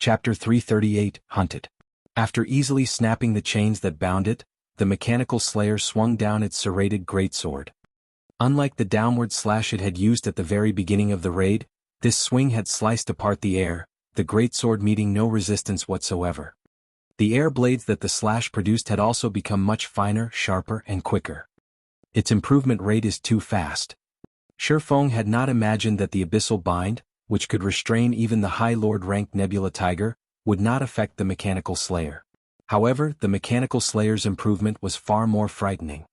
Chapter 338, Hunted. After easily snapping the chains that bound it, the mechanical slayer swung down its serrated greatsword. Unlike the downward slash it had used at the very beginning of the raid, this swing had sliced apart the air, the greatsword meeting no resistance whatsoever. The air blades that the slash produced had also become much finer, sharper, and quicker. Its improvement rate is too fast. Shifeng had not imagined that the abyssal bind, which could restrain even the High Lord-ranked Nebula Tiger, would not affect the mechanical slayer. However, the mechanical slayer's improvement was far more frightening.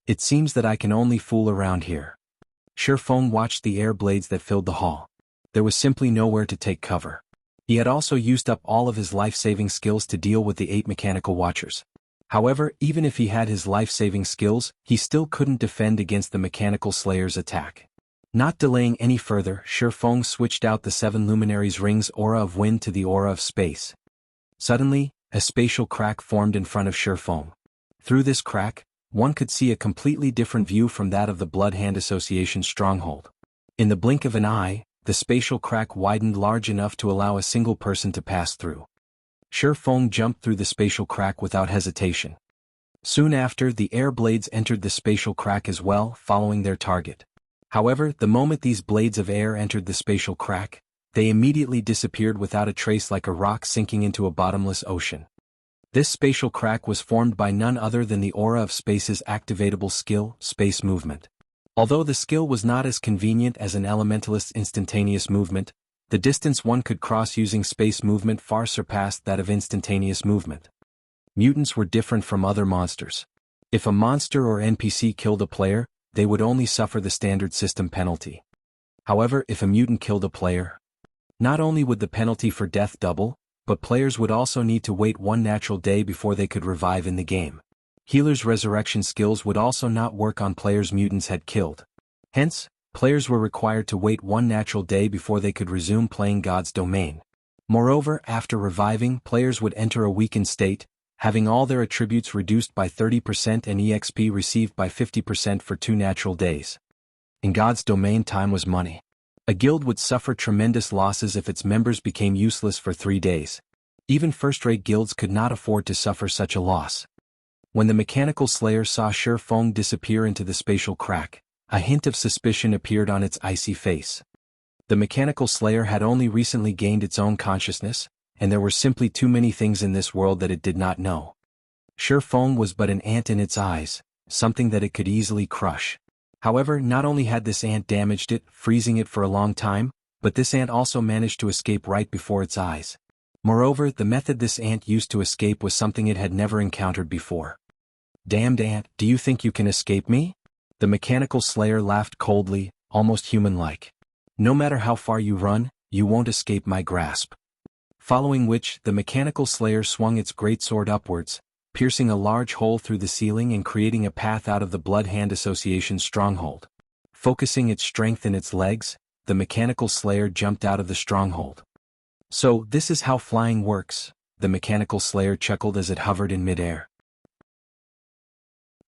It seems that I can only fool around here. Shifeng watched the air blades that filled the hall. There was simply nowhere to take cover. He had also used up all of his life-saving skills to deal with the 8 mechanical watchers. However, even if he had his life-saving skills, he still couldn't defend against the mechanical slayer's attack. Not delaying any further, Shifeng switched out the 7 luminaries' rings aura of wind to the aura of space. Suddenly, a spatial crack formed in front of Shifeng. Through this crack, one could see a completely different view from that of the Blood Hand Association stronghold. In the blink of an eye, the spatial crack widened large enough to allow a single person to pass through. Shifeng jumped through the spatial crack without hesitation. Soon after, the air blades entered the spatial crack as well, following their target. However, the moment these blades of air entered the spatial crack, they immediately disappeared without a trace like a rock sinking into a bottomless ocean. This spatial crack was formed by none other than the aura of space's activatable skill, space movement. Although the skill was not as convenient as an elementalist's instantaneous movement, the distance one could cross using space movement far surpassed that of instantaneous movement. Mutants were different from other monsters. If a monster or NPC killed a player, they would only suffer the standard system penalty. However, if a mutant killed a player, not only would the penalty for death double, but players would also need to wait 1 natural day before they could revive in the game. Healers' resurrection skills would also not work on players mutants had killed. Hence, players were required to wait 1 natural day before they could resume playing God's domain. Moreover, after reviving, players would enter a weakened state, having all their attributes reduced by 30% and EXP received by 50% for 2 natural days. In God's domain, time was money. A guild would suffer tremendous losses if its members became useless for 3 days. Even first-rate guilds could not afford to suffer such a loss. When the mechanical slayer saw Shifeng disappear into the spatial crack, a hint of suspicion appeared on its icy face. The mechanical slayer had only recently gained its own consciousness, and there were simply too many things in this world that it did not know. Shifeng was but an ant in its eyes, something that it could easily crush. However, not only had this ant damaged it, freezing it for a long time, but this ant also managed to escape right before its eyes. Moreover, the method this ant used to escape was something it had never encountered before. "Damned ant, do you think you can escape me?" The mechanical slayer laughed coldly, almost human-like. "No matter how far you run, you won't escape my grasp." Following which, the mechanical slayer swung its greatsword upwards, piercing a large hole through the ceiling and creating a path out of the Blood Hand Association's stronghold. Focusing its strength in its legs, the mechanical slayer jumped out of the stronghold. "So, this is how flying works," the mechanical slayer chuckled as it hovered in midair.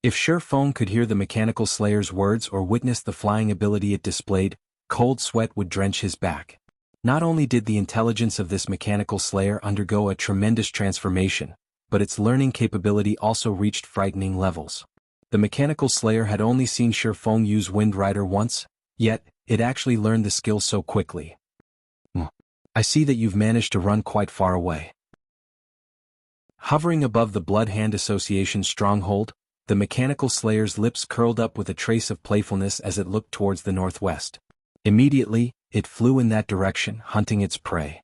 If Shifeng could hear the mechanical slayer's words or witness the flying ability it displayed, cold sweat would drench his back. Not only did the intelligence of this mechanical slayer undergo a tremendous transformation, but its learning capability also reached frightening levels. The mechanical slayer had only seen Shifeng use Wind Rider once, yet, it actually learned the skill so quickly. "I see that you've managed to run quite far away." Hovering above the Blood Hand Association's stronghold, the mechanical slayer's lips curled up with a trace of playfulness as it looked towards the northwest. Immediately, it flew in that direction, hunting its prey.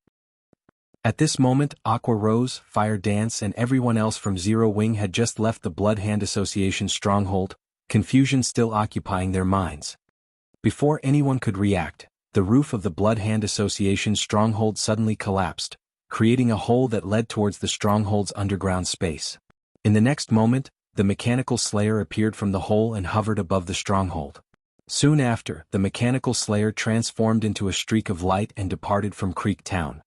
At this moment, Aqua Rose, Fire Dance and everyone else from Zero Wing had just left the Blood Hand Association stronghold, confusion still occupying their minds. Before anyone could react, the roof of the Blood Hand Association stronghold suddenly collapsed, creating a hole that led towards the stronghold's underground space. In the next moment, the mechanical slayer appeared from the hole and hovered above the stronghold. Soon after, the mechanical slayer transformed into a streak of light and departed from Creek Town.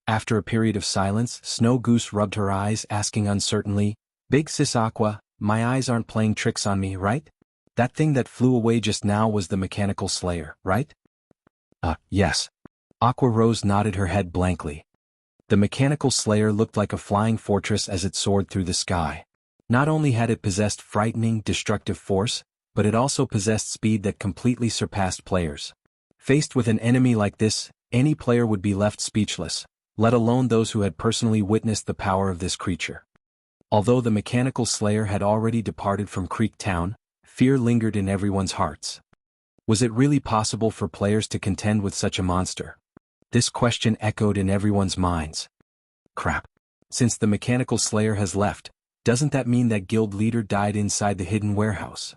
After a period of silence, Snow Goose rubbed her eyes, asking uncertainly, "Big Sis Aqua, my eyes aren't playing tricks on me, right? That thing that flew away just now was the mechanical slayer, right?" Yes. Aqua Rose nodded her head blankly. The mechanical slayer looked like a flying fortress as it soared through the sky. Not only had it possessed frightening, destructive force, but it also possessed speed that completely surpassed players. Faced with an enemy like this, any player would be left speechless, let alone those who had personally witnessed the power of this creature. Although the mechanical slayer had already departed from Creek Town, fear lingered in everyone's hearts. Was it really possible for players to contend with such a monster? This question echoed in everyone's minds. Crap. Since the mechanical slayer has left, doesn't that mean that guild leader died inside the hidden warehouse?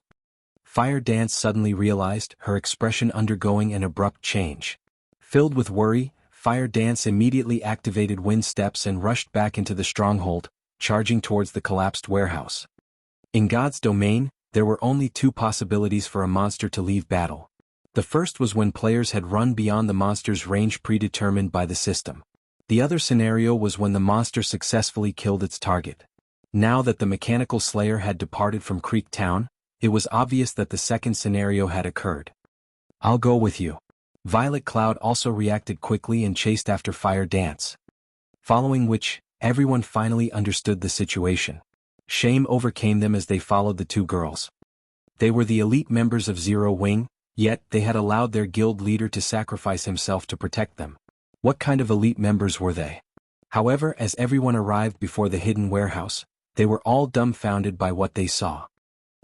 Fire Dance suddenly realized, her expression undergoing an abrupt change. Filled with worry, Fire Dance immediately activated wind steps and rushed back into the stronghold, charging towards the collapsed warehouse. In God's domain, there were only two possibilities for a monster to leave battle. The first was when players had run beyond the monster's range predetermined by the system. The other scenario was when the monster successfully killed its target. Now that the mechanical slayer had departed from Creek Town, it was obvious that the second scenario had occurred. I'll go with you. Violet Cloud also reacted quickly and chased after Fire Dance. Following which, everyone finally understood the situation. Shame overcame them as they followed the two girls. They were the elite members of Zero Wing, yet they had allowed their guild leader to sacrifice himself to protect them. What kind of elite members were they? However, as everyone arrived before the hidden warehouse, they were all dumbfounded by what they saw.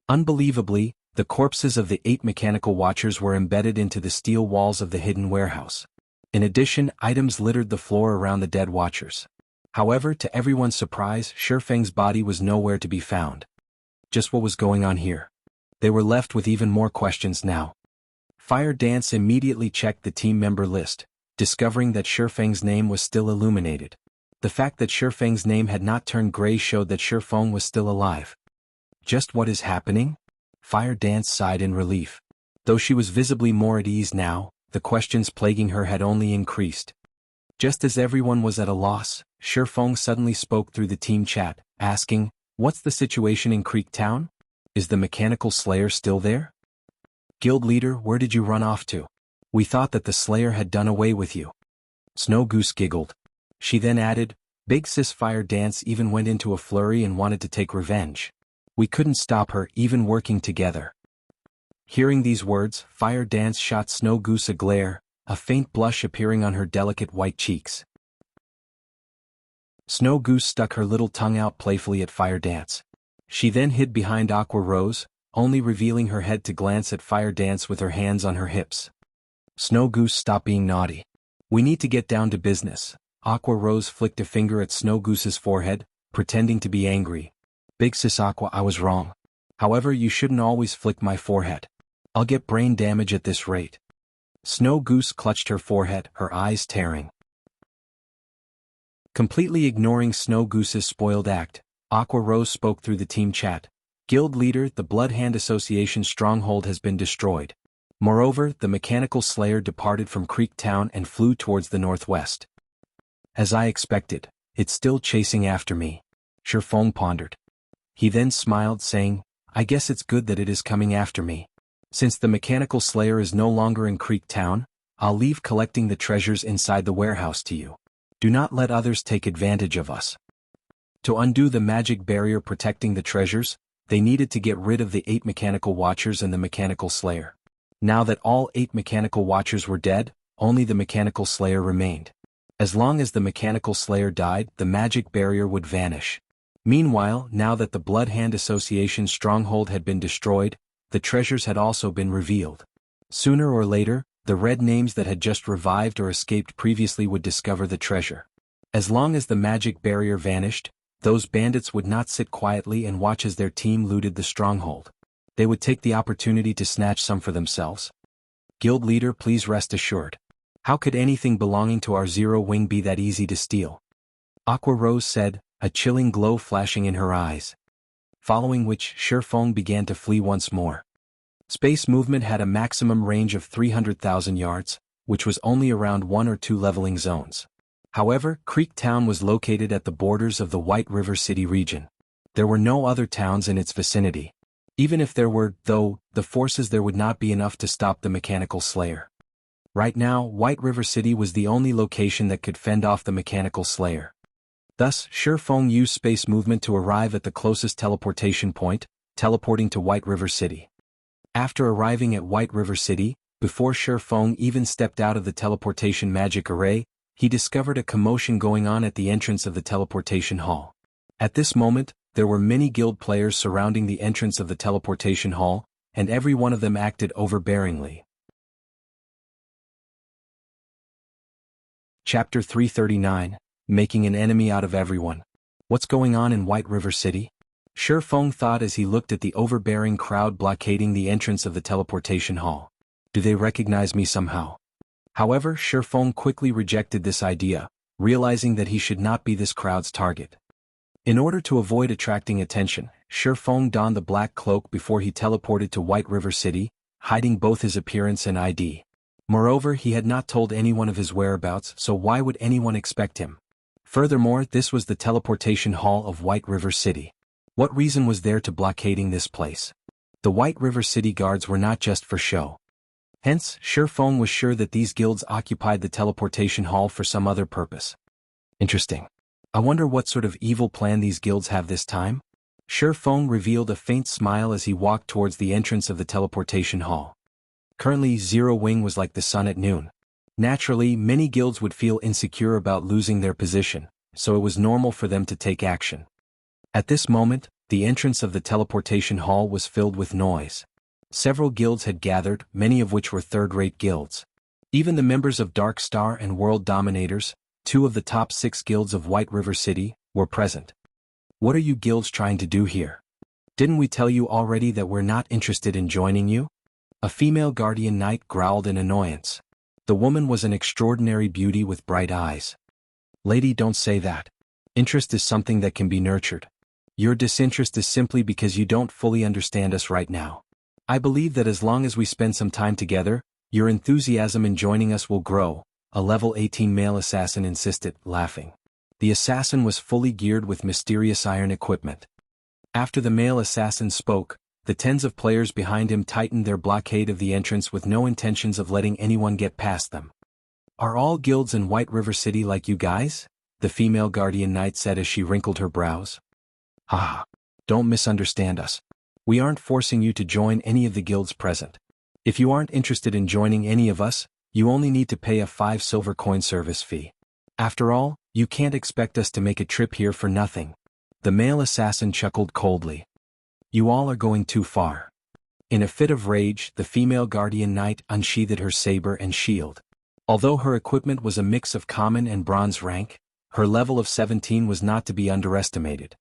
Unbelievably, the corpses of the 8 mechanical watchers were embedded into the steel walls of the hidden warehouse. In addition, items littered the floor around the dead watchers. However, to everyone's surprise, Shifeng's body was nowhere to be found. Just what was going on here? They were left with even more questions now. Fire Dance immediately checked the team member list, discovering that Shifeng's name was still illuminated. The fact that Shifeng's name had not turned gray showed that Shifeng was still alive. Just what is happening? Fire Dance sighed in relief. Though she was visibly more at ease now, the questions plaguing her had only increased. Just as everyone was at a loss, Shifeng suddenly spoke through the team chat, asking, "What's the situation in Creek Town? Is the mechanical slayer still there? Guild leader, where did you run off to? We thought that the slayer had done away with you." Snow Goose giggled. She then added, "Big Sis Fire Dance even went into a flurry and wanted to take revenge. We couldn't stop her, even working together." Hearing these words, Fire Dance shot Snow Goose a glare, a faint blush appearing on her delicate white cheeks. Snow Goose stuck her little tongue out playfully at Fire Dance. She then hid behind Aqua Rose, only revealing her head to glance at Fire Dance with her hands on her hips. Snow Goose, stop being naughty. We need to get down to business. Aqua Rose flicked a finger at Snow Goose's forehead, pretending to be angry. Big Sis Aqua, I was wrong. However, you shouldn't always flick my forehead. I'll get brain damage at this rate. Snow Goose clutched her forehead, her eyes tearing. Completely ignoring Snow Goose's spoiled act, Aqua Rose spoke through the team chat. Guild leader, the Blood Hand Association stronghold has been destroyed. Moreover, the mechanical slayer departed from Creek Town and flew towards the northwest. As I expected, it's still chasing after me. Shifeng pondered. He then smiled, saying, I guess it's good that it is coming after me. Since the mechanical slayer is no longer in Creek Town, I'll leave collecting the treasures inside the warehouse to you. Do not let others take advantage of us. To undo the magic barrier protecting the treasures, they needed to get rid of the 8 mechanical watchers and the mechanical slayer. Now that all 8 mechanical watchers were dead, only the mechanical slayer remained. As long as the mechanical slayer died, the magic barrier would vanish. Meanwhile, now that the Blood Hand Association stronghold had been destroyed, the treasures had also been revealed. Sooner or later, the red names that had just revived or escaped previously would discover the treasure. As long as the magic barrier vanished, those bandits would not sit quietly and watch as their team looted the stronghold. They would take the opportunity to snatch some for themselves. Guild leader, please rest assured. How could anything belonging to our Zero Wing be that easy to steal? Aqua Rose said, a chilling glow flashing in her eyes. Following which, Shifeng began to flee once more. Space movement had a maximum range of 300,000 yards, which was only around 1 or 2 leveling zones. However, Creek Town was located at the borders of the White River City region. There were no other towns in its vicinity. Even if there were, though, the forces there would not be enough to stop the mechanical slayer. Right now, White River City was the only location that could fend off the mechanical slayer. Thus, Shifeng used space movement to arrive at the closest teleportation point, teleporting to White River City. After arriving at White River City, before Shifeng even stepped out of the teleportation magic array, he discovered a commotion going on at the entrance of the teleportation hall. At this moment, there were many guild players surrounding the entrance of the teleportation hall, and every one of them acted overbearingly. Chapter 339, Making an Enemy Out of Everyone. What's going on in White River City? Shifeng thought as he looked at the overbearing crowd blockading the entrance of the teleportation hall. Do they recognize me somehow? However, Shifeng quickly rejected this idea, realizing that he should not be this crowd's target. In order to avoid attracting attention, Shifeng donned the black cloak before he teleported to White River City, hiding both his appearance and ID. Moreover, he had not told anyone of his whereabouts, so why would anyone expect him? Furthermore, this was the teleportation hall of White River City. What reason was there to blockading this place? The White River City guards were not just for show. Hence, Shifeng was sure that these guilds occupied the teleportation hall for some other purpose. Interesting. I wonder what sort of evil plan these guilds have this time? Shifeng revealed a faint smile as he walked towards the entrance of the teleportation hall. Currently, Zero Wing was like the sun at noon. Naturally, many guilds would feel insecure about losing their position, so it was normal for them to take action. At this moment, the entrance of the teleportation hall was filled with noise. Several guilds had gathered, many of which were third-rate guilds. Even the members of Dark Star and World Dominators, 2 of the top 6 guilds of White River City, were present. What are you guilds trying to do here? Didn't we tell you already that we're not interested in joining you? A female guardian knight growled in annoyance. The woman was an extraordinary beauty with bright eyes. Lady, don't say that. Interest is something that can be nurtured. Your disinterest is simply because you don't fully understand us right now. I believe that as long as we spend some time together, your enthusiasm in joining us will grow, a level 18 male assassin insisted, laughing. The assassin was fully geared with mysterious iron equipment. After the male assassin spoke, the tens of players behind him tightened their blockade of the entrance with no intentions of letting anyone get past them. Are all guilds in White River City like you guys? The female guardian knight said as she wrinkled her brows. Haha, don't misunderstand us. We aren't forcing you to join any of the guilds present. If you aren't interested in joining any of us, you only need to pay a 5 silver coin service fee. After all, you can't expect us to make a trip here for nothing. The male assassin chuckled coldly. You all are going too far. In a fit of rage, the female guardian knight unsheathed her saber and shield. Although her equipment was a mix of common and bronze rank, her level of 17 was not to be underestimated.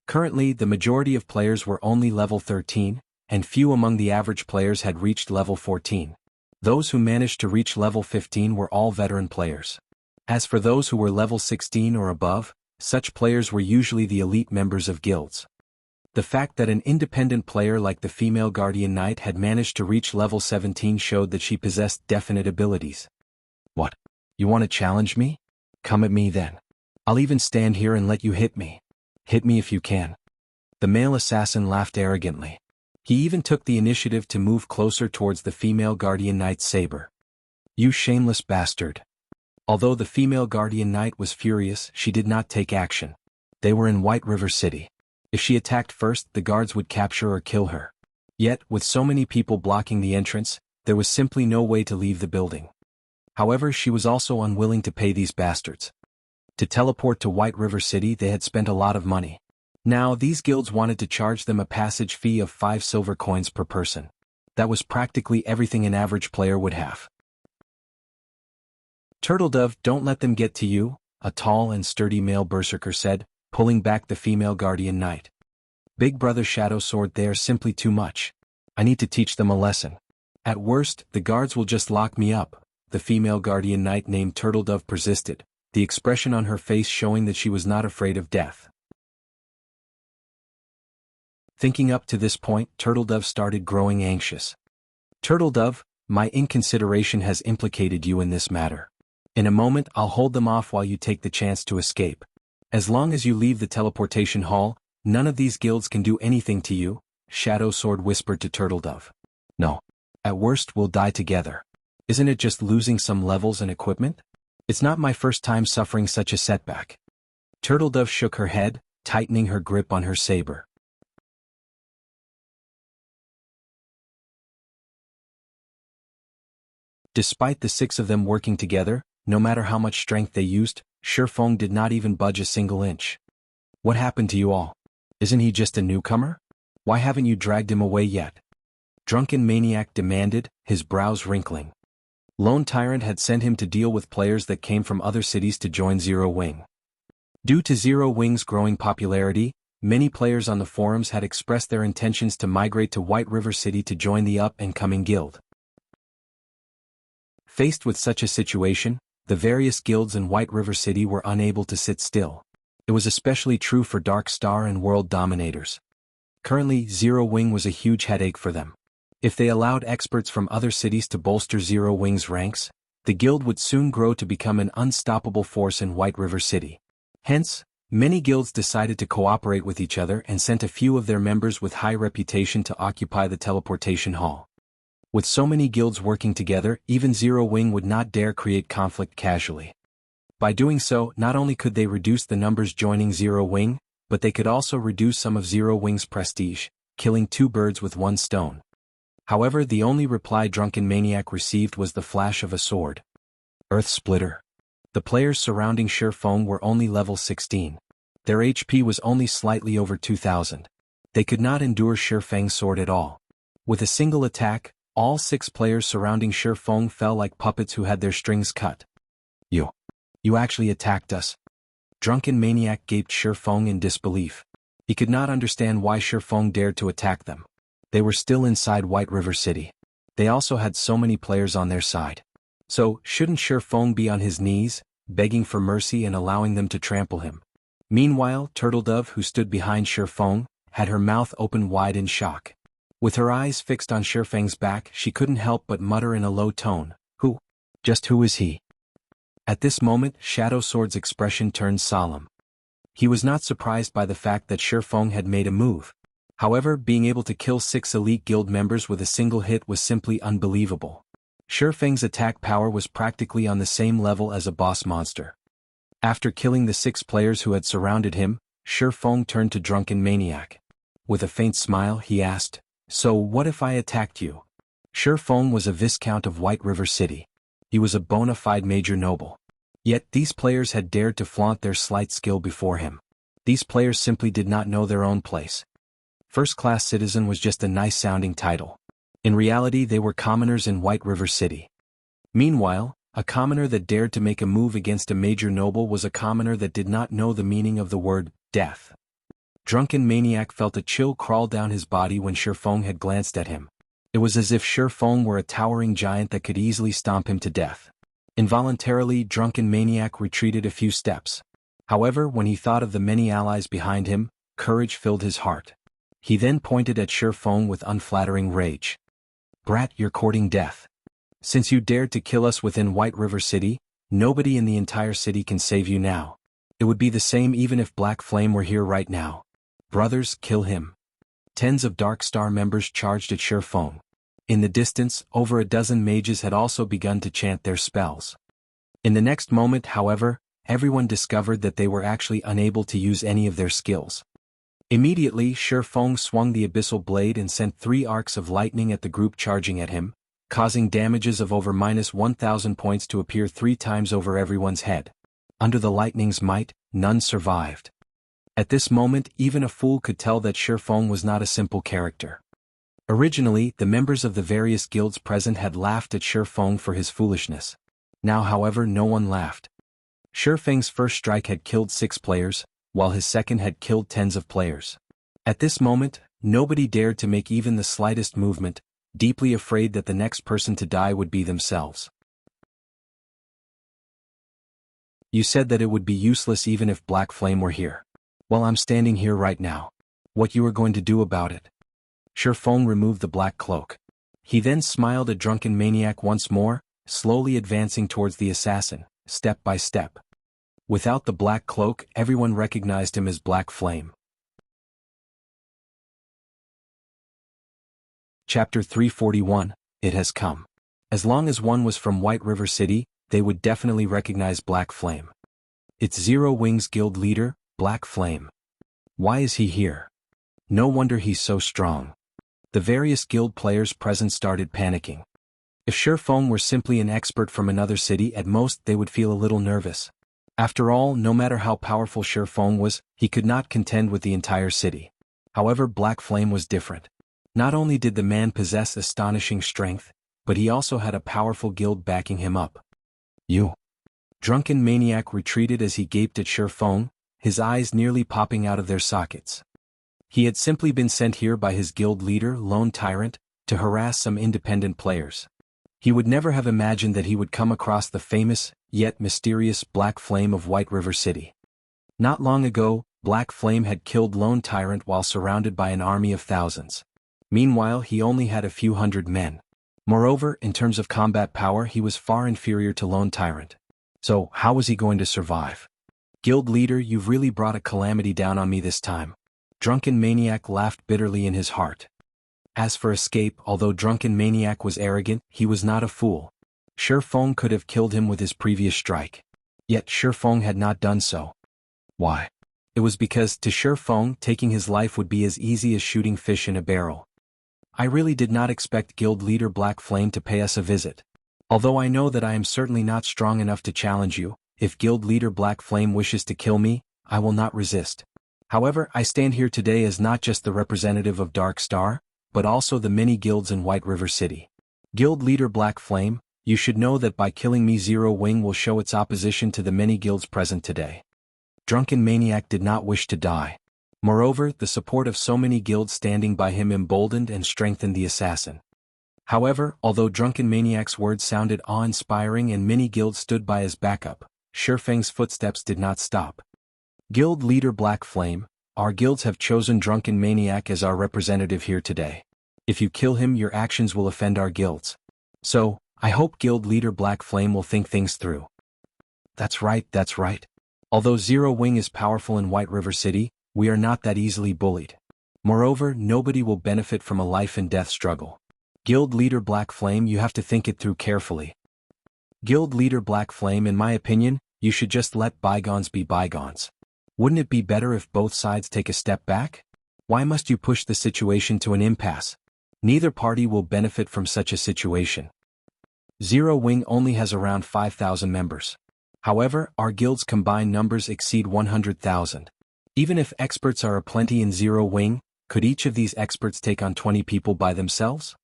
Currently, the majority of players were only level 13, and few among the average players had reached level 14. Those who managed to reach level 15 were all veteran players. As for those who were level 16 or above, such players were usually the elite members of guilds. The fact that an independent player like the female guardian knight had managed to reach level 17 showed that she possessed definite abilities. What? You want to challenge me? Come at me then. I'll even stand here and let you hit me. Hit me if you can. The male assassin laughed arrogantly. He even took the initiative to move closer towards the female guardian knight's saber. You shameless bastard. Although the female guardian knight was furious, she did not take action. They were in White River City. If she attacked first, the guards would capture or kill her. Yet, with so many people blocking the entrance, there was simply no way to leave the building. However, she was also unwilling to pay these bastards. To teleport to White River City, they had spent a lot of money. Now, these guilds wanted to charge them a passage fee of 5 silver coins per person. That was practically everything an average player would have. Turtledove, don't let them get to you, a tall and sturdy male berserker said, pulling back the female guardian knight. Big brother Shadow Sword, they are simply too much. I need to teach them a lesson. At worst, the guards will just lock me up, the female guardian knight named Turtledove persisted, the expression on her face showing that she was not afraid of death. Thinking up to this point, Turtledove started growing anxious. Turtledove, my inconsideration has implicated you in this matter. In a moment I'll hold them off while you take the chance to escape. As long as you leave the teleportation hall, none of these guilds can do anything to you, Shadow Sword whispered to Turtledove. No. At worst we'll die together. Isn't it just losing some levels and equipment? It's not my first time suffering such a setback. Turtledove shook her head, tightening her grip on her saber. Despite the 6 of them working together, no matter how much strength they used, Shifeng did not even budge a single inch. What happened to you all? Isn't he just a newcomer? Why haven't you dragged him away yet? Drunken Maniac demanded, his brows wrinkling. Lone Tyrant had sent him to deal with players that came from other cities to join Zero Wing. Due to Zero Wing's growing popularity, many players on the forums had expressed their intentions to migrate to White River City to join the up-and-coming guild. Faced with such a situation, the various guilds in White River City were unable to sit still. It was especially true for Dark Star and World Dominators. Currently, Zero Wing was a huge headache for them. If they allowed experts from other cities to bolster Zero Wing's ranks, the guild would soon grow to become an unstoppable force in White River City. Hence, many guilds decided to cooperate with each other and sent a few of their members with high reputation to occupy the teleportation hall. With so many guilds working together, even Zero Wing would not dare create conflict casually. By doing so, not only could they reduce the numbers joining Zero Wing, but they could also reduce some of Zero Wing's prestige, killing 2 birds with 1 stone. However, the only reply Drunken Maniac received was the flash of a sword. Earth Splitter. The players surrounding Shifeng were only level 16. Their HP was only slightly over 2,000. They could not endure Shifeng's sword at all. With a single attack, all 6 players surrounding Shifeng fell like puppets who had their strings cut. You actually attacked us. Drunken Maniac gaped Shifeng in disbelief. He could not understand why Shifeng dared to attack them. They were still inside White River City. They also had so many players on their side. So, shouldn't Shifeng be on his knees, begging for mercy and allowing them to trample him? Meanwhile, Turtledove, who stood behind Shifeng, had her mouth open wide in shock. With her eyes fixed on Shifeng's back, she couldn't help but mutter in a low tone, "Who? Just who is he?" At this moment, Shadow Sword's expression turned solemn. He was not surprised by the fact that Shifeng had made a move. However, being able to kill 6 elite guild members with a single hit was simply unbelievable. Shifeng's attack power was practically on the same level as a boss monster. After killing the 6 players who had surrounded him, Shifeng turned to Drunken Maniac. With a faint smile, he asked, "So what if I attacked you?" Shifeng was a Viscount of White River City. He was a bona fide major noble. Yet these players had dared to flaunt their slight skill before him. These players simply did not know their own place. First-class citizen was just a nice-sounding title. In reality, they were commoners in White River City. Meanwhile, a commoner that dared to make a move against a major noble was a commoner that did not know the meaning of the word death. Drunken Maniac felt a chill crawl down his body when Shifeng had glanced at him. It was as if Shifeng were a towering giant that could easily stomp him to death. Involuntarily, Drunken Maniac retreated a few steps. However, when he thought of the many allies behind him, courage filled his heart. He then pointed at Shifeng with unflattering rage. "Brat, you're courting death. Since you dared to kill us within White River City, nobody in the entire city can save you now. It would be the same even if Black Flame were here right now. Brothers, kill him." Tens of Dark Star members charged at Shifeng. In the distance, over a dozen mages had also begun to chant their spells. In the next moment, however, everyone discovered that they were actually unable to use any of their skills. Immediately, Shifeng swung the abyssal blade and sent 3 arcs of lightning at the group charging at him, causing damages of over -1,000 points to appear 3 times over everyone's head. Under the lightning's might, none survived. At this moment, even a fool could tell that Shifeng was not a simple character. Originally, the members of the various guilds present had laughed at Shifeng for his foolishness. Now, however, no one laughed. Shifeng's first strike had killed 6 players, while his second had killed tens of players. At this moment, nobody dared to make even the slightest movement, deeply afraid that the next person to die would be themselves. "You said that it would be useless even if Black Flame were here. Well, I'm standing here right now. What you are going to do about it?" Shifeng removed the black cloak. He then smiled at Drunken Maniac once more, slowly advancing towards the assassin, step by step. Without the black cloak, everyone recognized him as Black Flame. Chapter 341, It Has Come. As long as one was from White River City, they would definitely recognize Black Flame. It's Zero Wing's guild leader, Black Flame. Why is he here? No wonder he's so strong. The various guild players present started panicking. If Shifeng were simply an expert from another city, at most they would feel a little nervous. After all, no matter how powerful Shifeng was, he could not contend with the entire city. However, Black Flame was different. Not only did the man possess astonishing strength, but he also had a powerful guild backing him up. You. Drunken Maniac retreated as he gaped at Shifeng, his eyes nearly popping out of their sockets. He had simply been sent here by his guild leader, Lone Tyrant, to harass some independent players. He would never have imagined that he would come across the famous, yet mysterious Black Flame of White River City. Not long ago, Black Flame had killed Lone Tyrant while surrounded by an army of thousands. Meanwhile, he only had a few hundred men. Moreover, in terms of combat power, he was far inferior to Lone Tyrant. So, how was he going to survive? Guild leader, you've really brought a calamity down on me this time. Drunken Maniac laughed bitterly in his heart. As for escape, although Drunken Maniac was arrogant, he was not a fool. Shifeng could have killed him with his previous strike. Yet Shifeng had not done so. Why? It was because, to Shifeng, taking his life would be as easy as shooting fish in a barrel. I really did not expect guild leader Black Flame to pay us a visit. Although I know that I am certainly not strong enough to challenge you, if guild leader Black Flame wishes to kill me, I will not resist. However, I stand here today as not just the representative of Dark Star, but also the many guilds in White River City. Guild leader Black Flame, you should know that by killing me, Zero Wing will show its opposition to the many guilds present today. Drunken Maniac did not wish to die. Moreover, the support of so many guilds standing by him emboldened and strengthened the assassin. However, although Drunken Maniac's words sounded awe-inspiring and many guilds stood by his backup, Shifeng's footsteps did not stop. Guild leader Black Flame, our guilds have chosen Drunken Maniac as our representative here today. If you kill him, your actions will offend our guilds. So, I hope guild leader Black Flame will think things through. That's right, that's right. Although Zero Wing is powerful in White River City, we are not that easily bullied. Moreover, nobody will benefit from a life-and-death struggle. Guild leader Black Flame, you have to think it through carefully. Guild leader Black Flame, in my opinion, you should just let bygones be bygones. Wouldn't it be better if both sides take a step back? Why must you push the situation to an impasse? Neither party will benefit from such a situation. Zero Wing only has around 5,000 members. However, our guild's combined numbers exceed 100,000. Even if experts are aplenty in Zero Wing, could each of these experts take on 20 people by themselves?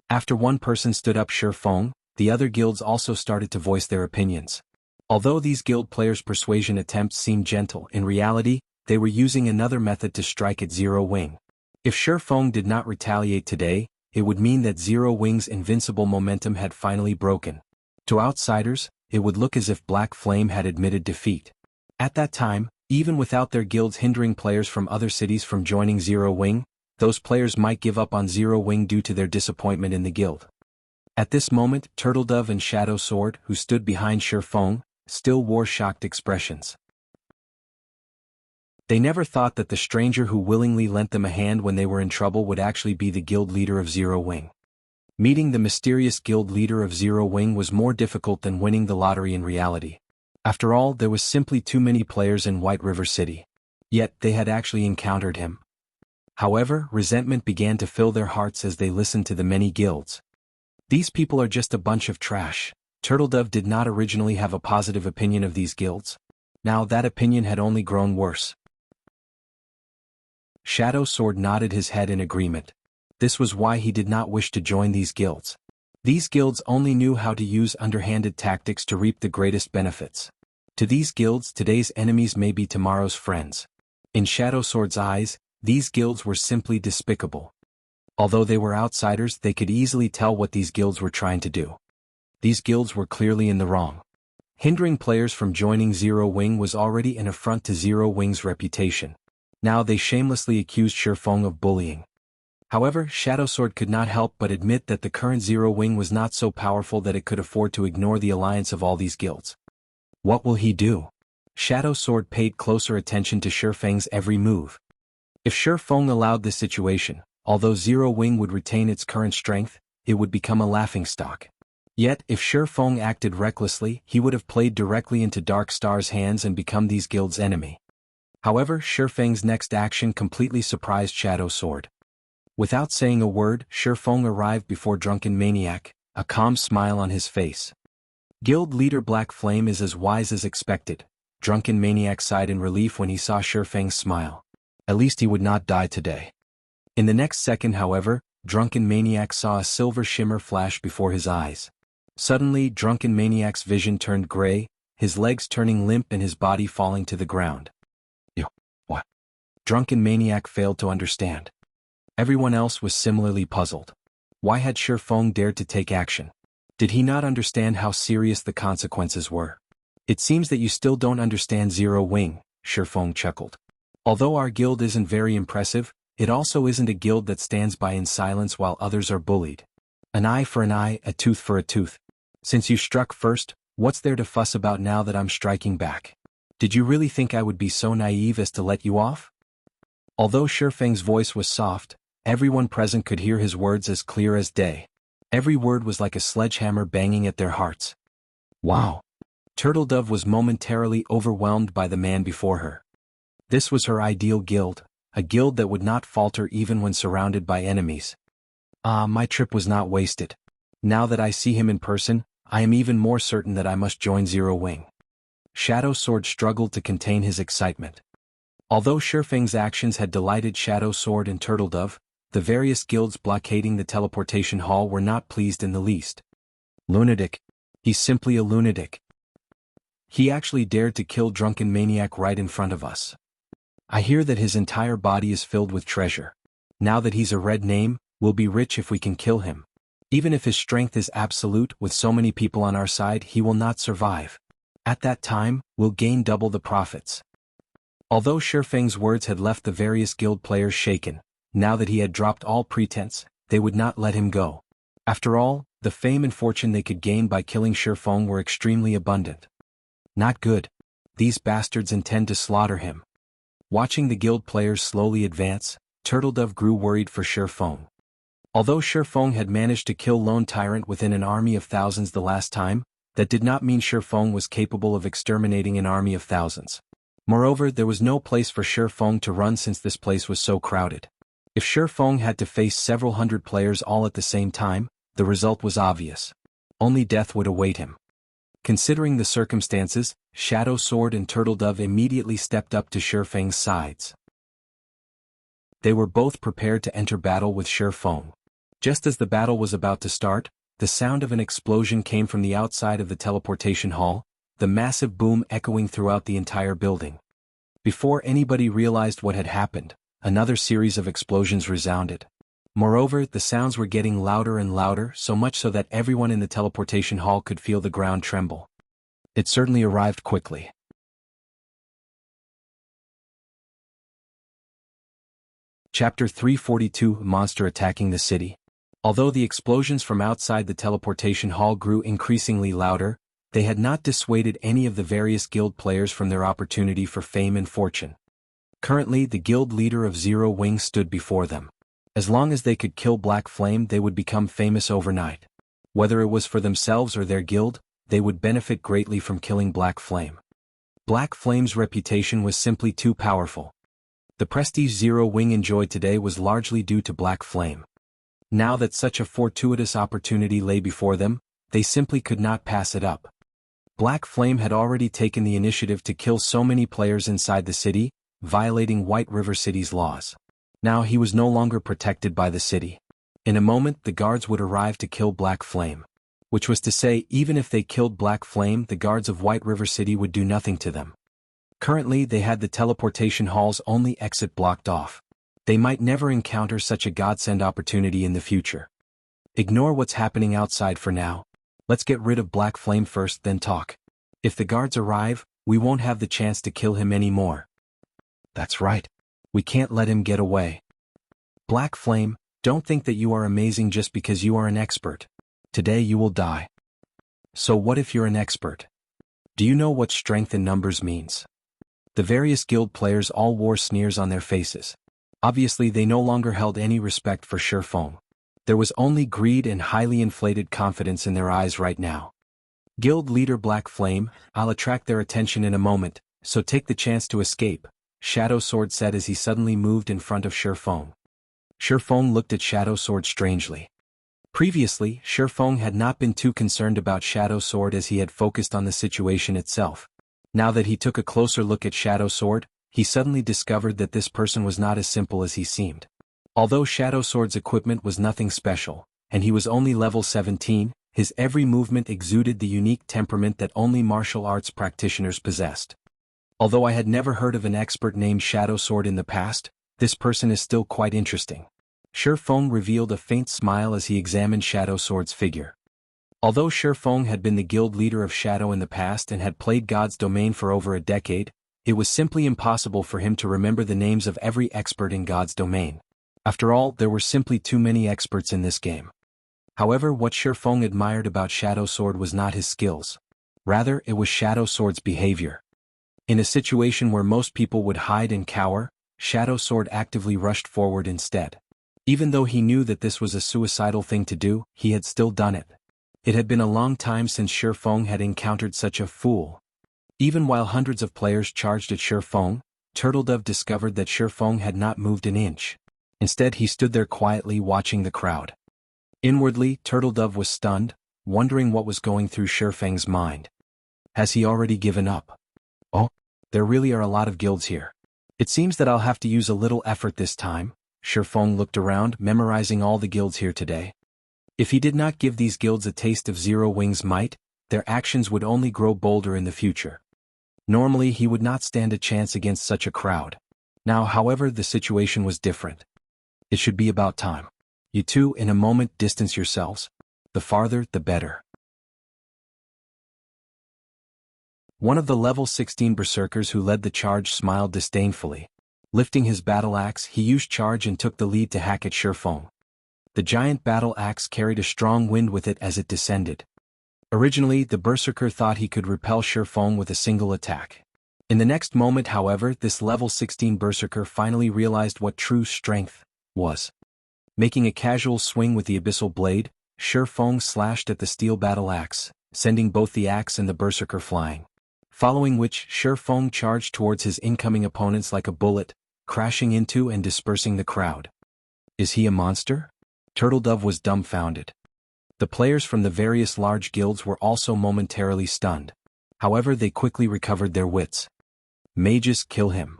After one person stood up Shifeng, the other guilds also started to voice their opinions. Although these guild players' persuasion attempts seemed gentle, in reality, they were using another method to strike at Zero Wing. If Shifeng did not retaliate today, it would mean that Zero Wing's invincible momentum had finally broken. To outsiders, it would look as if Black Flame had admitted defeat. At that time, even without their guilds hindering players from other cities from joining Zero Wing, those players might give up on Zero Wing due to their disappointment in the guild. At this moment, Turtledove and Shadow Sword, who stood behind Shifeng, still wore shocked expressions. They never thought that the stranger who willingly lent them a hand when they were in trouble would actually be the guild leader of Zero Wing. Meeting the mysterious guild leader of Zero Wing was more difficult than winning the lottery in reality. After all, there was simply too many players in White River City. Yet, they had actually encountered him. However, resentment began to fill their hearts as they listened to the many guilds. These people are just a bunch of trash. Turtledove did not originally have a positive opinion of these guilds. Now that opinion had only grown worse. Shadow Sword nodded his head in agreement. This was why he did not wish to join these guilds. These guilds only knew how to use underhanded tactics to reap the greatest benefits. To these guilds, today's enemies may be tomorrow's friends. In Shadow Sword's eyes, these guilds were simply despicable. Although they were outsiders, they could easily tell what these guilds were trying to do. These guilds were clearly in the wrong. Hindering players from joining Zero Wing was already an affront to Zero Wing's reputation. Now they shamelessly accused Shifeng of bullying. However, Shadow Sword could not help but admit that the current Zero Wing was not so powerful that it could afford to ignore the alliance of all these guilds. What will he do? Shadow Sword paid closer attention to Shifeng's every move. If Shifeng allowed this situation, although Zero Wing would retain its current strength, it would become a laughingstock. Yet, if Shifeng acted recklessly, he would have played directly into Dark Star's hands and become these guild's enemy. However, Shifeng's next action completely surprised Shadow Sword. Without saying a word, Shifeng arrived before Drunken Maniac, a calm smile on his face. Guild leader Black Flame is as wise as expected. Drunken Maniac sighed in relief when he saw Shifeng's smile. At least he would not die today. In the next second, however, Drunken Maniac saw a silver shimmer flash before his eyes. Suddenly, Drunken Maniac's vision turned gray, his legs turning limp and his body falling to the ground. What? Drunken Maniac failed to understand. Everyone else was similarly puzzled. Why had Shifeng dared to take action? Did he not understand how serious the consequences were? It seems that you still don't understand Zero Wing, Shifeng chuckled. Although our guild isn't very impressive, it also isn't a guild that stands by in silence while others are bullied. An eye for an eye, a tooth for a tooth. Since you struck first, what's there to fuss about now that I'm striking back? Did you really think I would be so naive as to let you off? Although Shifeng's voice was soft, everyone present could hear his words as clear as day. Every word was like a sledgehammer banging at their hearts. Wow! Turtledove was momentarily overwhelmed by the man before her. This was her ideal guild, a guild that would not falter even when surrounded by enemies. My trip was not wasted. Now that I see him in person, I am even more certain that I must join Zero Wing. Shadow Sword struggled to contain his excitement. Although Shifeng's actions had delighted Shadow Sword and Turtledove, the various guilds blockading the teleportation hall were not pleased in the least. Lunatic. He's simply a lunatic. He actually dared to kill Drunken Maniac right in front of us. I hear that his entire body is filled with treasure. Now that he's a red name, we'll be rich if we can kill him. Even if his strength is absolute, with so many people on our side, he will not survive. At that time, we'll gain double the profits. Although Shifeng's words had left the various guild players shaken, now that he had dropped all pretense, they would not let him go. After all, the fame and fortune they could gain by killing Shifeng were extremely abundant. Not good. These bastards intend to slaughter him. Watching the guild players slowly advance, Turtledove grew worried for Shifeng. Although Shifeng had managed to kill Lone Tyrant within an army of thousands the last time, that did not mean Shifeng was capable of exterminating an army of thousands. Moreover, there was no place for Shifeng to run since this place was so crowded. If Shifeng had to face several hundred players all at the same time, the result was obvious. Only death would await him. Considering the circumstances, Shadow Sword and Turtledove immediately stepped up to Shifeng's sides. They were both prepared to enter battle with Shifeng. Just as the battle was about to start, the sound of an explosion came from the outside of the teleportation hall, the massive boom echoing throughout the entire building. Before anybody realized what had happened, another series of explosions resounded. Moreover, the sounds were getting louder and louder, so much so that everyone in the teleportation hall could feel the ground tremble. It certainly arrived quickly. Chapter 342: Monster Attacking the City. Although the explosions from outside the teleportation hall grew increasingly louder, they had not dissuaded any of the various guild players from their opportunity for fame and fortune. Currently, the guild leader of Zero Wing stood before them. As long as they could kill Black Flame, they would become famous overnight. Whether it was for themselves or their guild, they would benefit greatly from killing Black Flame. Black Flame's reputation was simply too powerful. The prestige Zero Wing enjoyed today was largely due to Black Flame. Now that such a fortuitous opportunity lay before them, they simply could not pass it up. Black Flame had already taken the initiative to kill so many players inside the city, violating White River City's laws. Now he was no longer protected by the city. In a moment the guards would arrive to kill Black Flame. Which was to say, even if they killed Black Flame, the guards of White River City would do nothing to them. Currently they had the teleportation hall's only exit blocked off. They might never encounter such a godsend opportunity in the future. Ignore what's happening outside for now. Let's get rid of Black Flame first, then talk. If the guards arrive, we won't have the chance to kill him anymore. That's right. We can't let him get away. Black Flame, don't think that you are amazing just because you are an expert. Today you will die. So what if you're an expert? Do you know what strength in numbers means? The various guild players all wore sneers on their faces. Obviously they no longer held any respect for Shifeng. There was only greed and highly inflated confidence in their eyes right now. Guild leader Black Flame, I'll attract their attention in a moment, so take the chance to escape, Shadow Sword said as he suddenly moved in front of Shifeng. Shifeng looked at Shadow Sword strangely. Previously, Shifeng had not been too concerned about Shadow Sword as he had focused on the situation itself. Now that he took a closer look at Shadow Sword, he suddenly discovered that this person was not as simple as he seemed. Although Shadow Sword's equipment was nothing special, and he was only level 17, his every movement exuded the unique temperament that only martial arts practitioners possessed. Although I had never heard of an expert named Shadow Sword in the past, this person is still quite interesting. Shifeng revealed a faint smile as he examined Shadow Sword's figure. Although Shifeng had been the guild leader of Shadow in the past and had played God's domain for over a decade, it was simply impossible for him to remember the names of every expert in God's domain. After all, there were simply too many experts in this game. However, what Shifeng admired about Shadow Sword was not his skills. Rather, it was Shadow Sword's behavior. In a situation where most people would hide and cower, Shadow Sword actively rushed forward instead. Even though he knew that this was a suicidal thing to do, he had still done it. It had been a long time since Shifeng had encountered such a fool. Even while hundreds of players charged at Shifeng, Turtledove discovered that Shifeng had not moved an inch. Instead, he stood there quietly watching the crowd. Inwardly, Turtledove was stunned, wondering what was going through Shifeng's mind. Has he already given up? Oh, there really are a lot of guilds here. It seems that I'll have to use a little effort this time. Shifeng looked around, memorizing all the guilds here today. If he did not give these guilds a taste of Zero Wing's might, their actions would only grow bolder in the future. Normally he would not stand a chance against such a crowd. Now, however, the situation was different. It should be about time. You two, in a moment, distance yourselves. The farther, the better. One of the level 16 berserkers who led the charge smiled disdainfully. Lifting his battle axe, he used charge and took the lead to hack at Shifeng. The giant battle axe carried a strong wind with it as it descended. Originally, the berserker thought he could repel Shifeng with a single attack. In the next moment, however, this level 16 berserker finally realized what true strength was. Making a casual swing with the abyssal blade, Shifeng slashed at the steel battle axe, sending both the axe and the berserker flying. Following which, Shifeng charged towards his incoming opponents like a bullet, crashing into and dispersing the crowd. Is he a monster? Turtledove was dumbfounded. The players from the various large guilds were also momentarily stunned. However, they quickly recovered their wits. Mages, kill him.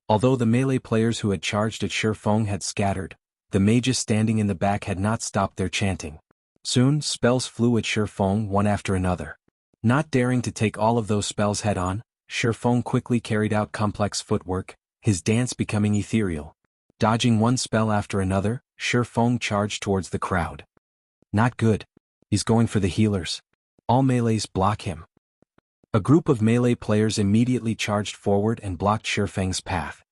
Although the melee players who had charged at Shifeng had scattered, the mages standing in the back had not stopped their chanting. Soon, spells flew at Shifeng one after another. Not daring to take all of those spells head-on, Shifeng quickly carried out complex footwork, his dance becoming ethereal. Dodging one spell after another, Shifeng charged towards the crowd. Not good. He's going for the healers. All melees block him. A group of melee players immediately charged forward and blocked Shifeng's path.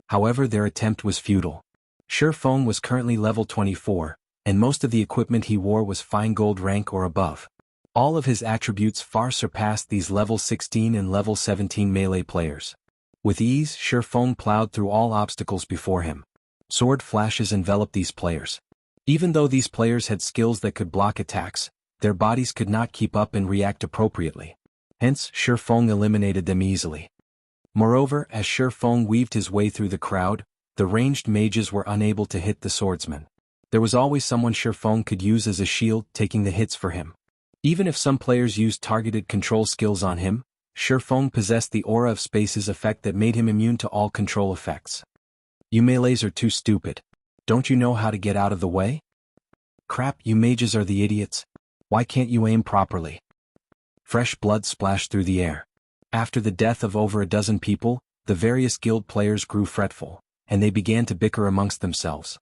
However, their attempt was futile. Shifeng was currently level 24, and most of the equipment he wore was fine gold rank or above. All of his attributes far surpassed these level 16 and level 17 melee players. With ease, Shifeng plowed through all obstacles before him. Sword flashes enveloped these players. Even though these players had skills that could block attacks, their bodies could not keep up and react appropriately. Hence, Shifeng eliminated them easily. Moreover, as Shifeng weaved his way through the crowd, the ranged mages were unable to hit the swordsman. There was always someone Shifeng could use as a shield, taking the hits for him. Even if some players used targeted control skills on him, Shifeng possessed the Aura of Spaces effect that made him immune to all control effects. You melees are too stupid. Don't you know how to get out of the way? Crap, you mages are the idiots. Why can't you aim properly? Fresh blood splashed through the air. After the death of over a dozen people, the various guild players grew fretful, and they began to bicker amongst themselves.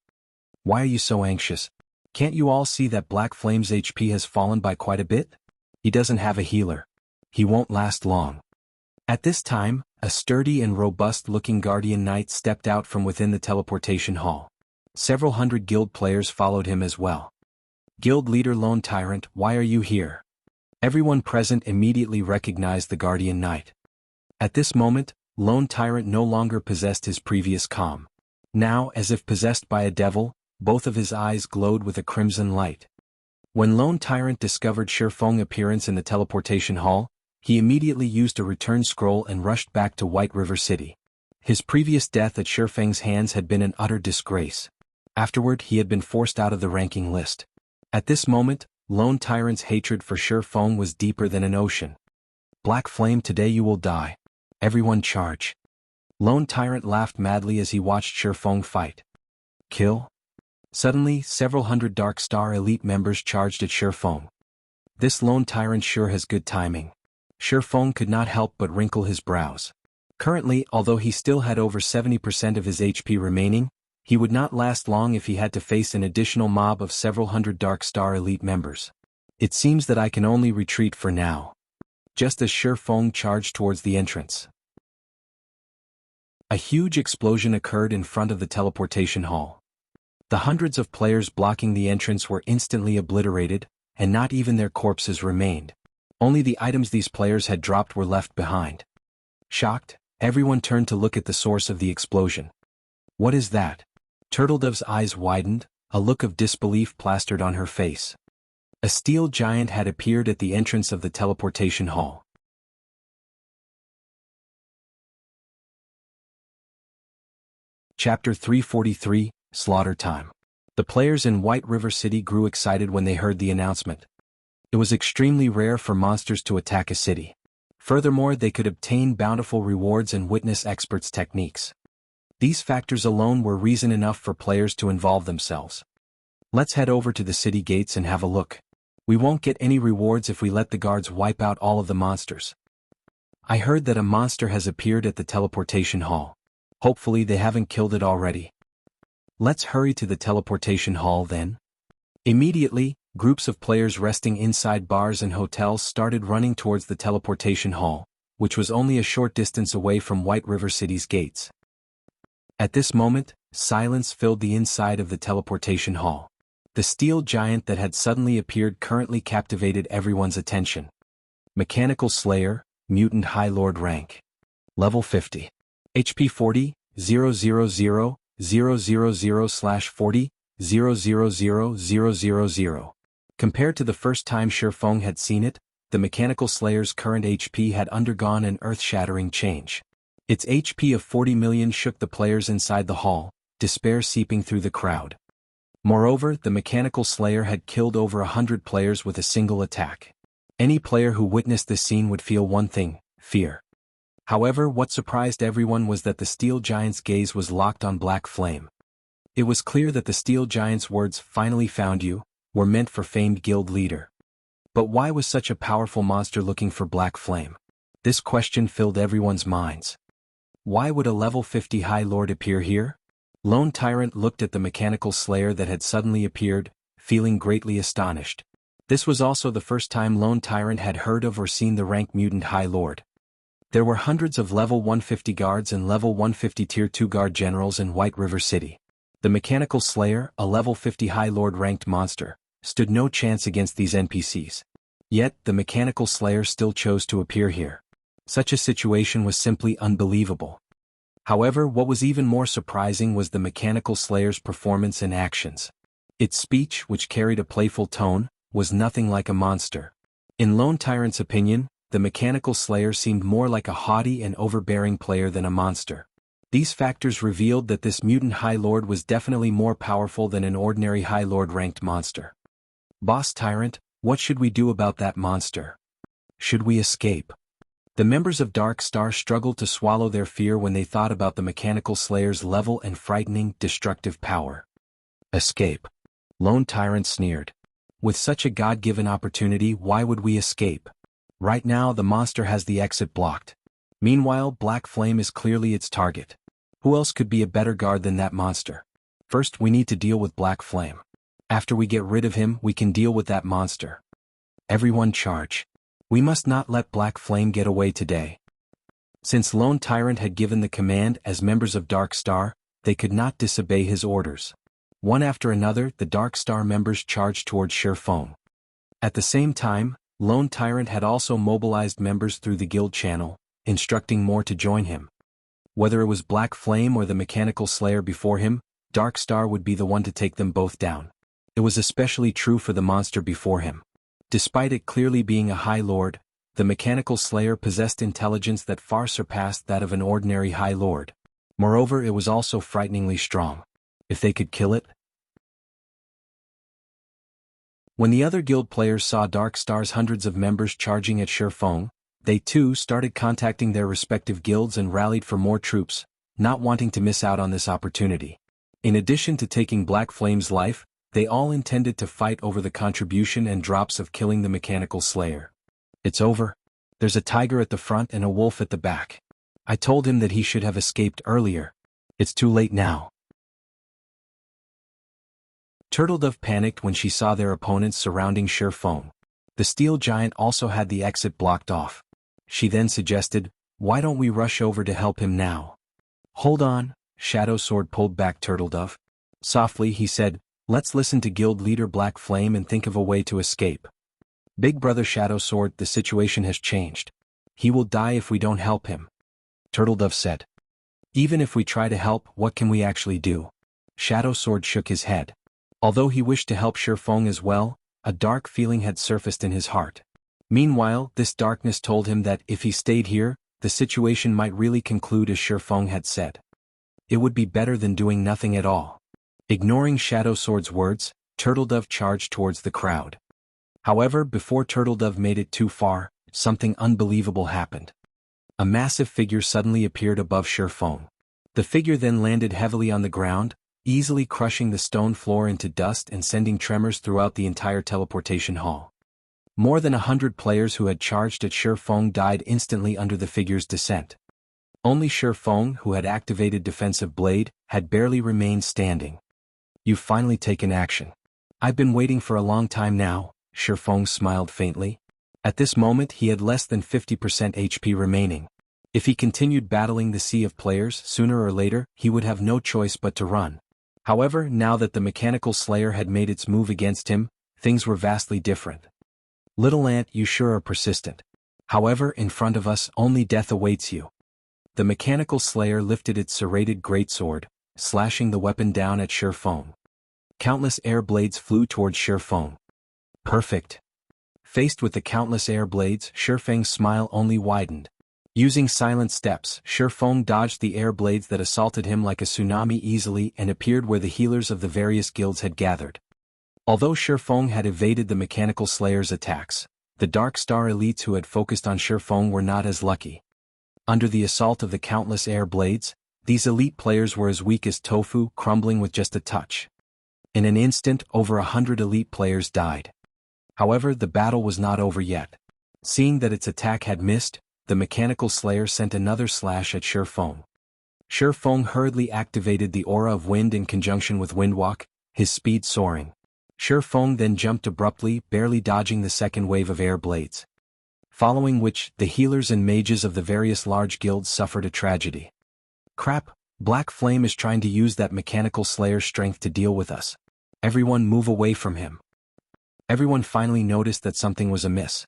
Why are you so anxious? Can't you all see that Black Flame's HP has fallen by quite a bit? He doesn't have a healer. He won't last long. At this time, a sturdy and robust-looking guardian knight stepped out from within the teleportation hall. Several hundred guild players followed him as well. Guild leader Lone Tyrant, why are you here? Everyone present immediately recognized the guardian knight. At this moment, Lone Tyrant no longer possessed his previous calm. Now, as if possessed by a devil, both of his eyes glowed with a crimson light. When Lone Tyrant discovered Shifeng's appearance in the teleportation hall, he immediately used a return scroll and rushed back to White River City. His previous death at Shifeng's hands had been an utter disgrace. Afterward, he had been forced out of the ranking list. At this moment, Lone Tyrant's hatred for Shifeng was deeper than an ocean. Black Flame, today you will die. Everyone charge. Lone Tyrant laughed madly as he watched Shifeng fight. Kill? Suddenly, several hundred Dark Star elite members charged at Shifeng. This Lone Tyrant sure has good timing. Shifeng could not help but wrinkle his brows. Currently, although he still had over 70% of his HP remaining, he would not last long if he had to face an additional mob of several hundred Dark Star elite members. It seems that I can only retreat for now. Just as Shifeng charged towards the entrance, a huge explosion occurred in front of the teleportation hall. The hundreds of players blocking the entrance were instantly obliterated, and not even their corpses remained. Only the items these players had dropped were left behind. Shocked, everyone turned to look at the source of the explosion. What is that? Turtledove's eyes widened, a look of disbelief plastered on her face. A steel giant had appeared at the entrance of the teleportation hall. Chapter 343, Slaughter Time. The players in White River City grew excited when they heard the announcement. It was extremely rare for monsters to attack a city. Furthermore, they could obtain bountiful rewards and witness experts' techniques. These factors alone were reason enough for players to involve themselves. Let's head over to the city gates and have a look. We won't get any rewards if we let the guards wipe out all of the monsters. I heard that a monster has appeared at the teleportation hall. Hopefully they haven't killed it already. Let's hurry to the teleportation hall then. Immediately, groups of players resting inside bars and hotels started running towards the teleportation hall, which was only a short distance away from White River City's gates. At this moment, silence filled the inside of the teleportation hall. The steel giant that had suddenly appeared currently captivated everyone's attention. Mechanical Slayer, Mutant High Lord rank. Level 50. HP 40, 000, 000/40, 000,000. Compared to the first time Shifeng had seen it, the Mechanical Slayer's current HP had undergone an earth-shattering change. Its HP of 40 million shook the players inside the hall, despair seeping through the crowd. Moreover, the Mechanical Slayer had killed over 100 players with a single attack. Any player who witnessed this scene would feel one thing: fear. However, what surprised everyone was that the steel giant's gaze was locked on Black Flame. It was clear that the steel giant's words, "finally found you," were meant for famed guild leader. But why was such a powerful monster looking for Black Flame? This question filled everyone's minds. Why would a level 50 High Lord appear here? Lone Tyrant looked at the Mechanical Slayer that had suddenly appeared, feeling greatly astonished. This was also the first time Lone Tyrant had heard of or seen the rank Mutant High Lord. There were hundreds of level 150 guards and level 150 tier 2 guard generals in White River City. The Mechanical Slayer, a level 50 High Lord ranked monster, stood no chance against these NPCs. Yet, the Mechanical Slayer still chose to appear here. Such a situation was simply unbelievable. However, what was even more surprising was the Mechanical Slayer's performance and actions. Its speech, which carried a playful tone, was nothing like a monster. In Lone Tyrant's opinion, the Mechanical Slayer seemed more like a haughty and overbearing player than a monster. These factors revealed that this Mutant High Lord was definitely more powerful than an ordinary High Lord ranked monster. Boss Tyrant, what should we do about that monster? Should we escape? The members of Dark Star struggled to swallow their fear when they thought about the Mechanical Slayer's level and frightening, destructive power. Escape. Lone Tyrant sneered. With such a God-given opportunity, why would we escape? Right now the monster has the exit blocked. Meanwhile, Black Flame is clearly its target. Who else could be a better guard than that monster? First we need to deal with Black Flame. After we get rid of him, we can deal with that monster. Everyone charge. We must not let Black Flame get away today. Since Lone Tyrant had given the command as members of Dark Star, they could not disobey his orders. One after another, the Dark Star members charged towards Shifeng. At the same time, Lone Tyrant had also mobilized members through the guild channel, instructing more to join him. Whether it was Black Flame or the Mechanical Slayer before him, Dark Star would be the one to take them both down. It was especially true for the monster before him. Despite it clearly being a High Lord, the mechanical slayer possessed intelligence that far surpassed that of an ordinary High Lord. Moreover, it was also frighteningly strong. If they could kill it? When the other guild players saw Dark Star's hundreds of members charging at Shifeng, they too started contacting their respective guilds and rallied for more troops, not wanting to miss out on this opportunity. In addition to taking Black Flame's life, they all intended to fight over the contribution and drops of killing the mechanical slayer. It's over. There's a tiger at the front and a wolf at the back. I told him that he should have escaped earlier. It's too late now. Turtledove panicked when she saw their opponents surrounding Shifeng. The steel giant also had the exit blocked off. She then suggested, "Why don't we rush over to help him now?" "Hold on," Shadow Sword pulled back Turtledove. Softly he said, "Let's listen to guild leader Black Flame and think of a way to escape." "Big brother Shadow Sword, the situation has changed. He will die if we don't help him," Turtledove said. "Even if we try to help, what can we actually do?" Shadow Sword shook his head. Although he wished to help Shifeng as well, a dark feeling had surfaced in his heart. Meanwhile, this darkness told him that if he stayed here, the situation might really conclude as Shifeng had said. It would be better than doing nothing at all. Ignoring Shadow Sword's words, Turtledove charged towards the crowd. However, before Turtledove made it too far, something unbelievable happened. A massive figure suddenly appeared above Shifeng. The figure then landed heavily on the ground, easily crushing the stone floor into dust and sending tremors throughout the entire teleportation hall. More than 100 players who had charged at Shifeng died instantly under the figure's descent. Only Shifeng, who had activated Defensive Blade, had barely remained standing. "You've finally taken action. I've been waiting for a long time now," Shifeng smiled faintly. At this moment he had less than 50% HP remaining. If he continued battling the sea of players, sooner or later, he would have no choice but to run. However, now that the mechanical slayer had made its move against him, things were vastly different. "Little ant, you sure are persistent. However, in front of us, only death awaits you." The mechanical slayer lifted its serrated greatsword, slashing the weapon down at Shifeng. Countless air blades flew towards Shifeng. Perfect. Faced with the countless air blades, Shifeng's smile only widened. Using silent steps, Shifeng dodged the air blades that assaulted him like a tsunami easily and appeared where the healers of the various guilds had gathered. Although Shifeng had evaded the mechanical slayer's attacks, the Dark Star elites who had focused on Shifeng were not as lucky. Under the assault of the countless air blades, these elite players were as weak as tofu, crumbling with just a touch. In an instant, over 100 elite players died. However, the battle was not over yet. Seeing that its attack had missed, the mechanical slayer sent another slash at Shifeng. Shifeng hurriedly activated the aura of wind in conjunction with Windwalk, his speed soaring. Shifeng then jumped abruptly, barely dodging the second wave of air blades. Following which, the healers and mages of the various large guilds suffered a tragedy. "Crap, Black Flame is trying to use that mechanical slayer's strength to deal with us. Everyone move away from him." Everyone finally noticed that something was amiss.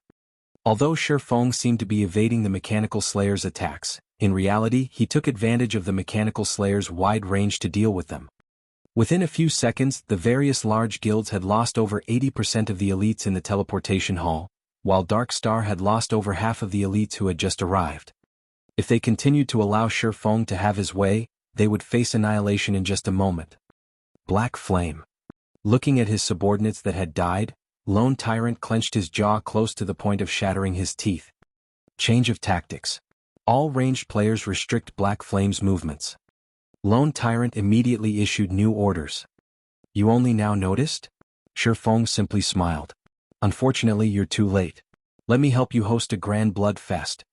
Although Shifeng seemed to be evading the mechanical slayer's attacks, in reality he took advantage of the mechanical slayer's wide range to deal with them. Within a few seconds, the various large guilds had lost over 80% of the elites in the teleportation hall, while Dark Star had lost over half of the elites who had just arrived. If they continued to allow Shifeng to have his way, they would face annihilation in just a moment. Black Flame. Looking at his subordinates that had died, Lone Tyrant clenched his jaw close to the point of shattering his teeth. Change of tactics. All ranged players restrict Black Flame's movements. Lone Tyrant immediately issued new orders. "You only now noticed?" Shifeng simply smiled. "Unfortunately, you're too late. Let me help you host a grand blood fest."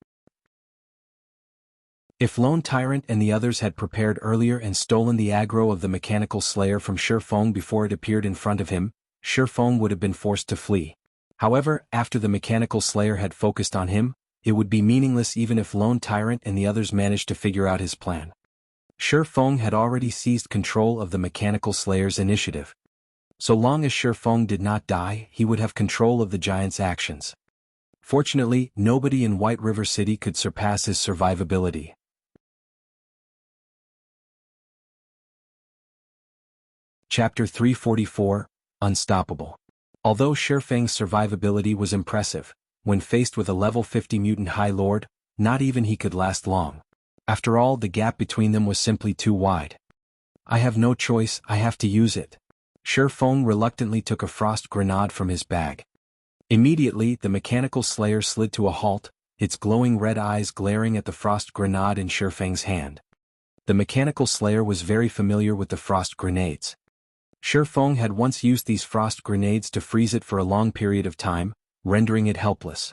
If Lone Tyrant and the others had prepared earlier and stolen the aggro of the mechanical slayer from Shifeng before it appeared in front of him, Shifeng would have been forced to flee. However, after the mechanical slayer had focused on him, it would be meaningless even if Lone Tyrant and the others managed to figure out his plan. Shifeng had already seized control of the mechanical slayer's initiative. So long as Shifeng did not die, he would have control of the giant's actions. Fortunately, nobody in White River City could surpass his survivability. Chapter 344, Unstoppable. Although Shifeng's survivability was impressive, when faced with a level 50 mutant High Lord, not even he could last long. After all, the gap between them was simply too wide. I have no choice, I have to use it. Shifeng reluctantly took a frost grenade from his bag. Immediately, the mechanical slayer slid to a halt, its glowing red eyes glaring at the frost grenade in Shifeng's hand. The mechanical slayer was very familiar with the frost grenades. Shifeng had once used these frost grenades to freeze it for a long period of time, rendering it helpless.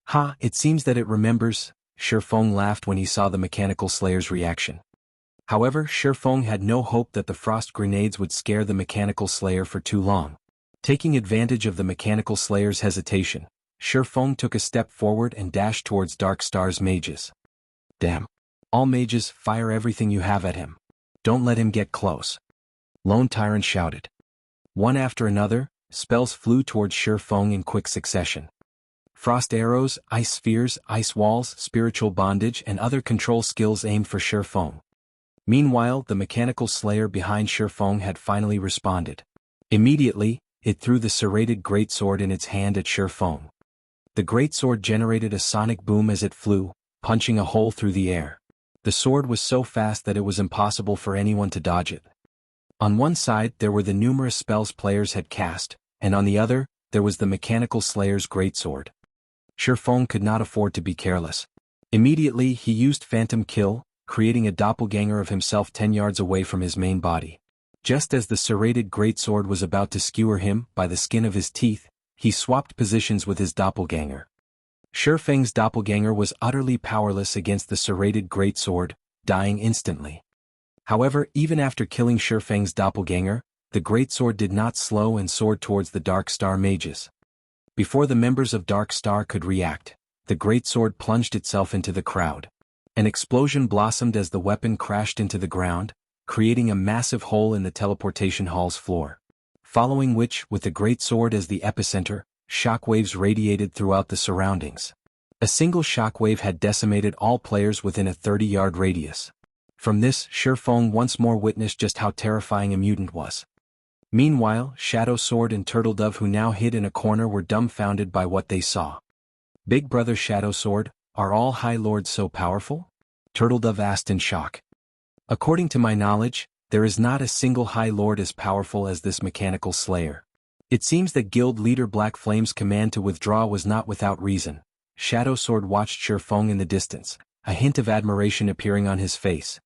Ha, it seems that it remembers, Shifeng laughed when he saw the mechanical slayer's reaction. However, Shifeng had no hope that the frost grenades would scare the mechanical slayer for too long. Taking advantage of the mechanical slayer's hesitation, Shifeng took a step forward and dashed towards Darkstar's mages. Damn. All mages, fire everything you have at him. Don't let him get close. Lone Tyrant shouted. One after another, spells flew towards Shifeng in quick succession. Frost arrows, ice spheres, ice walls, spiritual bondage and other control skills aimed for Shifeng. Meanwhile, the mechanical slayer behind Shifeng had finally responded. Immediately, it threw the serrated greatsword in its hand at Shifeng. The greatsword generated a sonic boom as it flew, punching a hole through the air. The sword was so fast that it was impossible for anyone to dodge it. On one side there were the numerous spells players had cast, and on the other, there was the mechanical slayer's greatsword. Shifeng could not afford to be careless. Immediately he used Phantom Kill, creating a doppelganger of himself 10 yards away from his main body. Just as the serrated greatsword was about to skewer him by the skin of his teeth, he swapped positions with his doppelganger. Shifeng's doppelganger was utterly powerless against the serrated greatsword, dying instantly. However, even after killing Shifeng's doppelganger, the greatsword did not slow and soared towards the Darkstar mages. Before the members of Darkstar could react, the greatsword plunged itself into the crowd. An explosion blossomed as the weapon crashed into the ground, creating a massive hole in the teleportation hall's floor. Following which, with the greatsword as the epicenter, shockwaves radiated throughout the surroundings. A single shockwave had decimated all players within a 30-yard radius. From this, Shifeng once more witnessed just how terrifying a mutant was. Meanwhile, Shadow Sword and Turtledove, who now hid in a corner, were dumbfounded by what they saw. Big Brother Shadow Sword, are all High Lords so powerful? Turtledove asked in shock. According to my knowledge, there is not a single High Lord as powerful as this mechanical slayer. It seems that Guild Leader Black Flame's command to withdraw was not without reason. Shadow Sword watched Shifeng in the distance, a hint of admiration appearing on his face.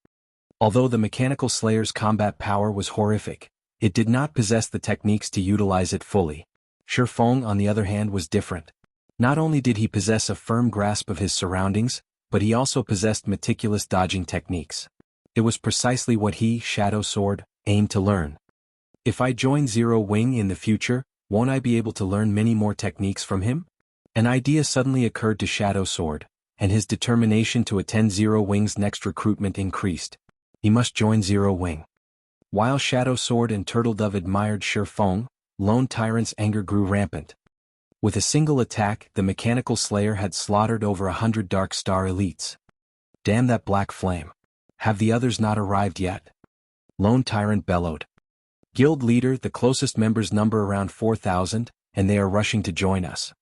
Although the mechanical slayer's combat power was horrific, it did not possess the techniques to utilize it fully. Shifeng, on the other hand, was different. Not only did he possess a firm grasp of his surroundings, but he also possessed meticulous dodging techniques. It was precisely what he, Shadow Sword, aimed to learn. If I join Zero Wing in the future, won't I be able to learn many more techniques from him? An idea suddenly occurred to Shadow Sword, and his determination to attend Zero Wing's next recruitment increased. He must join Zero Wing. While Shadow Sword and Turtledove admired Shifeng, Lone Tyrant's anger grew rampant. With a single attack, the mechanical slayer had slaughtered over 100 Darkstar elites. Damn that Black Flame. Have the others not arrived yet? Lone Tyrant bellowed. Guild Leader, the closest members number around 4,000, and they are rushing to join us.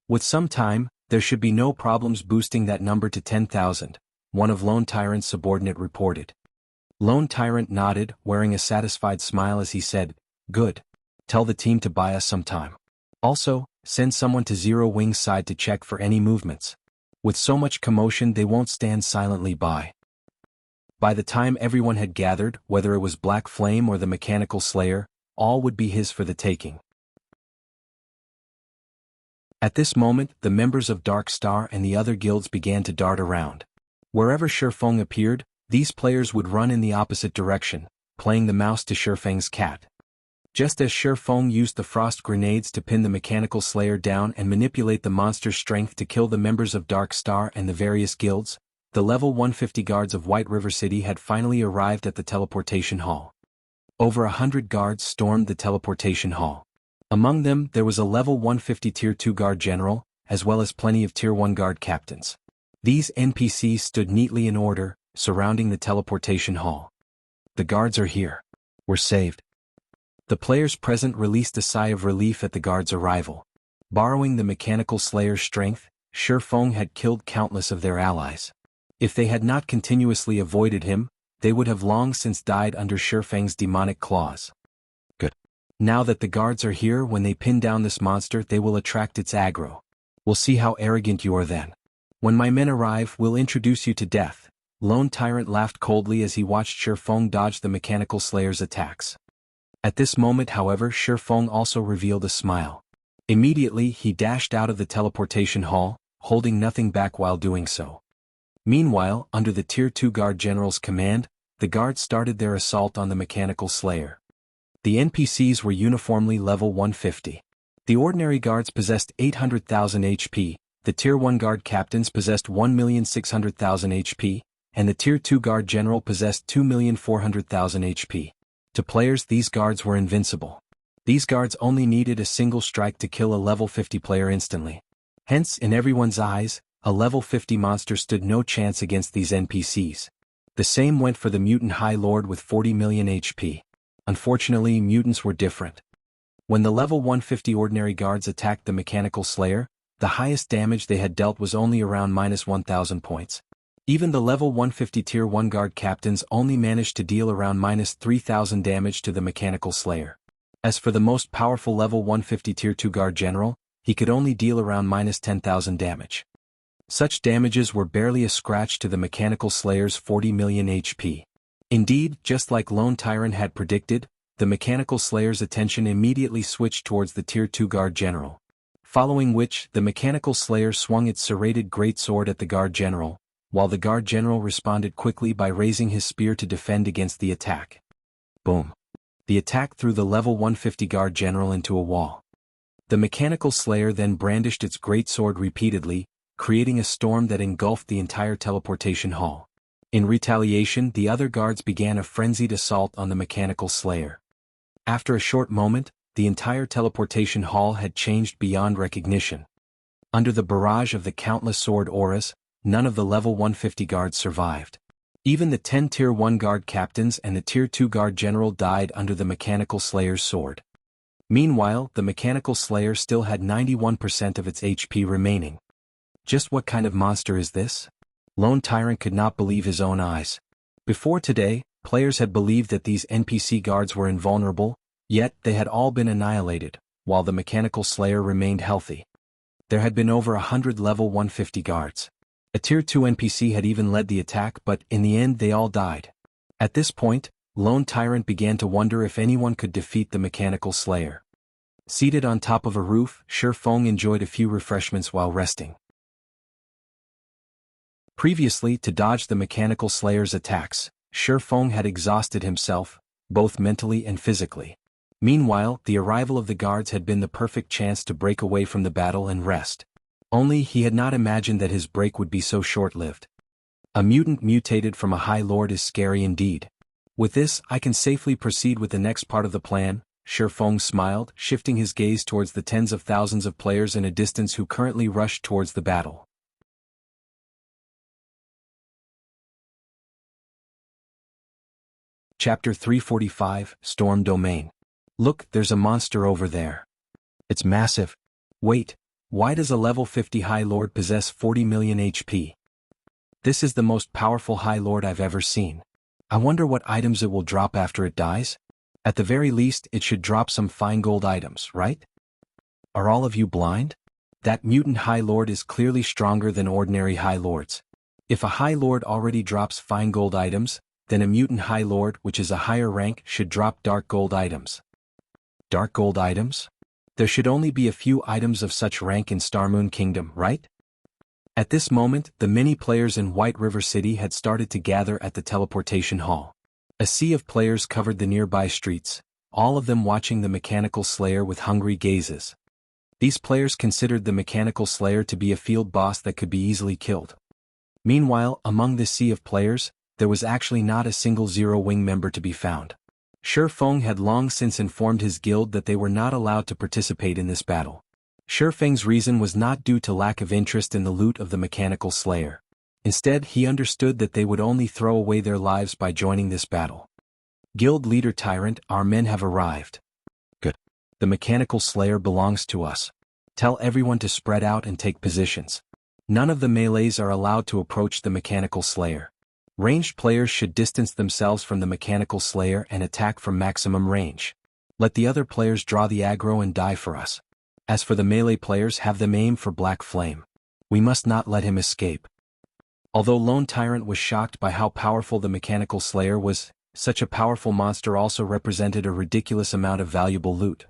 With some time, there should be no problems boosting that number to 10,000, one of Lone Tyrant's subordinate reported. Lone Tyrant nodded, wearing a satisfied smile as he said, "Good. Tell the team to buy us some time. Also, send someone to Zero Wing's side to check for any movements. With so much commotion, they won't stand silently by." By the time everyone had gathered, whether it was Black Flame or the mechanical slayer, all would be his for the taking. At this moment, the members of Darkstar and the other guilds began to dart around. Wherever Shifeng appeared, these players would run in the opposite direction, playing the mouse to Shifeng's cat. Just as Shifeng used the frost grenades to pin the mechanical slayer down and manipulate the monster's strength to kill the members of Darkstar and the various guilds, the level 150 guards of White River City had finally arrived at the teleportation hall. Over 100 guards stormed the teleportation hall. Among them, there was a level 150 Tier 2 guard general, as well as plenty of Tier 1 guard captains. These NPCs stood neatly in order, surrounding the teleportation hall. The guards are here. We're saved. The players present released a sigh of relief at the guards' arrival. Borrowing the mechanical slayer's strength, Shi Feng had killed countless of their allies. If they had not continuously avoided him, they would have long since died under Shi Feng's demonic claws. Good. Now that the guards are here, when they pin down this monster, they will attract its aggro. We'll see how arrogant you are then. When my men arrive, we'll introduce you to death. Lone Tyrant laughed coldly as he watched Shi Feng dodge the mechanical slayer's attacks. At this moment, however, Shi Feng also revealed a smile. Immediately, he dashed out of the teleportation hall, holding nothing back while doing so. Meanwhile, under the Tier 2 Guard General's command, the guards started their assault on the mechanical slayer. The NPCs were uniformly level 150. The ordinary guards possessed 800,000 HP, the Tier 1 Guard Captains possessed 1,600,000 HP, and the Tier 2 Guard General possessed 2,400,000 HP. To players, these guards were invincible. These guards only needed a single strike to kill a level 50 player instantly. Hence, in everyone's eyes, a level 50 monster stood no chance against these NPCs. The same went for the Mutant High Lord with 40 million HP. Unfortunately, mutants were different. When the level 150 ordinary guards attacked the mechanical slayer, the highest damage they had dealt was only around -1,000 points. Even the level 150 Tier 1 Guard Captains only managed to deal around -3,000 damage to the mechanical slayer. As for the most powerful level 150 Tier 2 Guard General, he could only deal around -10,000 damage. Such damages were barely a scratch to the mechanical slayer's 40 million HP. Indeed, just like Lone Tyrant had predicted, the mechanical slayer's attention immediately switched towards the Tier 2 Guard General. Following which, the mechanical slayer swung its serrated greatsword at the Guard General, while the Guard General responded quickly by raising his spear to defend against the attack. Boom. The attack threw the level 150 Guard General into a wall. The mechanical slayer then brandished its greatsword repeatedly, creating a storm that engulfed the entire teleportation hall. In retaliation, the other guards began a frenzied assault on the mechanical slayer. After a short moment, the entire teleportation hall had changed beyond recognition. Under the barrage of the countless sword auras, none of the level 150 guards survived. Even the 10 Tier 1 Guard Captains and the Tier 2 Guard General died under the mechanical slayer's sword. Meanwhile, the mechanical slayer still had 91% of its HP remaining. Just what kind of monster is this? Lone Tyrant could not believe his own eyes. Before today, players had believed that these NPC guards were invulnerable, yet they had all been annihilated, while the mechanical slayer remained healthy. There had been over 100 level 150 guards. A Tier 2 NPC had even led the attack, but in the end they all died. At this point, Lone Tyrant began to wonder if anyone could defeat the mechanical slayer. Seated on top of a roof, Shi Feng enjoyed a few refreshments while resting. Previously, to dodge the mechanical slayer's attacks, Shi Feng had exhausted himself, both mentally and physically. Meanwhile, the arrival of the guards had been the perfect chance to break away from the battle and rest. Only he had not imagined that his break would be so short-lived. A mutant mutated from a High Lord is scary indeed. With this, I can safely proceed with the next part of the plan, Shi Feng smiled, shifting his gaze towards the tens of thousands of players in a distance who currently rushed towards the battle. Chapter 345, Storm Domain. Look, there's a monster over there. It's massive. Wait, why does a level 50 High Lord possess 40 million HP? This is the most powerful High Lord I've ever seen. I wonder what items it will drop after it dies? At the very least, it should drop some fine gold items, right? Are all of you blind? That mutant High Lord is clearly stronger than ordinary High Lords. If a High Lord already drops fine gold items, then a mutant High Lord, which is a higher rank, should drop dark gold items. Dark gold items? There should only be a few items of such rank in Starmoon Kingdom, right? At this moment, the many players in White River City had started to gather at the teleportation hall. A sea of players covered the nearby streets, all of them watching the mechanical slayer with hungry gazes. These players considered the mechanical slayer to be a field boss that could be easily killed. Meanwhile, among this sea of players, there was actually not a single Zero-Wing member to be found. Shi Feng had long since informed his guild that they were not allowed to participate in this battle. Shi Feng's reason was not due to lack of interest in the loot of the mechanical slayer. Instead, he understood that they would only throw away their lives by joining this battle. Guild leader Tyrant, our men have arrived. Good. The mechanical slayer belongs to us. Tell everyone to spread out and take positions. None of the melees are allowed to approach the mechanical slayer. Ranged players should distance themselves from the mechanical slayer and attack from maximum range. Let the other players draw the aggro and die for us. As for the melee players, have them aim for Black Flame. We must not let him escape. Although Lone Tyrant was shocked by how powerful the mechanical slayer was, such a powerful monster also represented a ridiculous amount of valuable loot.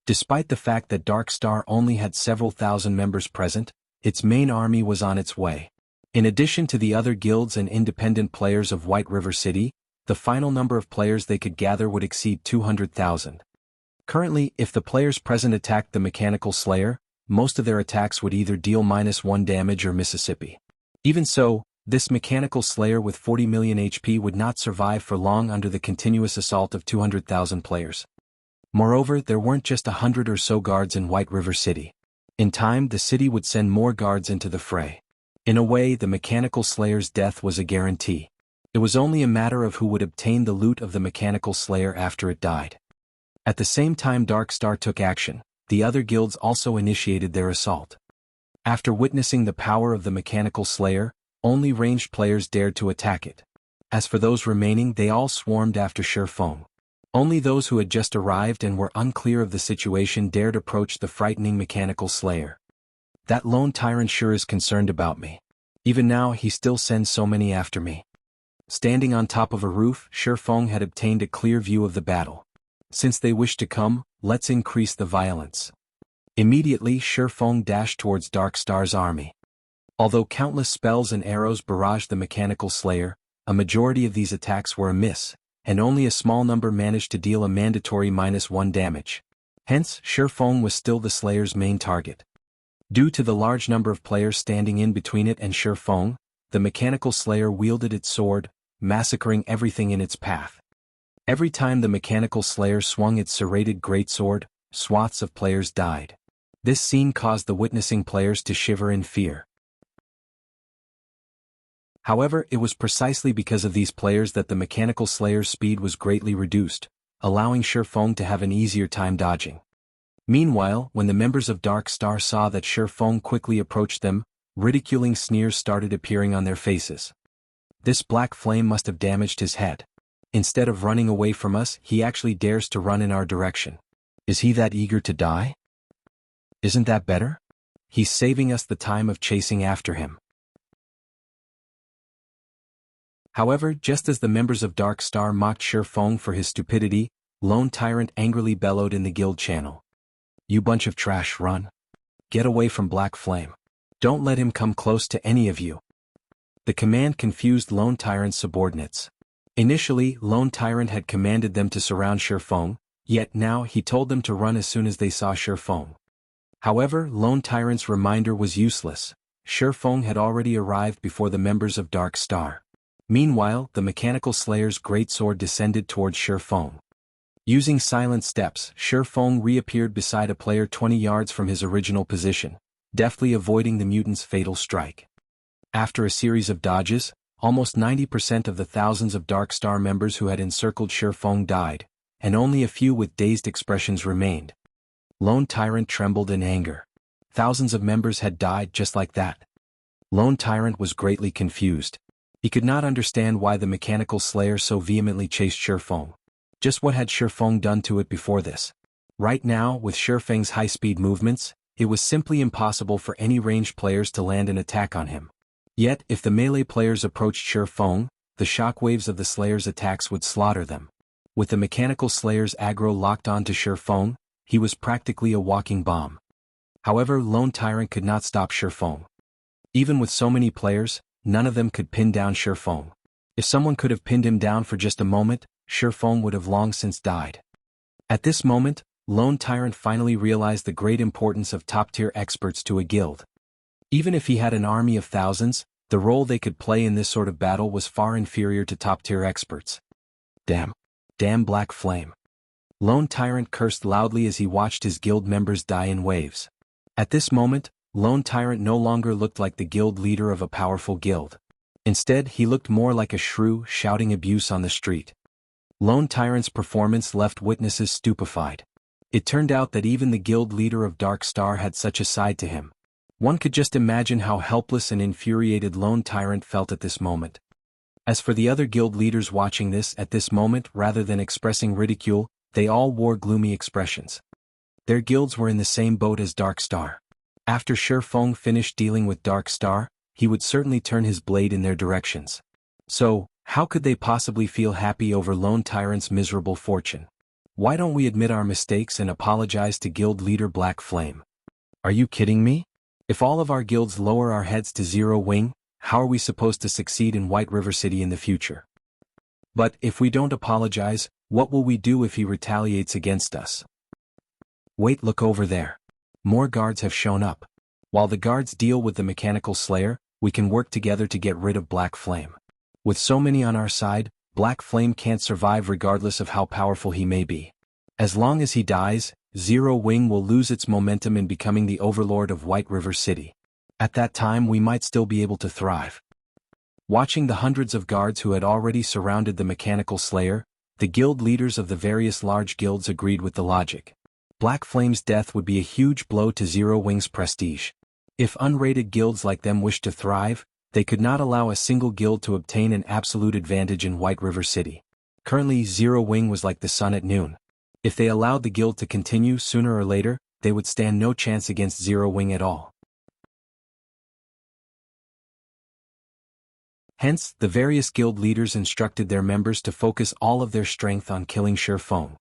Despite the fact that Dark Star only had several thousand members present, its main army was on its way. In addition to the other guilds and independent players of White River City, the final number of players they could gather would exceed 200,000. Currently, if the players present attacked the mechanical slayer, most of their attacks would either deal -1 damage or Mississippi. Even so, this mechanical slayer with 40 million HP would not survive for long under the continuous assault of 200,000 players. Moreover, there weren't just 100 or so guards in White River City. In time, the city would send more guards into the fray. In a way, the mechanical slayer's death was a guarantee. It was only a matter of who would obtain the loot of the mechanical slayer after it died. At the same time Dark Star took action, the other guilds also initiated their assault. After witnessing the power of the mechanical slayer, only ranged players dared to attack it. As for those remaining, they all swarmed after Shifeng. Only those who had just arrived and were unclear of the situation dared approach the frightening mechanical slayer. That Lone Tyrant sure is concerned about me. Even now he still sends so many after me. Standing on top of a roof, Shifeng had obtained a clear view of the battle. Since they wish to come, let's increase the violence. Immediately Shifeng dashed towards Dark Star's army. Although countless spells and arrows barraged the mechanical slayer, a majority of these attacks were a miss, and only a small number managed to deal a mandatory -1 damage. Hence, Shifeng was still the slayer's main target. Due to the large number of players standing in between it and Shifeng, the mechanical slayer wielded its sword, massacring everything in its path. Every time the mechanical slayer swung its serrated greatsword, swaths of players died. This scene caused the witnessing players to shiver in fear. However, it was precisely because of these players that the mechanical slayer's speed was greatly reduced, allowing Shifeng to have an easier time dodging. Meanwhile, when the members of Dark Star saw that Shifeng quickly approached them, ridiculing sneers started appearing on their faces. This black flame must have damaged his head. Instead of running away from us, he actually dares to run in our direction. Is he that eager to die? Isn't that better? He's saving us the time of chasing after him. However, just as the members of Dark Star mocked Shifeng for his stupidity, Lone Tyrant angrily bellowed in the guild channel. You bunch of trash, run. Get away from Black Flame. Don't let him come close to any of you. The command confused Lone Tyrant's subordinates. Initially, Lone Tyrant had commanded them to surround Shifeng, yet now he told them to run as soon as they saw Shifeng. However, Lone Tyrant's reminder was useless. Shifeng had already arrived before the members of Dark Star. Meanwhile, the mechanical slayer's greatsword descended towards Shifeng. Using silent steps, Shifeng reappeared beside a player 20 yards from his original position, deftly avoiding the mutant's fatal strike. After a series of dodges, almost 90% of the thousands of Dark Star members who had encircled Shifeng died, and only a few with dazed expressions remained. Lone Tyrant trembled in anger. Thousands of members had died just like that. Lone Tyrant was greatly confused. He could not understand why the mechanical slayer so vehemently chased Shifeng. Just what had Shifeng done to it before this? Right now, with Shifeng's high-speed movements, it was simply impossible for any ranged players to land an attack on him. Yet, if the melee players approached Shifeng, the shockwaves of the slayer's attacks would slaughter them. With the mechanical slayer's aggro locked onto Shifeng, he was practically a walking bomb. However, Lone Tyrant could not stop Shifeng. Even with so many players, none of them could pin down Shifeng. If someone could have pinned him down for just a moment, Shifeng would have long since died. At this moment, Lone Tyrant finally realized the great importance of top-tier experts to a guild. Even if he had an army of thousands, the role they could play in this sort of battle was far inferior to top-tier experts. Damn Black Flame. Lone Tyrant cursed loudly as he watched his guild members die in waves. At this moment, Lone Tyrant no longer looked like the guild leader of a powerful guild. Instead, he looked more like a shrew shouting abuse on the street. Lone Tyrant's performance left witnesses stupefied. It turned out that even the guild leader of Dark Star had such a side to him. One could just imagine how helpless and infuriated Lone Tyrant felt at this moment. As for the other guild leaders watching this at this moment, rather than expressing ridicule, they all wore gloomy expressions. Their guilds were in the same boat as Dark Star. After Shi Feng finished dealing with Dark Star, he would certainly turn his blade in their directions. So, how could they possibly feel happy over Lone Tyrant's miserable fortune? Why don't we admit our mistakes and apologize to guild leader Black Flame? Are you kidding me? If all of our guilds lower our heads to Zero Wing, how are we supposed to succeed in White River City in the future? But if we don't apologize, what will we do if he retaliates against us? Wait, look over there. More guards have shown up. While the guards deal with the Mechanical Slayer, we can work together to get rid of Black Flame. With so many on our side, Black Flame can't survive regardless of how powerful he may be. As long as he dies, Zero Wing will lose its momentum in becoming the overlord of White River City. At that time we might still be able to thrive. Watching the hundreds of guards who had already surrounded the Mechanical Slayer, the guild leaders of the various large guilds agreed with the logic. Black Flame's death would be a huge blow to Zero Wing's prestige. If unrated guilds like them wished to thrive, they could not allow a single guild to obtain an absolute advantage in White River City. Currently Zero Wing was like the sun at noon. If they allowed the guild to continue, sooner or later, they would stand no chance against Zero Wing at all. Hence, the various guild leaders instructed their members to focus all of their strength on killing Shi Feng.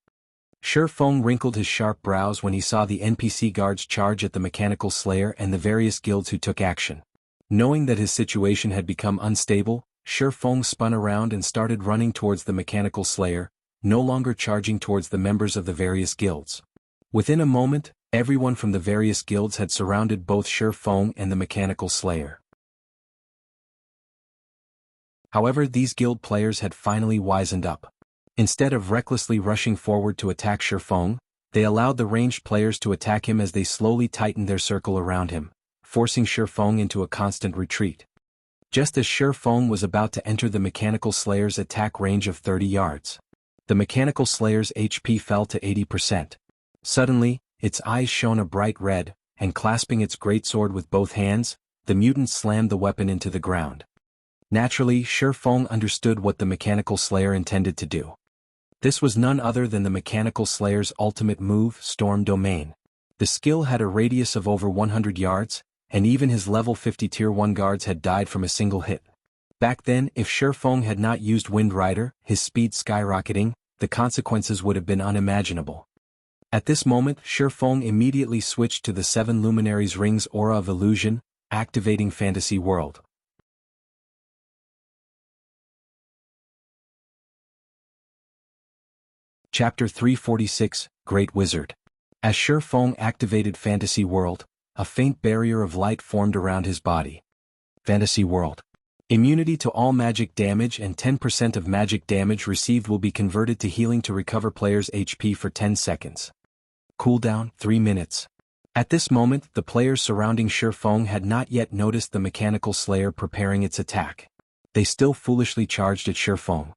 Shi Feng wrinkled his sharp brows when he saw the NPC guards charge at the Mechanical Slayer and the various guilds who took action. Knowing that his situation had become unstable, Shi Feng spun around and started running towards the Mechanical Slayer, no longer charging towards the members of the various guilds. Within a moment, everyone from the various guilds had surrounded both Shi Feng and the Mechanical Slayer. However, these guild players had finally wisened up. Instead of recklessly rushing forward to attack Shi Feng, they allowed the ranged players to attack him as they slowly tightened their circle around him, forcing Shi Feng into a constant retreat. Just as Shi Feng was about to enter the Mechanical Slayer's attack range of 30 yards, the Mechanical Slayer's HP fell to 80%. Suddenly, its eyes shone a bright red, and clasping its greatsword with both hands, the mutant slammed the weapon into the ground. Naturally, Shi Feng understood what the Mechanical Slayer intended to do. This was none other than the Mechanical Slayer's ultimate move, Storm Domain. The skill had a radius of over 100 yards, and even his level 50 Tier 1 guards had died from a single hit. Back then, if Shi Feng had not used Wind Rider, his speed skyrocketing, the consequences would have been unimaginable. At this moment, Shi Feng immediately switched to the 7 Luminaries Rings Aura of Illusion, activating Fantasy World. Chapter 346, Great Wizard. As Shi Feng activated Fantasy World, a faint barrier of light formed around his body. Fantasy World. Immunity to all magic damage and 10% of magic damage received will be converted to healing to recover player's HP for 10 seconds. Cooldown, 3 minutes. At this moment, the players surrounding Shi Feng had not yet noticed the Mechanical Slayer preparing its attack. They still foolishly charged at Shi Feng.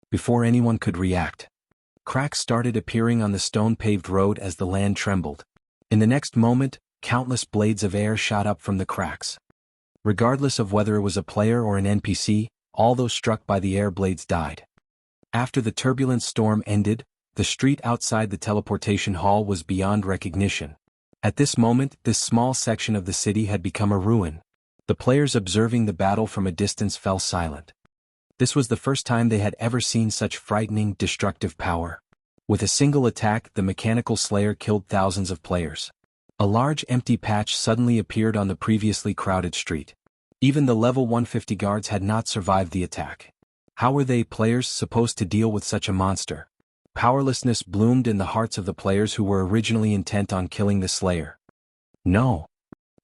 Before anyone could react, cracks started appearing on the stone-paved road as the land trembled. In the next moment, countless blades of air shot up from the cracks. Regardless of whether it was a player or an NPC, all those struck by the air blades died. After the turbulent storm ended, the street outside the teleportation hall was beyond recognition. At this moment, this small section of the city had become a ruin. The players observing the battle from a distance fell silent. This was the first time they had ever seen such frightening, destructive power. With a single attack, the Mechanical Slayer killed thousands of players. A large empty patch suddenly appeared on the previously crowded street. Even the level 150 guards had not survived the attack. How were they, players, supposed to deal with such a monster? Powerlessness bloomed in the hearts of the players who were originally intent on killing the Slayer. No.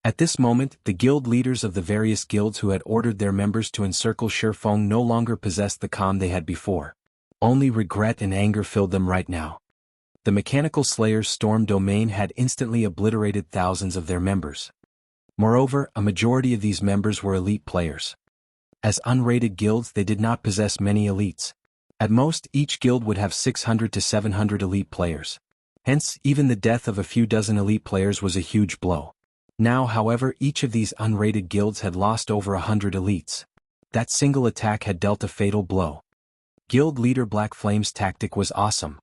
At this moment, the guild leaders of the various guilds who had ordered their members to encircle Shi Feng no longer possessed the calm they had before. Only regret and anger filled them right now. The Mechanical Slayer's Storm Domain had instantly obliterated thousands of their members. Moreover, a majority of these members were elite players. As unrated guilds, they did not possess many elites. At most, each guild would have 600 to 700 elite players. Hence, even the death of a few dozen elite players was a huge blow. Now, however, each of these unrated guilds had lost over 100 elites. That single attack had dealt a fatal blow. Guild leader Black Flame's tactic was awesome.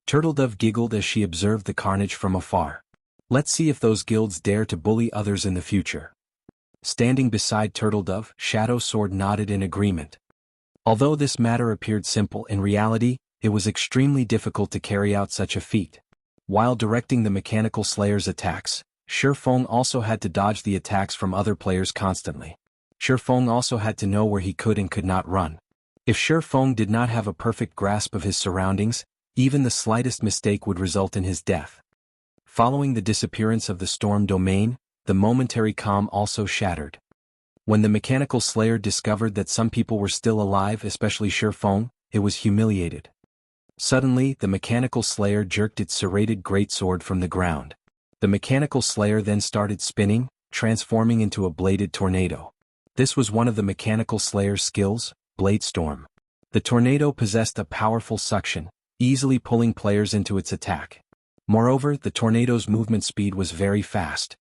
Turtledove giggled as she observed the carnage from afar. Let's see if those guilds dare to bully others in the future. Standing beside Turtledove, Shadow Sword nodded in agreement. Although this matter appeared simple, in reality, it was extremely difficult to carry out such a feat. While directing the Mechanical Slayer's attacks, Shifeng also had to dodge the attacks from other players constantly. Shifeng also had to know where he could and could not run. If Shifeng did not have a perfect grasp of his surroundings, even the slightest mistake would result in his death. Following the disappearance of the storm domain, the momentary calm also shattered. When the Mechanical Slayer discovered that some people were still alive, especially Shifeng, it was humiliated. Suddenly, the Mechanical Slayer jerked its serrated greatsword from the ground. The Mechanical Slayer then started spinning, transforming into a bladed tornado. This was one of the Mechanical Slayer's skills, Blade Storm. The tornado possessed a powerful suction, easily pulling players into its attack. Moreover, the tornado's movement speed was very fast.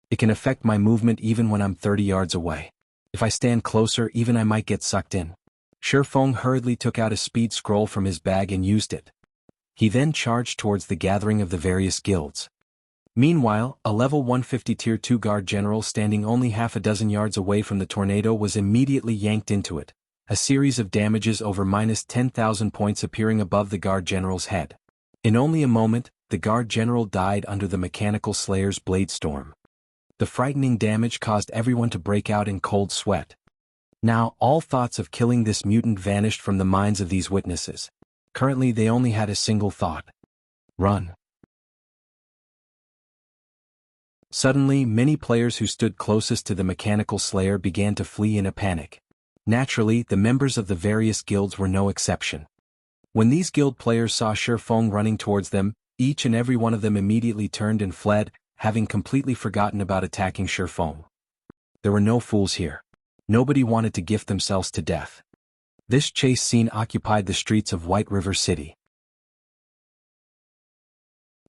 It can affect my movement even when I'm 30 yards away. If I stand closer, even I might get sucked in. Shifeng hurriedly took out a speed scroll from his bag and used it. He then charged towards the gathering of the various guilds. Meanwhile, a level 150 tier 2 guard general standing only half a dozen yards away from the tornado was immediately yanked into it, a series of damages over minus 10,000 points appearing above the guard general's head. In only a moment, the guard general died under the Mechanical Slayer's blade storm. The frightening damage caused everyone to break out in cold sweat. Now, all thoughts of killing this mutant vanished from the minds of these witnesses. Currently they only had a single thought. Run. Suddenly, many players who stood closest to the Mechanical Slayer began to flee in a panic. Naturally, the members of the various guilds were no exception. When these guild players saw Shifeng running towards them, each and every one of them immediately turned and fled, having completely forgotten about attacking Shifeng. There were no fools here. Nobody wanted to gift themselves to death. This chase scene occupied the streets of White River City.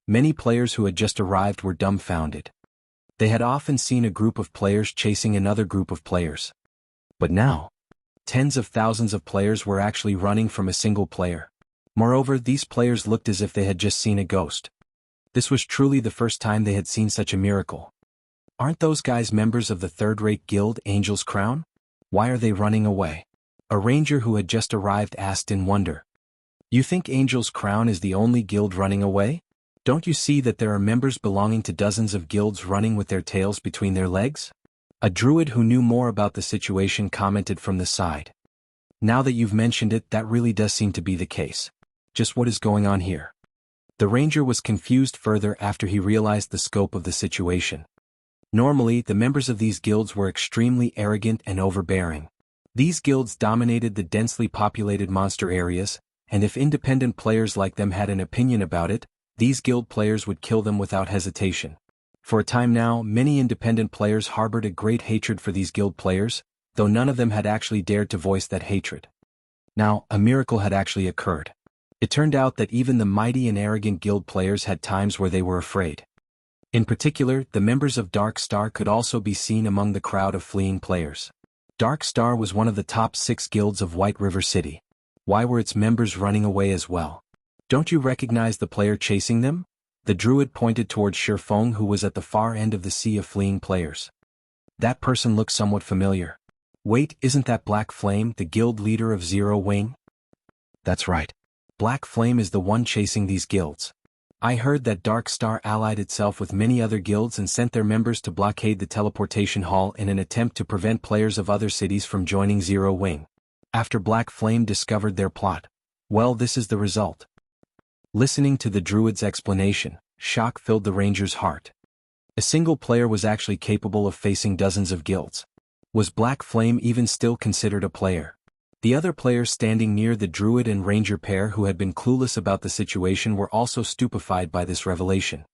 Many players who had just arrived were dumbfounded. They had often seen a group of players chasing another group of players. But now, tens of thousands of players were actually running from a single player. Moreover, these players looked as if they had just seen a ghost. This was truly the first time they had seen such a miracle. Aren't those guys members of the third-rate guild, Angel's Crown? Why are they running away? A ranger who had just arrived asked in wonder. You think Angel's Crown is the only guild running away? Don't you see that there are members belonging to dozens of guilds running with their tails between their legs? A druid who knew more about the situation commented from the side. Now that you've mentioned it, that really does seem to be the case. Just what is going on here? The ranger was confused further after he realized the scope of the situation. Normally, the members of these guilds were extremely arrogant and overbearing. These guilds dominated the densely populated monster areas, and if independent players like them had an opinion about it, these guild players would kill them without hesitation. For a time now, many independent players harbored a great hatred for these guild players, though none of them had actually dared to voice that hatred. Now, a miracle had actually occurred. It turned out that even the mighty and arrogant guild players had times where they were afraid. In particular, the members of Dark Star could also be seen among the crowd of fleeing players. Dark Star was one of the top 6 guilds of White River City. Why were its members running away as well? Don't you recognize the player chasing them? The druid pointed towards Shifeng, who was at the far end of the sea of fleeing players. That person looks somewhat familiar. Wait, isn't that Black Flame, the guild leader of Zero Wing? That's right. Black Flame is the one chasing these guilds. I heard that Dark Star allied itself with many other guilds and sent their members to blockade the teleportation hall in an attempt to prevent players of other cities from joining Zero Wing. After Black Flame discovered their plot, well, this is the result. Listening to the druid's explanation, shock filled the ranger's heart. A single player was actually capable of facing dozens of guilds. Was Black Flame even still considered a player? The other players standing near the druid and ranger pair who had been clueless about the situation were also stupefied by this revelation.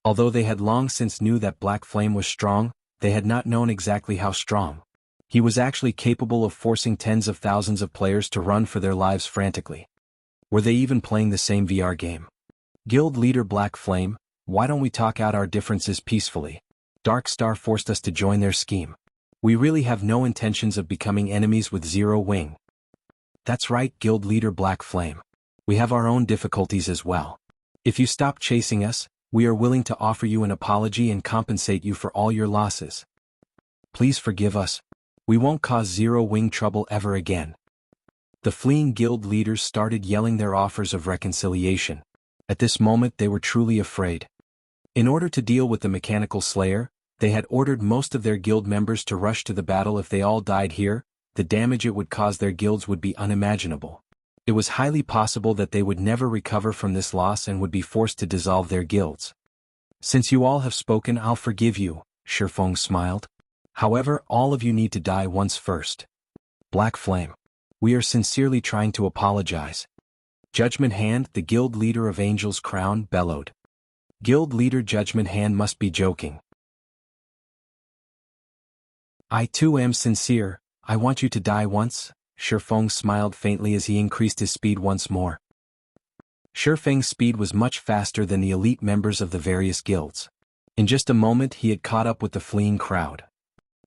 Although they had long since knew that Black Flame was strong, they had not known exactly how strong. He was actually capable of forcing tens of thousands of players to run for their lives frantically. Were they even playing the same VR game? Guild leader Black Flame, why don't we talk out our differences peacefully? Dark Star forced us to join their scheme. We really have no intentions of becoming enemies with Zero Wing. That's right, Guild leader Black Flame. We have our own difficulties as well. If you stop chasing us, we are willing to offer you an apology and compensate you for all your losses. Please forgive us. We won't cause Zero Wing trouble ever again. The fleeing guild leaders started yelling their offers of reconciliation. At this moment they were truly afraid. In order to deal with the Mechanical Slayer, they had ordered most of their guild members to rush to the battle. If they all died here, the damage it would cause their guilds would be unimaginable. It was highly possible that they would never recover from this loss and would be forced to dissolve their guilds. Since you all have spoken, I'll forgive you, Shifeng smiled. However, all of you need to die once first. Black Flame. We are sincerely trying to apologize. Judgment Hand, the guild leader of Angel's Crown, bellowed. Guild leader Judgment Hand must be joking. I too am sincere. I want you to die once. Shifeng smiled faintly as he increased his speed once more. Shifeng's speed was much faster than the elite members of the various guilds. In just a moment he had caught up with the fleeing crowd.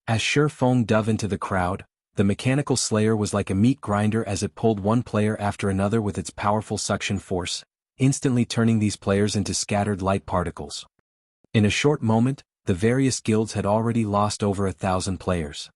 As Shifeng dove into the crowd, the Mechanical Slayer was like a meat grinder as it pulled one player after another with its powerful suction force, instantly turning these players into scattered light particles. In a short moment, the various guilds had already lost over 1,000 players.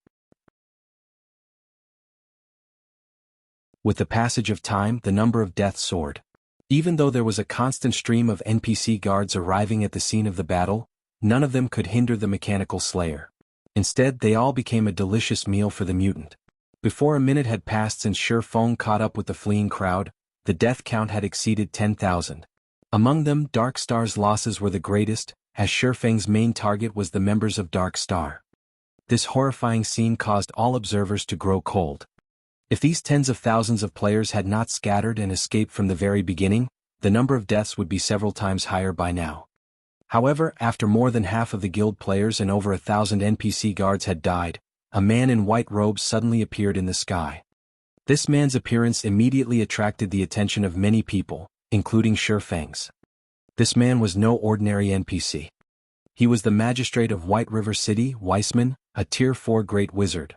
With the passage of time, the number of deaths soared. Even though there was a constant stream of NPC guards arriving at the scene of the battle, none of them could hinder the Mechanical Slayer. Instead, they all became a delicious meal for the mutant. Before a minute had passed since Shifeng caught up with the fleeing crowd, the death count had exceeded 10,000. Among them, Dark Star's losses were the greatest, as Shifeng's main target was the members of Dark Star. This horrifying scene caused all observers to grow cold. If these tens of thousands of players had not scattered and escaped from the very beginning, the number of deaths would be several times higher by now. However, after more than half of the guild players and over 1,000 NPC guards had died, a man in white robes suddenly appeared in the sky. This man's appearance immediately attracted the attention of many people, including Shifeng's. This man was no ordinary NPC. He was the magistrate of White River City, Weissman, a Tier 4 great wizard.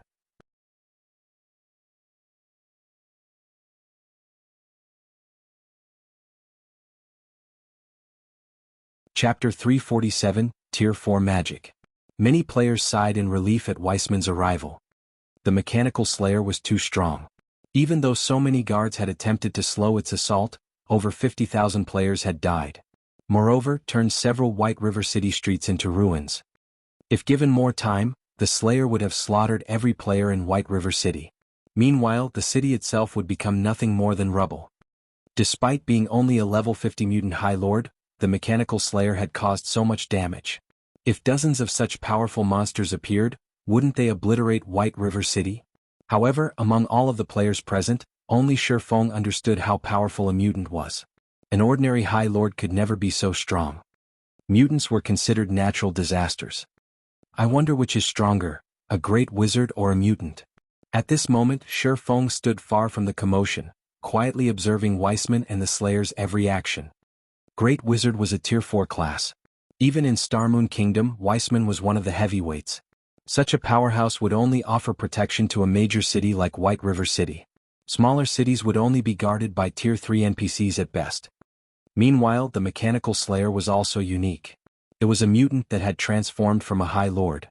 Chapter 347, Tier 4 Magic. Many players sighed in relief at Weissman's arrival. The Mechanical Slayer was too strong. Even though so many guards had attempted to slow its assault, over 50,000 players had died. Moreover, turned several White River City streets into ruins. If given more time, the Slayer would have slaughtered every player in White River City. Meanwhile, the city itself would become nothing more than rubble. Despite being only a level 50 mutant High Lord, the Mechanical Slayer had caused so much damage. If dozens of such powerful monsters appeared, wouldn't they obliterate White River City? However, among all of the players present, only Shifeng understood how powerful a mutant was. An ordinary High Lord could never be so strong. Mutants were considered natural disasters. I wonder which is stronger, a great wizard or a mutant. At this moment, Shifeng stood far from the commotion, quietly observing Weissman and the Slayer's every action. Great Wizard was a Tier 4 class. Even in Starmoon Kingdom, Weissman was one of the heavyweights. Such a powerhouse would only offer protection to a major city like White River City. Smaller cities would only be guarded by Tier 3 NPCs at best. Meanwhile, the Mechanical Slayer was also unique. It was a mutant that had transformed from a High Lord.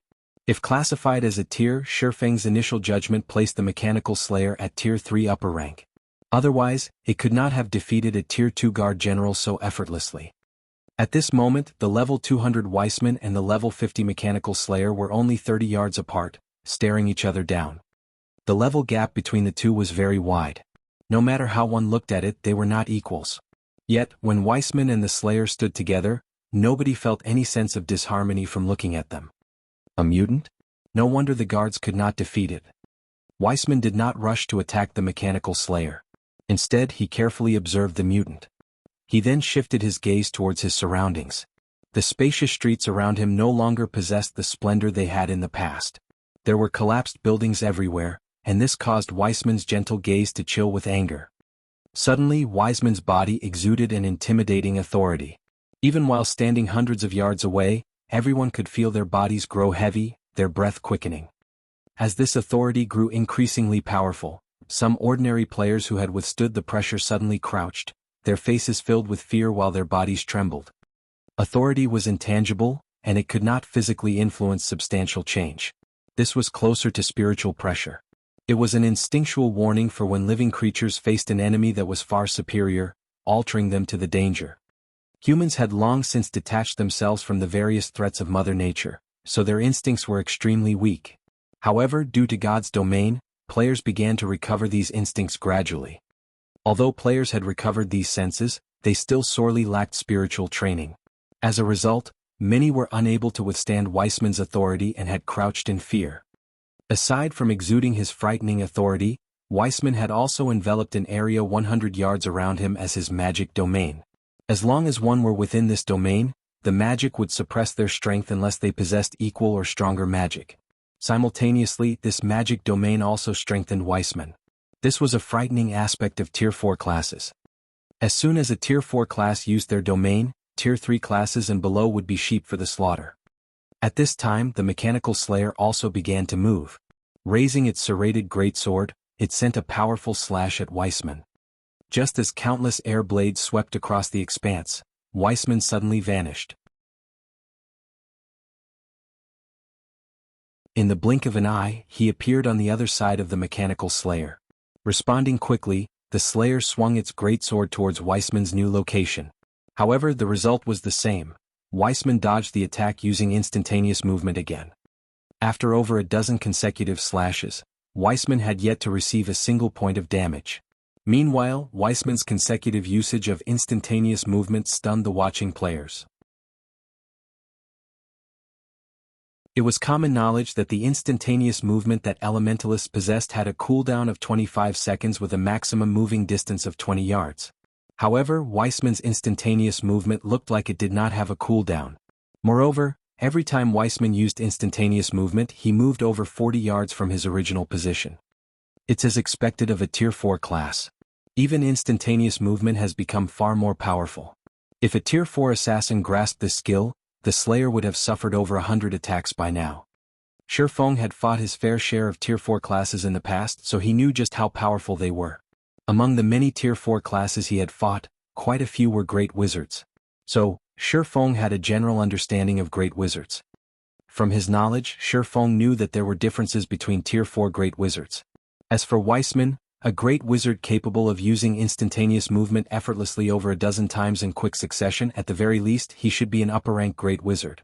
If classified as a tier, Shifeng's initial judgment placed the Mechanical Slayer at Tier 3 upper rank. Otherwise, it could not have defeated a Tier 2 guard general so effortlessly. At this moment, the level 200 Weissman and the level 50 Mechanical Slayer were only 30 yards apart, staring each other down. The level gap between the two was very wide. No matter how one looked at it, they were not equals. Yet, when Weissman and the Slayer stood together, nobody felt any sense of disharmony from looking at them. A mutant? No wonder the guards could not defeat it. Weissman did not rush to attack the Mechanical Slayer. Instead, he carefully observed the mutant. He then shifted his gaze towards his surroundings. The spacious streets around him no longer possessed the splendor they had in the past. There were collapsed buildings everywhere, and this caused Weissman's gentle gaze to chill with anger. Suddenly, Wiseman's body exuded an intimidating authority. Even while standing hundreds of yards away, everyone could feel their bodies grow heavy, their breath quickening. As this authority grew increasingly powerful, some ordinary players who had withstood the pressure suddenly crouched, their faces filled with fear while their bodies trembled. Authority was intangible, and it could not physically influence substantial change. This was closer to spiritual pressure. It was an instinctual warning for when living creatures faced an enemy that was far superior, altering them to the danger. Humans had long since detached themselves from the various threats of Mother Nature, so their instincts were extremely weak. However, due to God's domain, players began to recover these instincts gradually. Although players had recovered these senses, they still sorely lacked spiritual training. As a result, many were unable to withstand Wiseman's authority and had crouched in fear. Aside from exuding his frightening authority, Wiseman had also enveloped an area 100 yards around him as his magic domain. As long as one were within this domain, the magic would suppress their strength unless they possessed equal or stronger magic. Simultaneously, this magic domain also strengthened Wiseman. This was a frightening aspect of Tier 4 classes. As soon as a Tier 4 class used their domain, Tier 3 classes and below would be sheep for the slaughter. At this time, the mechanical slayer also began to move. Raising its serrated greatsword, it sent a powerful slash at Wiseman. Just as countless air blades swept across the expanse, Wiseman suddenly vanished. In the blink of an eye, he appeared on the other side of the mechanical slayer. Responding quickly, the slayer swung its greatsword towards Wiseman's new location. However, the result was the same. Wiseman dodged the attack using instantaneous movement again. After over a dozen consecutive slashes, Wiseman had yet to receive a single point of damage. Meanwhile, Wiseman's consecutive usage of instantaneous movement stunned the watching players. It was common knowledge that the instantaneous movement that elementalists possessed had a cooldown of 25 seconds with a maximum moving distance of 20 yards. However, Wiseman's instantaneous movement looked like it did not have a cooldown. Moreover, every time Wiseman used instantaneous movement, he moved over 40 yards from his original position. It's as expected of a Tier 4 class. Even instantaneous movement has become far more powerful. If a Tier 4 assassin grasped this skill, the Slayer would have suffered over 100 attacks by now. Shi Feng had fought his fair share of Tier 4 classes in the past, so he knew just how powerful they were. Among the many Tier 4 classes he had fought, quite a few were great wizards. So, Shi Feng had a general understanding of great wizards. From his knowledge, Shi Feng knew that there were differences between Tier 4 great wizards. As for Wiseman, a great wizard capable of using instantaneous movement effortlessly over a dozen times in quick succession, at the very least he should be an upper-rank great wizard.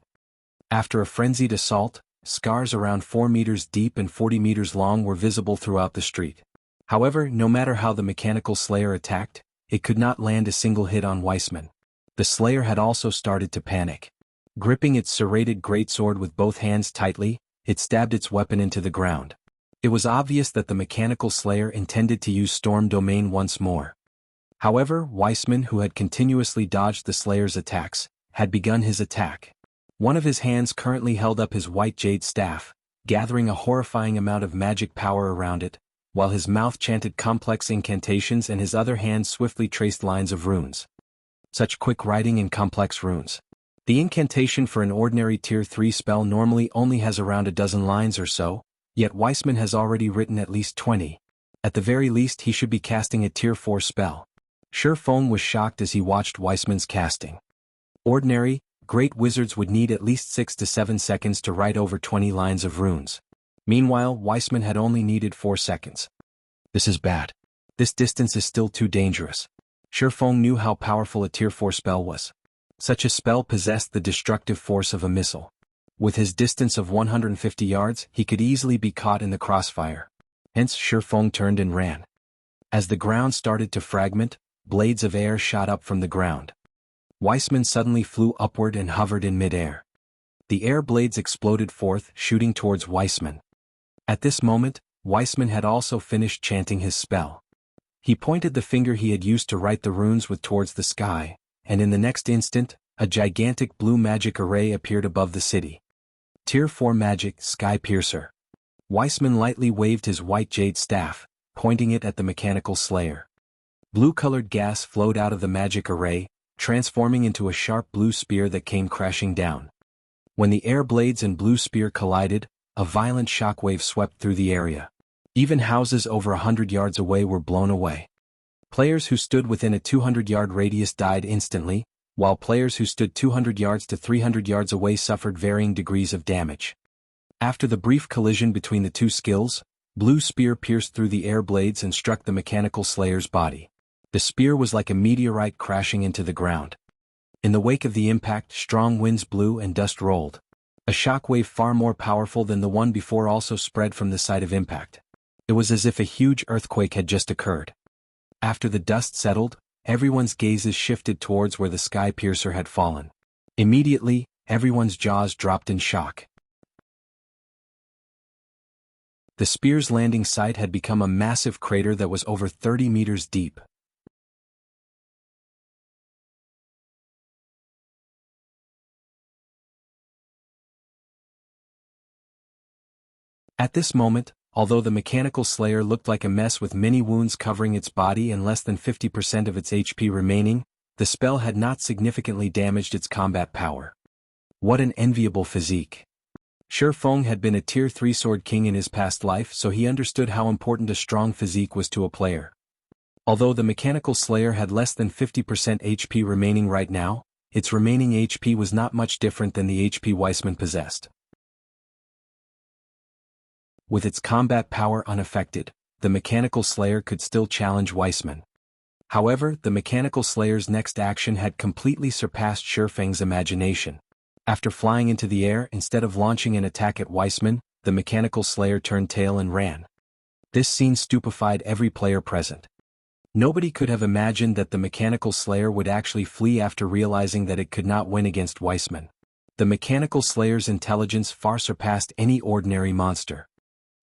After a frenzied assault, scars around 4 meters deep and 40 meters long were visible throughout the street. However, no matter how the mechanical slayer attacked, it could not land a single hit on Wiseman. The slayer had also started to panic. Gripping its serrated greatsword with both hands tightly, it stabbed its weapon into the ground. It was obvious that the mechanical slayer intended to use Storm Domain once more. However, Wiseman, who had continuously dodged the slayer's attacks, had begun his attack. One of his hands currently held up his white jade staff, gathering a horrifying amount of magic power around it, while his mouth chanted complex incantations and his other hand swiftly traced lines of runes. Such quick writing in complex runes. The incantation for an ordinary Tier 3 spell normally only has around a dozen lines or so, yet Wiseman has already written at least 20. At the very least he should be casting a Tier 4 spell. Shi Feng was shocked as he watched Wiseman's casting. Ordinary, great wizards would need at least 6 to 7 seconds to write over 20 lines of runes. Meanwhile, Wiseman had only needed 4 seconds. This is bad. This distance is still too dangerous. Shi Feng knew how powerful a Tier 4 spell was. Such a spell possessed the destructive force of a missile. With his distance of 150 yards, he could easily be caught in the crossfire. Hence, Shi Feng turned and ran. As the ground started to fragment, blades of air shot up from the ground. Wiseman suddenly flew upward and hovered in midair. The air blades exploded forth, shooting towards Wiseman. At this moment, Wiseman had also finished chanting his spell. He pointed the finger he had used to write the runes with towards the sky, and in the next instant, a gigantic blue magic array appeared above the city. Tier 4 magic, Sky Piercer. Wiseman lightly waved his white jade staff, pointing it at the mechanical slayer. Blue-colored gas flowed out of the magic array, transforming into a sharp blue spear that came crashing down. When the air blades and blue spear collided, a violent shockwave swept through the area. Even houses over 100 yards away were blown away. Players who stood within a 200-yard radius died instantly, while players who stood 200 yards to 300 yards away suffered varying degrees of damage. After the brief collision between the two skills, blue spear pierced through the air blades and struck the mechanical slayer's body. The spear was like a meteorite crashing into the ground. In the wake of the impact, strong winds blew and dust rolled. A shockwave far more powerful than the one before also spread from the site of impact. It was as if a huge earthquake had just occurred. After the dust settled, everyone's gazes shifted towards where the sky piercer had fallen. Immediately, everyone's jaws dropped in shock. The spear's landing site had become a massive crater that was over 30 meters deep. At this moment, although the mechanical slayer looked like a mess with many wounds covering its body and less than 50% of its HP remaining, the spell had not significantly damaged its combat power. What an enviable physique. Shi Feng had been a Tier 3 Sword King in his past life, so he understood how important a strong physique was to a player. Although the mechanical slayer had less than 50% HP remaining right now, its remaining HP was not much different than the HP Weissman possessed. With its combat power unaffected, the mechanical slayer could still challenge Weissman. However, the mechanical slayer's next action had completely surpassed Shi Feng's imagination. After flying into the air instead of launching an attack at Weissman, the mechanical slayer turned tail and ran. This scene stupefied every player present. Nobody could have imagined that the mechanical slayer would actually flee after realizing that it could not win against Weissman. The mechanical slayer's intelligence far surpassed any ordinary monster.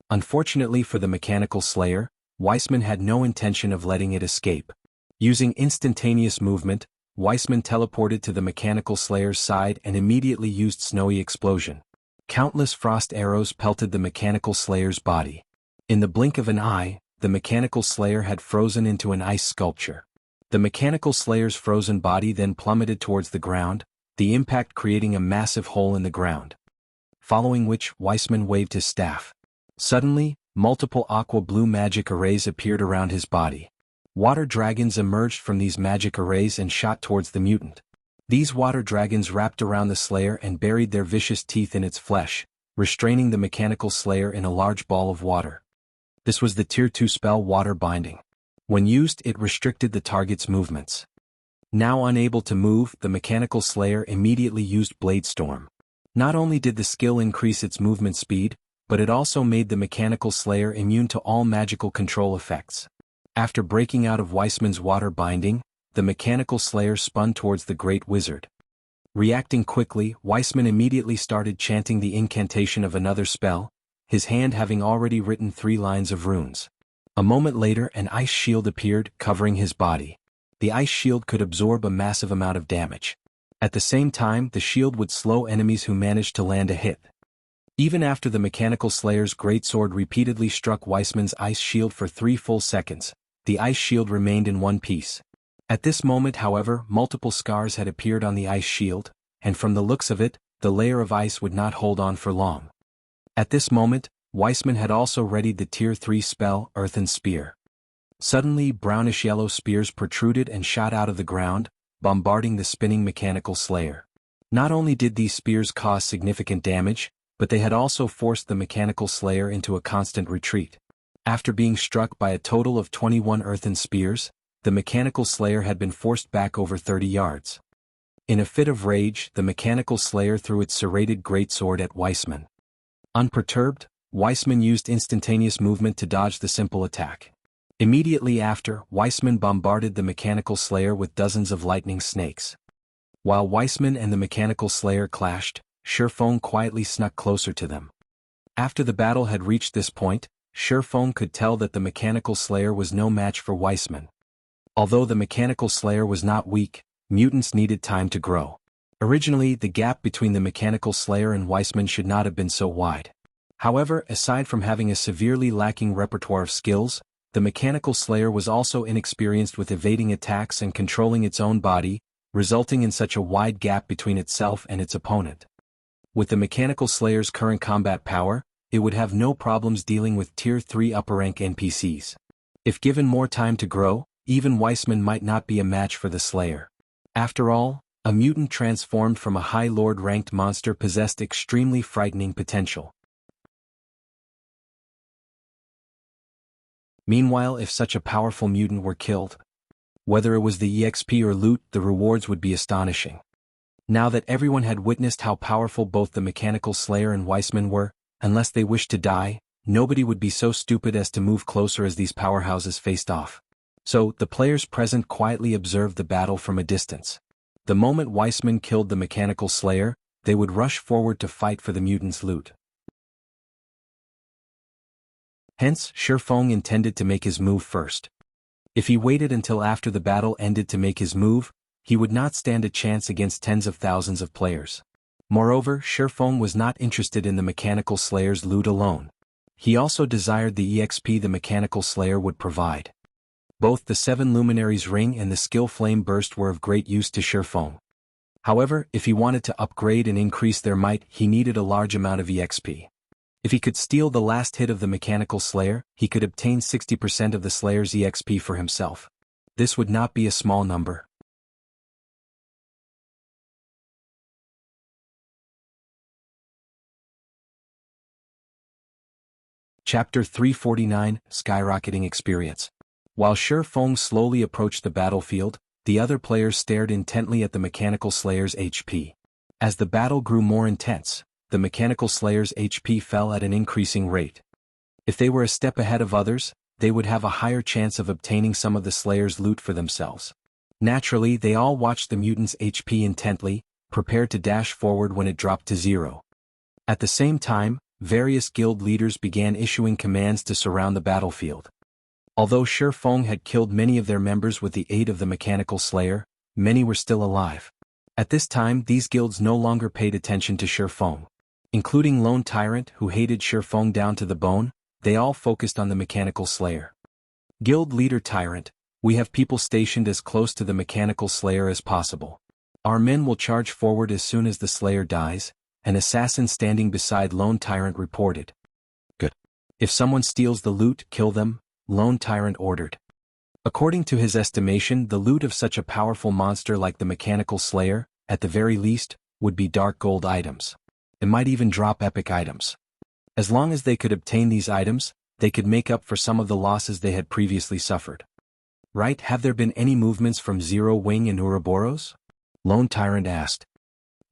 Unfortunately for the mechanical slayer, Weissman had no intention of letting it escape. Using instantaneous movement, Weissman teleported to the mechanical slayer's side and immediately used Snowy Explosion. Countless frost arrows pelted the mechanical slayer's body. In the blink of an eye, the mechanical slayer had frozen into an ice sculpture. The mechanical slayer's frozen body then plummeted towards the ground, the impact creating a massive hole in the ground. Following which, Weissman waved his staff. Suddenly, multiple aqua-blue magic arrays appeared around his body. Water dragons emerged from these magic arrays and shot towards the mutant. These water dragons wrapped around the slayer and buried their vicious teeth in its flesh, restraining the mechanical slayer in a large ball of water. This was the Tier 2 spell Water Binding. When used, it restricted the target's movements. Now unable to move, the mechanical slayer immediately used Blade Storm. Not only did the skill increase its movement speed, but it also made the mechanical slayer immune to all magical control effects. After breaking out of Weissman's water binding, the mechanical slayer spun towards the great wizard. Reacting quickly, Weissman immediately started chanting the incantation of another spell, his hand having already written 3 lines of runes. A moment later, an ice shield appeared, covering his body. The ice shield could absorb a massive amount of damage. At the same time, the shield would slow enemies who managed to land a hit. Even after the mechanical slayer's greatsword repeatedly struck Weissman's ice shield for 3 full seconds, the ice shield remained in one piece. At this moment, however, multiple scars had appeared on the ice shield, and from the looks of it, the layer of ice would not hold on for long. At this moment, Weissman had also readied the Tier 3 spell, Earthen Spear. Suddenly, brownish-yellow spears protruded and shot out of the ground, bombarding the spinning mechanical slayer. Not only did these spears cause significant damage, but they had also forced the mechanical slayer into a constant retreat. After being struck by a total of 21 earthen spears, the mechanical slayer had been forced back over 30 yards. In a fit of rage, the mechanical slayer threw its serrated greatsword at Weissman. Unperturbed, Weissman used instantaneous movement to dodge the simple attack. Immediately after, Weissman bombarded the mechanical slayer with dozens of lightning snakes. While Weissman and the mechanical slayer clashed, Shi Feng quietly snuck closer to them. After the battle had reached this point, Shi Feng could tell that the mechanical slayer was no match for Weissman. Although the mechanical slayer was not weak, mutants needed time to grow. Originally, the gap between the mechanical slayer and Weissman should not have been so wide. However, aside from having a severely lacking repertoire of skills, The mechanical slayer was also inexperienced with evading attacks and controlling its own body, resulting in such a wide gap between itself and its opponent. With the mechanical slayer's current combat power, it would have no problems dealing with Tier 3 upper-rank NPCs. If given more time to grow, even Weissman might not be a match for the slayer. After all, a mutant transformed from a High Lord-ranked monster possessed extremely frightening potential. Meanwhile, if such a powerful mutant were killed, whether it was the EXP or loot, the rewards would be astonishing. Now that everyone had witnessed how powerful both the mechanical slayer and Weissman were, unless they wished to die, nobody would be so stupid as to move closer as these powerhouses faced off. So, the players present quietly observed the battle from a distance. The moment Weissman killed the mechanical slayer, they would rush forward to fight for the mutant's loot. Hence, Shifeng intended to make his move first. If he waited until after the battle ended to make his move, he would not stand a chance against tens of thousands of players. Moreover, Shifeng was not interested in the mechanical slayer's loot alone. He also desired the EXP the mechanical slayer would provide. Both the 7 Luminaries ring and the skill flame burst were of great use to Shifeng. However, if he wanted to upgrade and increase their might, he needed a large amount of EXP. If he could steal the last hit of the mechanical slayer, he could obtain 60% of the slayer's EXP for himself. This would not be a small number. Chapter 349, Skyrocketing Experience. While Shifeng slowly approached the battlefield, the other players stared intently at the mechanical slayer's HP. As the battle grew more intense, the mechanical slayer's HP fell at an increasing rate. If they were a step ahead of others, they would have a higher chance of obtaining some of the slayer's loot for themselves. Naturally, they all watched the mutant's HP intently, prepared to dash forward when it dropped to 0. At the same time, various guild leaders began issuing commands to surround the battlefield. Although Shifeng had killed many of their members with the aid of the mechanical slayer, many were still alive. At this time, these guilds no longer paid attention to Shifeng. Including Lone Tyrant, who hated Shifeng down to the bone, they all focused on the mechanical slayer. Guild leader Tyrant, we have people stationed as close to the mechanical slayer as possible. Our men will charge forward as soon as the slayer dies, an assassin standing beside Lone Tyrant reported. Good. If someone steals the loot, kill them, Lone Tyrant ordered. According to his estimation, the loot of such a powerful monster like the mechanical slayer, at the very least, would be dark gold items. It might even drop epic items. As long as they could obtain these items, they could make up for some of the losses they had previously suffered. Right? Have there been any movements from Zero Wing and Ouroboros? Lone Tyrant asked.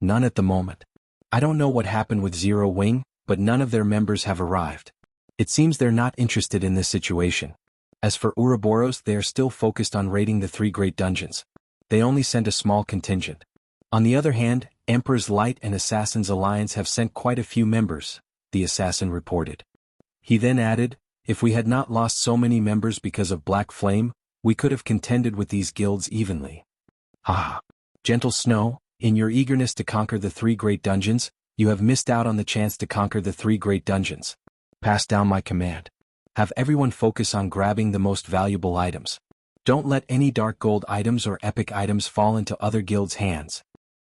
None at the moment. I don't know what happened with Zero Wing, but none of their members have arrived. It seems they're not interested in this situation. As for Ouroboros, they are still focused on raiding the 3 great dungeons. They only sent a small contingent. On the other hand, Emperor's Light and Assassin's Alliance have sent quite a few members, the assassin reported. He then added, if we had not lost so many members because of Black Flame, we could have contended with these guilds evenly. Ah! Gentle Snow, in your eagerness to conquer the 3 great dungeons, you have missed out on the chance to conquer the 3 great dungeons. Pass down my command. Have everyone focus on grabbing the most valuable items. Don't let any dark gold items or epic items fall into other guilds' hands.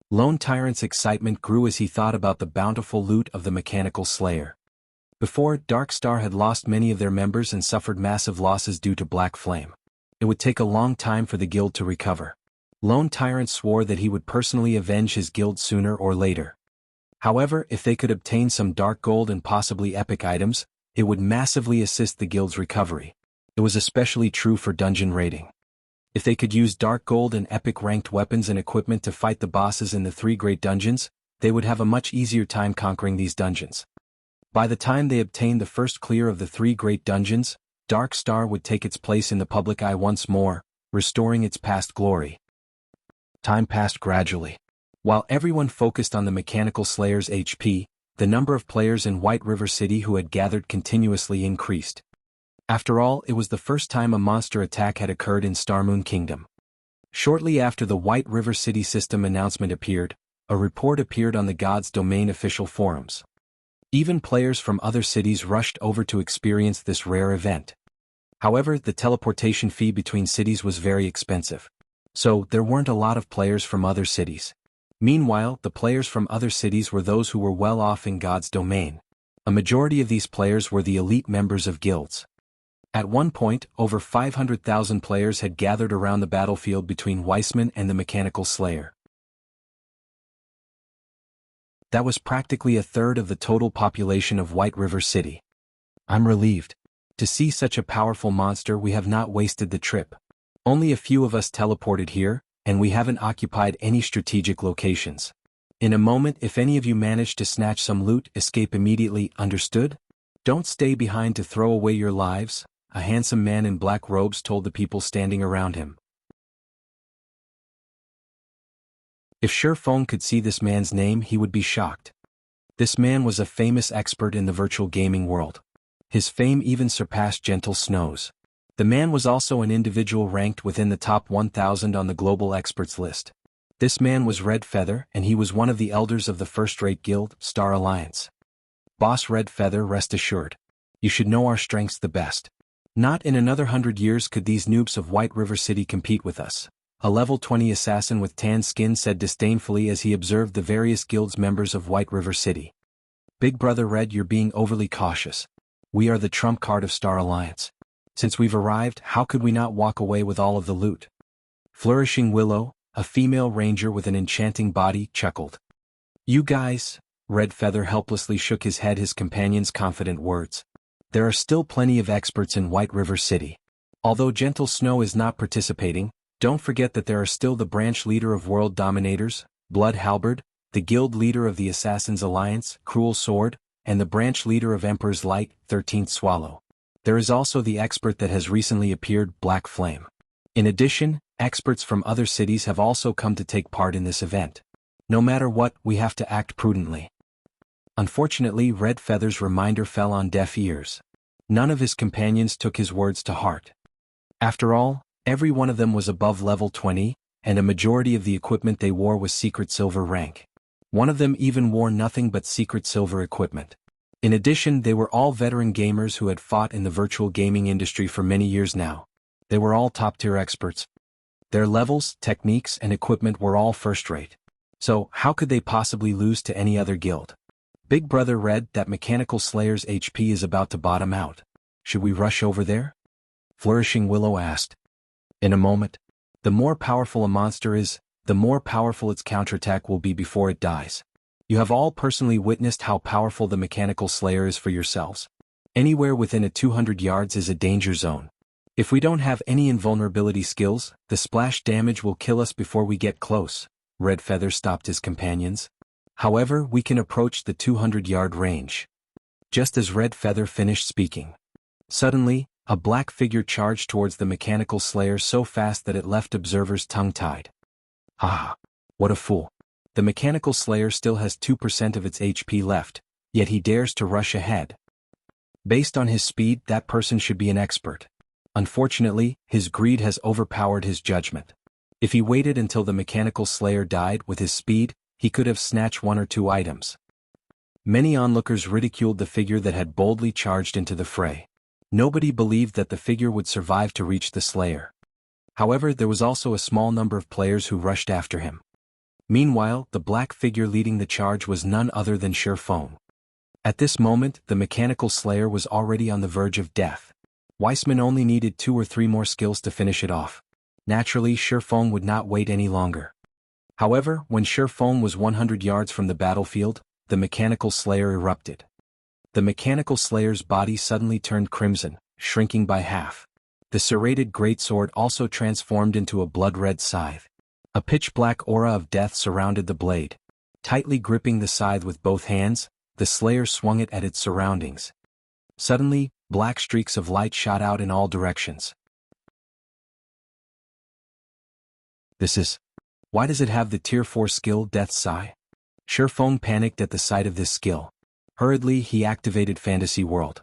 Lone Tyrant's excitement grew as he thought about the bountiful loot of the mechanical slayer. Before, Darkstar had lost many of their members and suffered massive losses due to Black Flame. It would take a long time for the guild to recover. Lone Tyrant swore that he would personally avenge his guild sooner or later. However, if they could obtain some dark gold and possibly epic items, it would massively assist the guild's recovery. It was especially true for dungeon raiding. If they could use dark gold and epic ranked weapons and equipment to fight the bosses in the 3 great dungeons, they would have a much easier time conquering these dungeons. By the time they obtained the first clear of the 3 great dungeons, Dark Star would take its place in the public eye once more, restoring its past glory. Time passed gradually. While everyone focused on the mechanical slayer's HP, the number of players in White River City who had gathered continuously increased. After all, it was the first time a monster attack had occurred in Starmoon Kingdom. Shortly after the White River City system announcement appeared, a report appeared on the God's Domain official forums. Even players from other cities rushed over to experience this rare event. However, the teleportation fee between cities was very expensive. So, there weren't a lot of players from other cities. Meanwhile, the players from other cities were those who were well off in God's domain. A majority of these players were the elite members of guilds. At one point, over 500,000 players had gathered around the battlefield between Weissman and the Mechanical Slayer. That was practically a third of the total population of White River City. I'm relieved. To see such a powerful monster, we have not wasted the trip. Only a few of us teleported here, and we haven't occupied any strategic locations. In a moment, if any of you manage to snatch some loot, escape immediately, understood? Don't stay behind to throw away your lives, a handsome man in black robes told the people standing around him. If Shifeng could see this man's name, he would be shocked. This man was a famous expert in the virtual gaming world. His fame even surpassed Gentle Snow's. The man was also an individual ranked within the top 1,000 on the global experts list. This man was Red Feather, and he was one of the elders of the first-rate guild, Star Alliance. Boss Red Feather, rest assured. You should know our strengths the best. Not in another 100 years could these noobs of White River City compete with us. A level 20 assassin with tan skin said disdainfully as he observed the various guilds members of White River City. Big Brother Red, you're being overly cautious. We are the trump card of Star Alliance. Since we've arrived, how could we not walk away with all of the loot? Flourishing Willow, a female ranger with an enchanting body, chuckled. You guys, Red Feather helplessly shook his head, his companion's confident words. There are still plenty of experts in White River City. Although Gentle Snow is not participating, don't forget that there are still the branch leader of World Dominators, Blood Halberd, the guild leader of the Assassins Alliance, Cruel Sword, and the branch leader of Emperor's Light, 13th Swallow. There is also the expert that has recently appeared, Black Flame. In addition, experts from other cities have also come to take part in this event. No matter what, we have to act prudently. Unfortunately, Red Feather's reminder fell on deaf ears. None of his companions took his words to heart. After all, every one of them was above level 20, and a majority of the equipment they wore was secret silver rank. One of them even wore nothing but secret silver equipment. In addition, they were all veteran gamers who had fought in the virtual gaming industry for many years now. They were all top-tier experts. Their levels, techniques, and equipment were all first-rate. So, how could they possibly lose to any other guild? Big Brother Red, that Mechanical Slayer's HP is about to bottom out. Should we rush over there? Flourishing Willow asked. In a moment. The more powerful a monster is, the more powerful its counterattack will be before it dies. You have all personally witnessed how powerful the Mechanical Slayer is for yourselves. Anywhere within a 200 yards is a danger zone. If we don't have any invulnerability skills, the splash damage will kill us before we get close. Red Feather stopped his companions. However, we can approach the 200-yard range. Just as Red Feather finished speaking. Suddenly, a black figure charged towards the Mechanical Slayer so fast that it left observers tongue-tied. Ah! What a fool. The Mechanical Slayer still has 2% of its HP left, yet he dares to rush ahead. Based on his speed, that person should be an expert. Unfortunately, his greed has overpowered his judgment. If he waited until the Mechanical Slayer died with his speed, he could have snatched one or two items. Many onlookers ridiculed the figure that had boldly charged into the fray. Nobody believed that the figure would survive to reach the Slayer. However, there was also a small number of players who rushed after him. Meanwhile, the black figure leading the charge was none other than Shifeng. At this moment, the Mechanical Slayer was already on the verge of death. Weissman only needed 2 or 3 more skills to finish it off. Naturally, Shifeng would not wait any longer. However, when Shifeng was 100 yards from the battlefield, the Mechanical Slayer erupted. The Mechanical Slayer's body suddenly turned crimson, shrinking by half. The serrated greatsword also transformed into a blood-red scythe. A pitch-black aura of death surrounded the blade. Tightly gripping the scythe with both hands, the Slayer swung it at its surroundings. Suddenly, black streaks of light shot out in all directions. Why does it have the Tier 4 skill Death Sigh? Shifeng panicked at the sight of this skill. Hurriedly, he activated Fantasy World.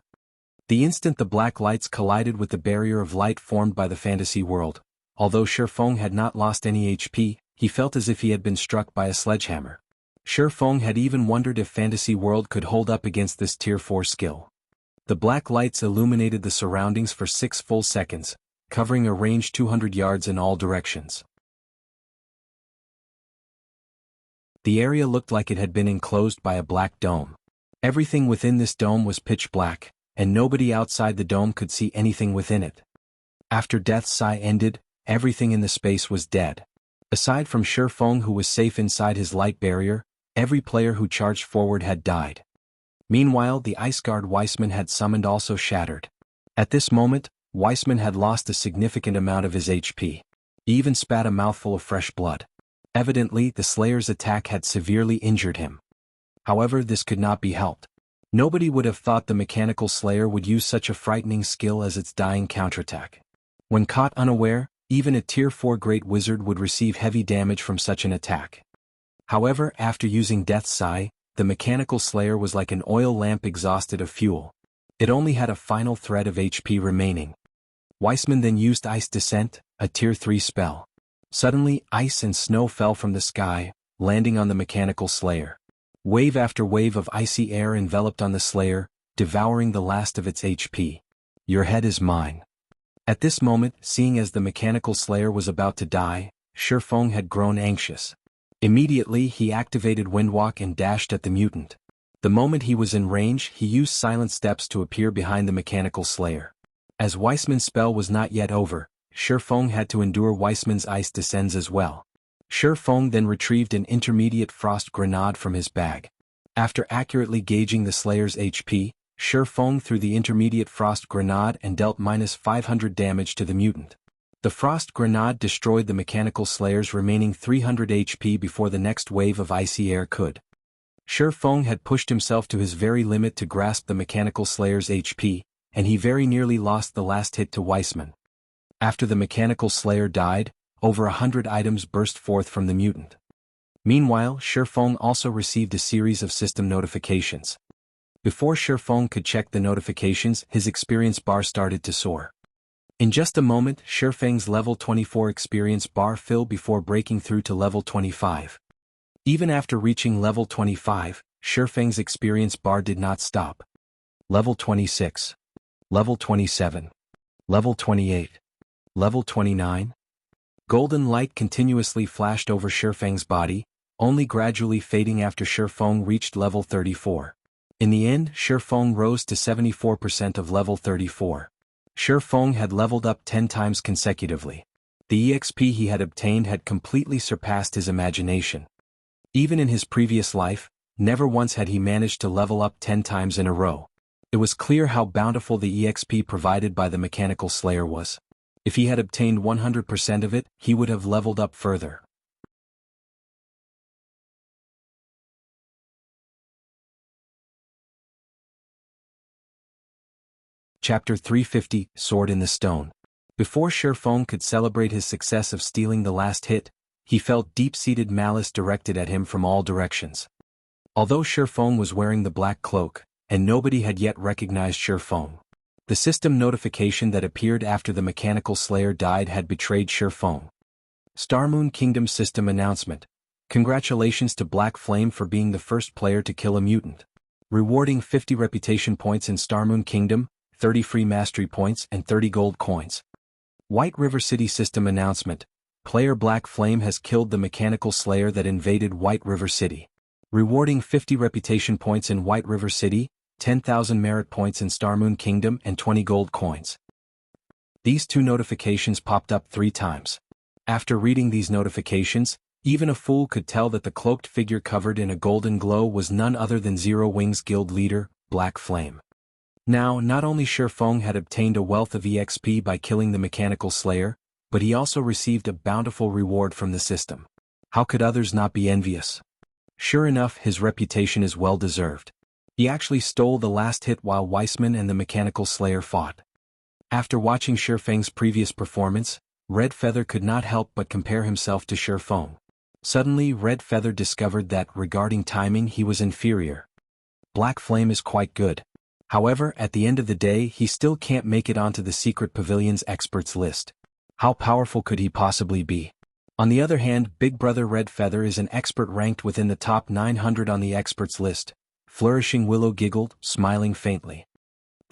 The instant the black lights collided with the barrier of light formed by the Fantasy World, although Shifeng had not lost any HP, he felt as if he had been struck by a sledgehammer. Shifeng had even wondered if Fantasy World could hold up against this Tier 4 skill. The black lights illuminated the surroundings for 6 full seconds, covering a range 200 yards in all directions. The area looked like it had been enclosed by a black dome. Everything within this dome was pitch black, and nobody outside the dome could see anything within it. After Death's Sigh ended, everything in the space was dead. Aside from Shifeng, who was safe inside his light barrier, every player who charged forward had died. Meanwhile, the ice guard Weissman had summoned also shattered. At this moment, Weissman had lost a significant amount of his HP. He even spat a mouthful of fresh blood. Evidently, the Slayer's attack had severely injured him. However, this could not be helped. Nobody would have thought the mechanical Slayer would use such a frightening skill as its dying counterattack. When caught unaware, even a Tier 4 Great Wizard would receive heavy damage from such an attack. However, after using Death's Sigh, the mechanical Slayer was like an oil lamp exhausted of fuel. It only had a final thread of HP remaining. Weissman then used Ice Descent, a Tier 3 spell. Suddenly, ice and snow fell from the sky, landing on the mechanical Slayer. Wave after wave of icy air enveloped on the Slayer, devouring the last of its HP. Your head is mine. At this moment, seeing as the mechanical Slayer was about to die, Shifeng had grown anxious. Immediately, he activated Windwalk and dashed at the mutant. The moment he was in range, he used Silent Steps to appear behind the mechanical Slayer. As Weissman's spell was not yet over, Shifeng had to endure Weissman's Ice Descends as well. Shifeng then retrieved an intermediate frost grenade from his bag. After accurately gauging the Slayer's HP, Shifeng threw the intermediate frost grenade and dealt -500 damage to the mutant. The frost grenade destroyed the mechanical Slayer's remaining 300 HP before the next wave of icy air could. Shifeng had pushed himself to his very limit to grasp the mechanical Slayer's HP, and he very nearly lost the last hit to Weissman. After the mechanical Slayer died, over 100 items burst forth from the mutant. Meanwhile, Shifeng also received a series of system notifications. Before Shifeng could check the notifications, his experience bar started to soar. In just a moment, Shifeng's level 24 experience bar filled before breaking through to level 25. Even after reaching level 25, Shifeng's experience bar did not stop. Level 26. Level 27. Level 28. Level 29. Golden light continuously flashed over Shifeng's body, only gradually fading after Shifeng reached level 34. In the end, Shifeng rose to 74% of level 34. Shifeng had leveled up 10 times consecutively. The EXP he had obtained had completely surpassed his imagination. Even in his previous life, never once had he managed to level up 10 times in a row. It was clear how bountiful the EXP provided by the mechanical Slayer was. If he had obtained 100% of it, he would have leveled up further. Chapter 350, Sword in the Stone. Before Shifeng could celebrate his success of stealing the last hit, he felt deep-seated malice directed at him from all directions. Although Shifeng was wearing the black cloak, and nobody had yet recognized Shifeng, the system notification that appeared after the mechanical Slayer died had betrayed Shifeng. Starmoon Kingdom System Announcement. Congratulations to Black Flame for being the first player to kill a mutant. Rewarding 50 reputation points in Starmoon Kingdom, 30 free mastery points and 30 gold coins. White River City System Announcement. Player Black Flame has killed the mechanical Slayer that invaded White River City. Rewarding 50 reputation points in White River City, 10,000 merit points in Starmoon Kingdom and 20 gold coins. These two notifications popped up 3 times. After reading these notifications, even a fool could tell that the cloaked figure covered in a golden glow was none other than Zero Wings Guild leader, Black Flame. Now, not only Shifeng had obtained a wealth of EXP by killing the mechanical Slayer, but he also received a bountiful reward from the system. How could others not be envious? Sure enough, his reputation is well deserved. He actually stole the last hit while Weissman and the mechanical Slayer fought. After watching Shifeng's previous performance, Red Feather could not help but compare himself to Shifeng. Suddenly, Red Feather discovered that, regarding timing, he was inferior. Black Flame is quite good. However, at the end of the day, he still can't make it onto the Secret Pavilion's experts list. How powerful could he possibly be? On the other hand, Big Brother Red Feather is an expert ranked within the top 900 on the experts list. Flourishing Willow giggled, smiling faintly.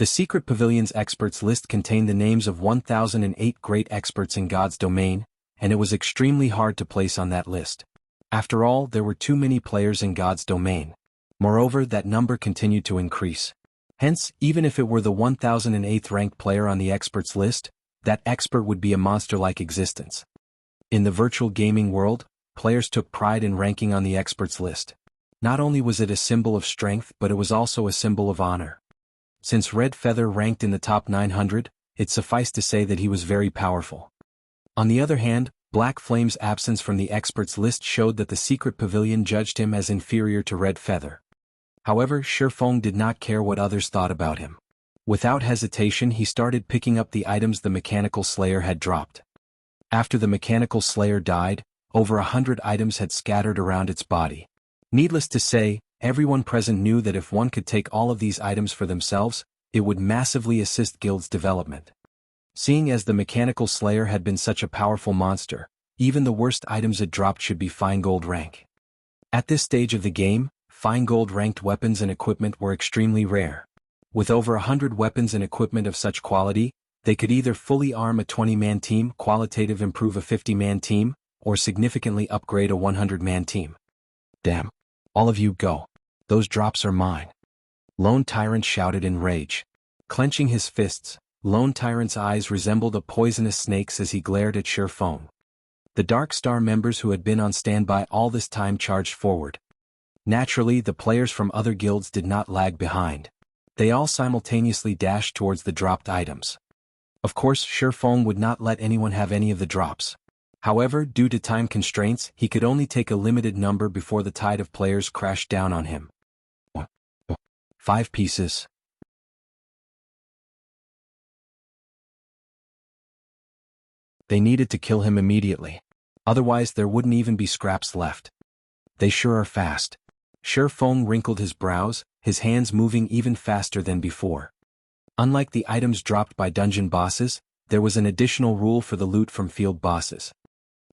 The secret pavilion's experts list contained the names of 1008 great experts in God's domain, and it was extremely hard to place on that list. After all, there were too many players in God's domain. Moreover, that number continued to increase. Hence, even if it were the 1008th ranked player on the experts list, that expert would be a monster-like existence. In the virtual gaming world, players took pride in ranking on the experts list. Not only was it a symbol of strength, but it was also a symbol of honor. Since Red Feather ranked in the top 900, it sufficed to say that he was very powerful. On the other hand, Black Flame's absence from the experts list showed that the secret pavilion judged him as inferior to Red Feather. However, Shifeng did not care what others thought about him. Without hesitation, he started picking up the items the Mechanical Slayer had dropped. After the Mechanical Slayer died, over 100 items had scattered around its body. Needless to say, everyone present knew that if one could take all of these items for themselves, it would massively assist Guild's development. Seeing as the Mechanical Slayer had been such a powerful monster, even the worst items it dropped should be fine gold rank. At this stage of the game, fine gold ranked weapons and equipment were extremely rare. With over 100 weapons and equipment of such quality, they could either fully arm a 20-man team, qualitative improve a 50-man team, or significantly upgrade a 100-man team. Damn. All of you go. Those drops are mine. Lone Tyrant shouted in rage. Clenching his fists, Lone Tyrant's eyes resembled a poisonous snake's as he glared at Shifeng. The Dark Star members who had been on standby all this time charged forward. Naturally, the players from other guilds did not lag behind. They all simultaneously dashed towards the dropped items. Of course, Shifeng would not let anyone have any of the drops. However, due to time constraints, he could only take a limited number before the tide of players crashed down on him. 5 pieces. They needed to kill him immediately. Otherwise there wouldn't even be scraps left. They sure are fast. Shifeng wrinkled his brows, his hands moving even faster than before. Unlike the items dropped by dungeon bosses, there was an additional rule for the loot from field bosses.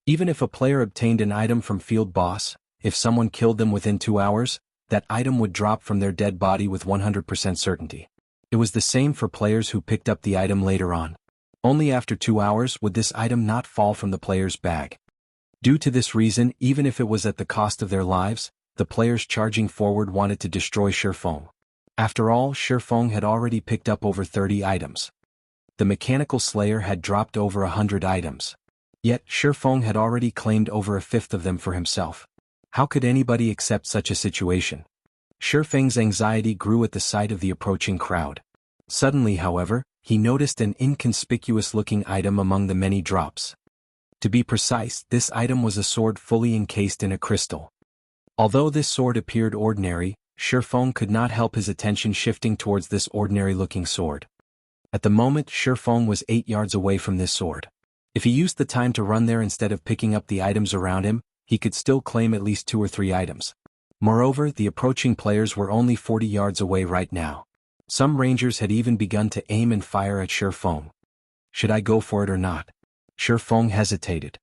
Even if a player obtained an item from field boss, if someone killed them within 2 hours, that item would drop from their dead body with 100% certainty. It was the same for players who picked up the item later on. Only after 2 hours would this item not fall from the player's bag. Due to this reason, even if it was at the cost of their lives, the players charging forward wanted to destroy Shifeng. After all, Shifeng had already picked up over 30 items. The Mechanical Slayer had dropped over 100 items. Yet, Shifeng had already claimed over a fifth of them for himself. How could anybody accept such a situation? Shifeng's anxiety grew at the sight of the approaching crowd. Suddenly, however, he noticed an inconspicuous-looking item among the many drops. To be precise, this item was a sword fully encased in a crystal. Although this sword appeared ordinary, Shifeng could not help his attention shifting towards this ordinary-looking sword. At the moment, Shifeng was 8 yards away from this sword. If he used the time to run there instead of picking up the items around him, he could still claim at least 2 or 3 items. Moreover, the approaching players were only 40 yards away right now. Some rangers had even begun to aim and fire at Shifeng. Should I go for it or not? Shifeng hesitated.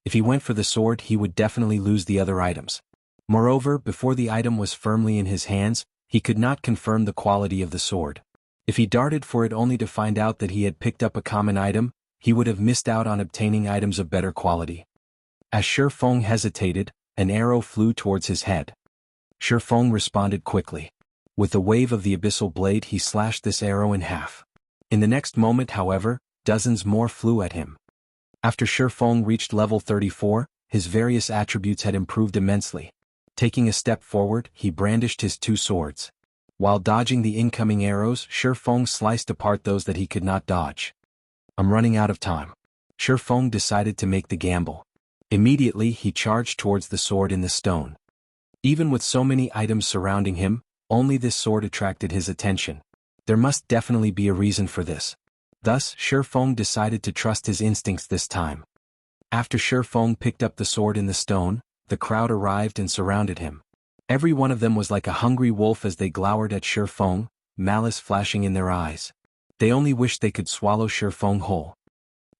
If he went for the sword, he would definitely lose the other items. Moreover, before the item was firmly in his hands, he could not confirm the quality of the sword. If he darted for it only to find out that he had picked up a common item, he would have missed out on obtaining items of better quality. As Shifeng hesitated, an arrow flew towards his head. Shifeng responded quickly. With a wave of the abyssal blade, he slashed this arrow in half. In the next moment, however, dozens more flew at him. After Shifeng reached level 34, his various attributes had improved immensely. Taking a step forward, he brandished his 2 swords. While dodging the incoming arrows, Shifeng sliced apart those that he could not dodge. I'm running out of time. Shifeng decided to make the gamble. Immediately, he charged towards the sword in the stone. Even with so many items surrounding him, only this sword attracted his attention. There must definitely be a reason for this. Thus, Shifeng decided to trust his instincts this time. After Shifeng picked up the sword in the stone, the crowd arrived and surrounded him. Every one of them was like a hungry wolf as they glowered at Shifeng, malice flashing in their eyes. They only wished they could swallow Shifeng whole.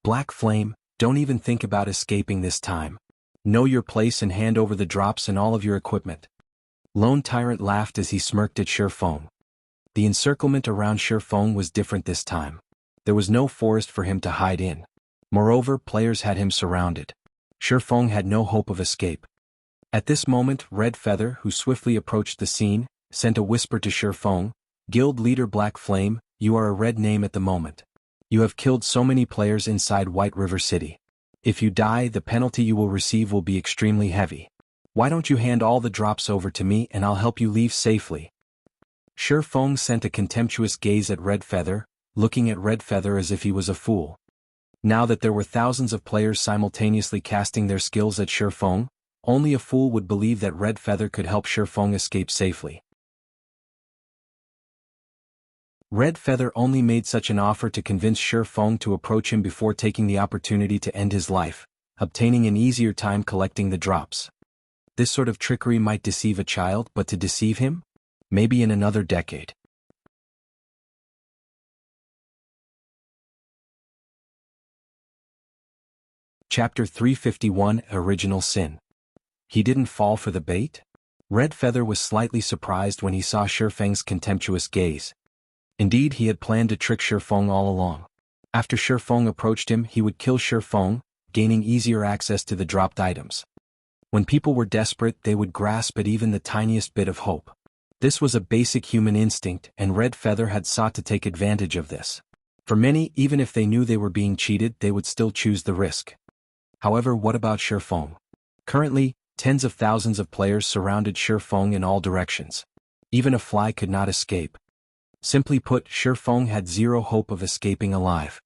Black Flame, don't even think about escaping this time. Know your place and hand over the drops and all of your equipment. Lone Tyrant laughed as he smirked at Shifeng. The encirclement around Shifeng was different this time. There was no forest for him to hide in. Moreover, players had him surrounded. Shifeng had no hope of escape. At this moment, Red Feather, who swiftly approached the scene, sent a whisper to Shifeng, "Guild leader Black Flame, you are a red name at the moment. You have killed so many players inside White River City. If you die, the penalty you will receive will be extremely heavy. Why don't you hand all the drops over to me and I'll help you leave safely?" Shifeng sent a contemptuous gaze at Red Feather, looking at Red Feather as if he was a fool. Now that there were thousands of players simultaneously casting their skills at Shifeng, only a fool would believe that Red Feather could help Shifeng escape safely. Red Feather only made such an offer to convince Shifeng to approach him before taking the opportunity to end his life, obtaining an easier time collecting the drops. This sort of trickery might deceive a child, but to deceive him? Maybe in another decade. Chapter 351 Original Sin. He didn't fall for the bait? Red Feather was slightly surprised when he saw Shifeng's contemptuous gaze. Indeed, he had planned to trick Shifeng all along. After Shifeng approached him, he would kill Shifeng, gaining easier access to the dropped items. When people were desperate, they would grasp at even the tiniest bit of hope. This was a basic human instinct, and Red Feather had sought to take advantage of this. For many, even if they knew they were being cheated, they would still choose the risk. However, what about Shifeng? Currently, tens of thousands of players surrounded Shifeng in all directions. Even a fly could not escape. Simply put, Shifeng had zero hope of escaping alive.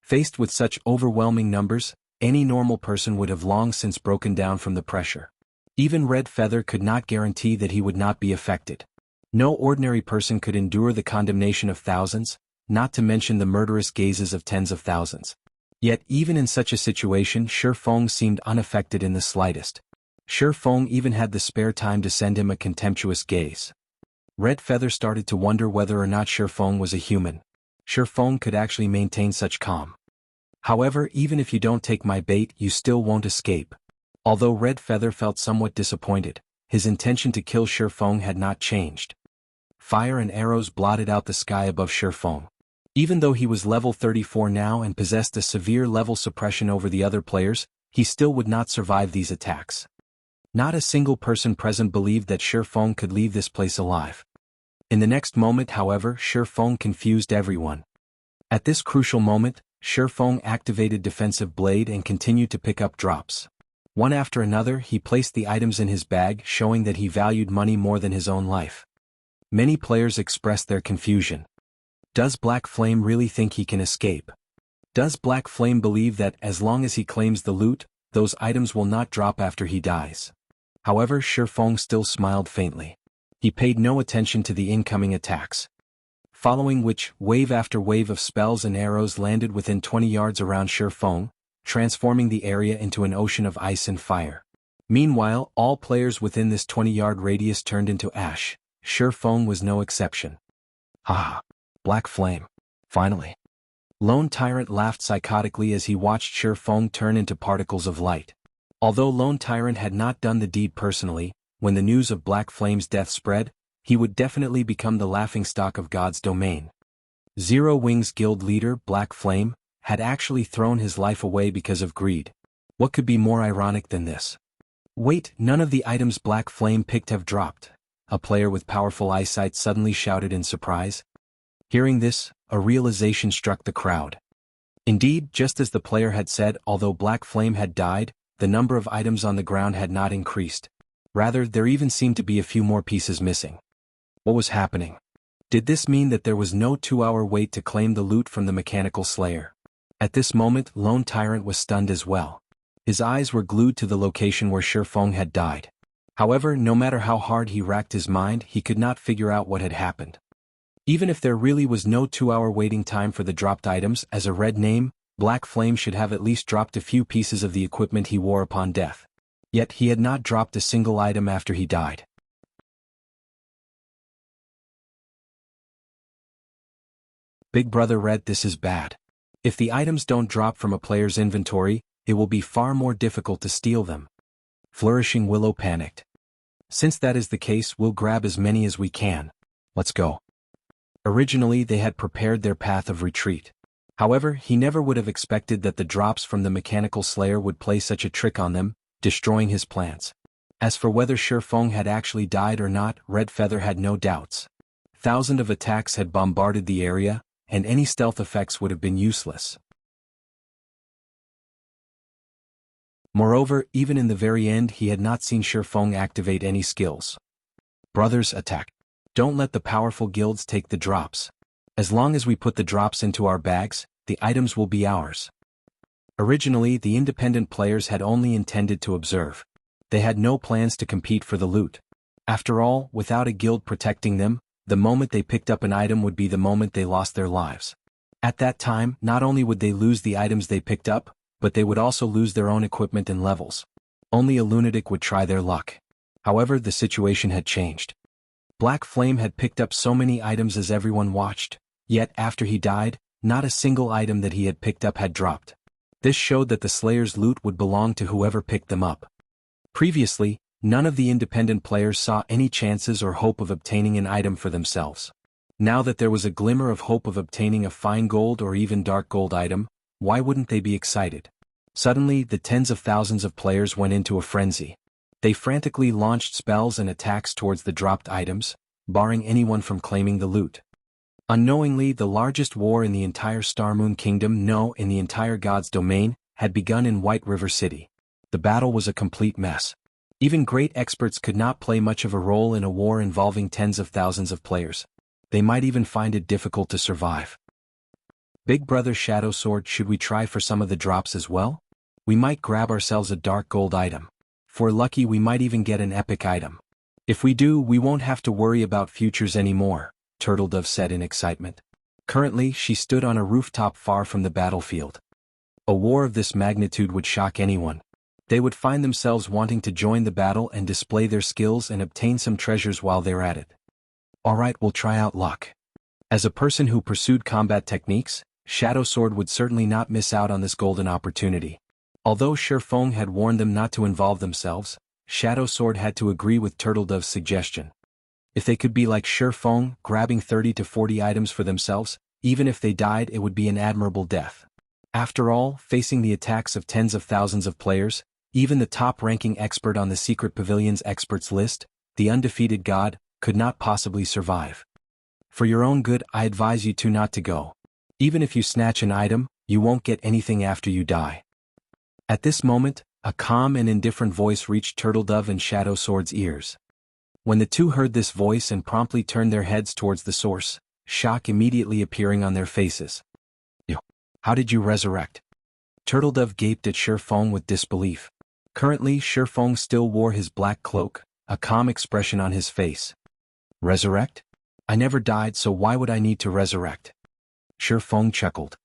Faced with such overwhelming numbers, any normal person would have long since broken down from the pressure. Even Red Feather could not guarantee that he would not be affected. No ordinary person could endure the condemnation of thousands, not to mention the murderous gazes of tens of thousands. Yet even in such a situation, Shifeng seemed unaffected in the slightest. Shifeng even had the spare time to send him a contemptuous gaze. Red Feather started to wonder whether or not Shifeng was a human. Shifeng could actually maintain such calm. However, even if you don't take my bait, you still won't escape. Although Red Feather felt somewhat disappointed, his intention to kill Shifeng had not changed. Fire and arrows blotted out the sky above Shifeng. Even though he was level 34 now and possessed a severe level suppression over the other players, he still would not survive these attacks. Not a single person present believed that Shifeng could leave this place alive. In the next moment, however, Shifeng confused everyone. At this crucial moment, Shifeng activated Defensive Blade and continued to pick up drops. One after another, he placed the items in his bag, showing that he valued money more than his own life. Many players expressed their confusion. Does Black Flame really think he can escape? Does Black Flame believe that as long as he claims the loot, those items will not drop after he dies? However, Shifeng still smiled faintly. He paid no attention to the incoming attacks. Following which, wave after wave of spells and arrows landed within 20 yards around Shifeng, transforming the area into an ocean of ice and fire. Meanwhile, all players within this 20-yard radius turned into ash. Shifeng was no exception. "Ha! Black Flame. Finally." Lone Tyrant laughed psychotically as he watched Shifeng turn into particles of light. Although Lone Tyrant had not done the deed personally, when the news of Black Flame's death spread, he would definitely become the laughingstock of God's domain. Zero Wings Guild leader Black Flame had actually thrown his life away because of greed. What could be more ironic than this? Wait, none of the items Black Flame picked have dropped. A player with powerful eyesight suddenly shouted in surprise. Hearing this, a realization struck the crowd. Indeed, just as the player had said, although Black Flame had died, the number of items on the ground had not increased. Rather, there even seemed to be a few more pieces missing. What was happening? Did this mean that there was no 2-hour wait to claim the loot from the mechanical slayer? At this moment, Lone Tyrant was stunned as well. His eyes were glued to the location where Shifeng had died. However, no matter how hard he racked his mind, he could not figure out what had happened. Even if there really was no 2-hour waiting time for the dropped items, as a red name, Black Flame should have at least dropped a few pieces of the equipment he wore upon death. Yet he had not dropped a single item after he died. Big Brother Red, this is bad. If the items don't drop from a player's inventory, it will be far more difficult to steal them. Flourishing Willow panicked. Since that is the case, we'll grab as many as we can. Let's go. Originally they had prepared their path of retreat. However, he never would have expected that the drops from the mechanical slayer would play such a trick on them, destroying his plans. As for whether Shifeng had actually died or not, Red Feather had no doubts. Thousands of attacks had bombarded the area, and any stealth effects would have been useless. Moreover, even in the very end he had not seen Shifeng activate any skills. Brothers, attack. Don't let the powerful guilds take the drops. As long as we put the drops into our bags, the items will be ours. Originally, the independent players had only intended to observe. They had no plans to compete for the loot. After all, without a guild protecting them, the moment they picked up an item would be the moment they lost their lives. At that time, not only would they lose the items they picked up, but they would also lose their own equipment and levels. Only a lunatic would try their luck. However, the situation had changed. Black Flame had picked up so many items as everyone watched, yet after he died, not a single item that he had picked up had dropped. This showed that the Slayer's loot would belong to whoever picked them up. Previously, none of the independent players saw any chances or hope of obtaining an item for themselves. Now that there was a glimmer of hope of obtaining a fine gold or even dark gold item, why wouldn't they be excited? Suddenly, the tens of thousands of players went into a frenzy. They frantically launched spells and attacks towards the dropped items, barring anyone from claiming the loot. Unknowingly, the largest war in the entire Star Moon Kingdom, no, in the entire God's domain, had begun in White River City. The battle was a complete mess. Even great experts could not play much of a role in a war involving tens of thousands of players. They might even find it difficult to survive. Big Brother Shadow Sword, should we try for some of the drops as well? We might grab ourselves a dark gold item. If we're lucky, we might even get an epic item. If we do, we won't have to worry about futures anymore, Turtledove said in excitement. Currently, she stood on a rooftop far from the battlefield. A war of this magnitude would shock anyone. They would find themselves wanting to join the battle and display their skills and obtain some treasures while they're at it. Alright, we'll try out luck. As a person who pursued combat techniques, Shadow Sword would certainly not miss out on this golden opportunity. Although Shifeng had warned them not to involve themselves, Shadow Sword had to agree with Turtledove's suggestion. If they could be like Shifeng, grabbing 30 to 40 items for themselves, even if they died, it would be an admirable death. After all, facing the attacks of tens of thousands of players, even the top-ranking expert on the Secret Pavilion's experts list, the undefeated god, could not possibly survive. For your own good, I advise you not to go. Even if you snatch an item, you won't get anything after you die. At this moment, a calm and indifferent voice reached Turtledove and Shadow Sword's ears. When the two heard this voice and promptly turned their heads towards the source, shock immediately appearing on their faces. How did you resurrect? Turtledove gaped at Shifeng with disbelief. Currently, Shifeng still wore his black cloak, a calm expression on his face. Resurrect? I never died, so why would I need to resurrect? Shifeng chuckled.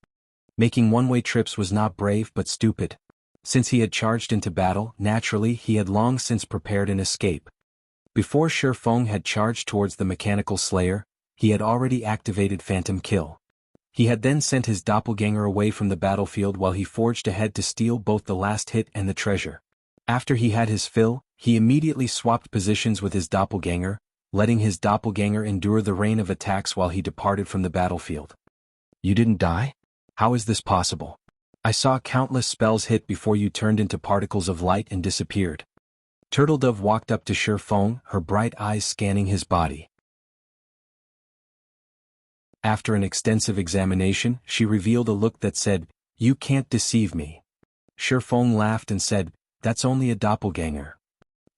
Making one-way trips was not brave but stupid. Since he had charged into battle, naturally he had long since prepared an escape. Before Shifeng had charged towards the mechanical slayer, he had already activated Phantom Kill. He had then sent his doppelganger away from the battlefield while he forged ahead to steal both the last hit and the treasure. After he had his fill, he immediately swapped positions with his doppelganger, letting his doppelganger endure the rain of attacks while he departed from the battlefield. You didn't die? How is this possible? I saw countless spells hit before you turned into particles of light and disappeared. Turtledove walked up to Shifeng, her bright eyes scanning his body. After an extensive examination, she revealed a look that said, "You can't deceive me." Shifeng laughed and said, "That's only a doppelganger."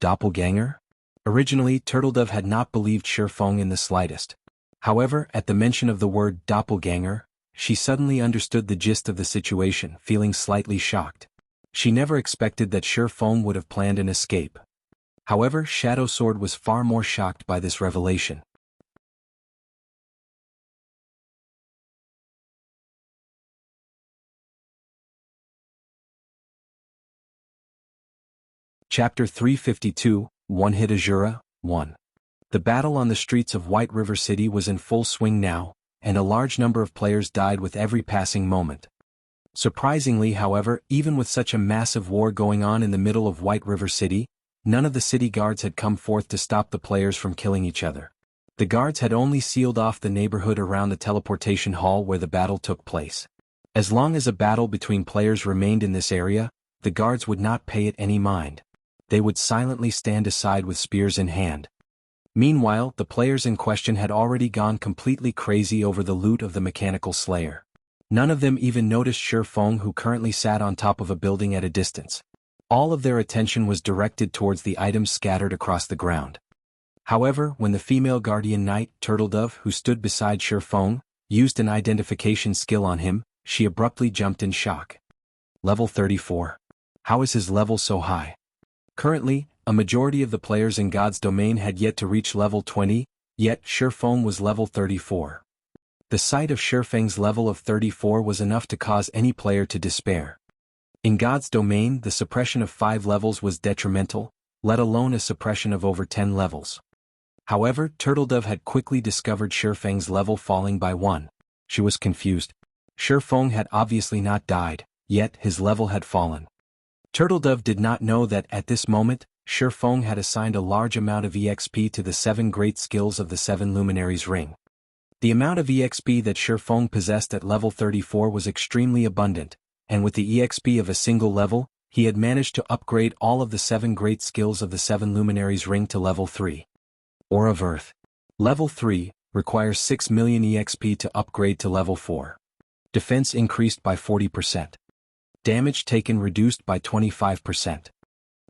Doppelganger? Originally, Turtledove had not believed Shifeng in the slightest. However, at the mention of the word doppelganger, she suddenly understood the gist of the situation, feeling slightly shocked. She never expected that Shifeng would have planned an escape. However, Shadow Sword was far more shocked by this revelation. Chapter 352, One-Hit Asura, 1. The battle on the streets of White River City was in full swing now, and a large number of players died with every passing moment. Surprisingly, however, even with such a massive war going on in the middle of White River City, none of the city guards had come forth to stop the players from killing each other. The guards had only sealed off the neighborhood around the teleportation hall where the battle took place. As long as a battle between players remained in this area, the guards would not pay it any mind. They would silently stand aside with spears in hand. Meanwhile, the players in question had already gone completely crazy over the loot of the mechanical slayer. None of them even noticed Shi Feng, who currently sat on top of a building at a distance. All of their attention was directed towards the items scattered across the ground. However, when the female guardian knight, Turtledove, who stood beside Shi Feng, used an identification skill on him, she abruptly jumped in shock. Level 34. How is his level so high? Currently, a majority of the players in God's domain had yet to reach level 20, yet Shi Feng was level 34. The sight of Shi Feng's level of 34 was enough to cause any player to despair. In God's domain, the suppression of 5 levels was detrimental, let alone a suppression of over 10 levels. However, Turtledove had quickly discovered Shi Feng's level falling by 1. She was confused. Shi Feng had obviously not died, yet his level had fallen. Turtledove did not know that at this moment, Shi Feng had assigned a large amount of EXP to the 7 great skills of the 7 Luminaries ring. The amount of EXP that Shi Feng possessed at level 34 was extremely abundant, and with the EXP of a single level, he had managed to upgrade all of the 7 great skills of the 7 Luminaries ring to level 3. Aura of Earth. Level 3, requires 6 million EXP to upgrade to level 4. Defense increased by 40%. Damage taken reduced by 25%.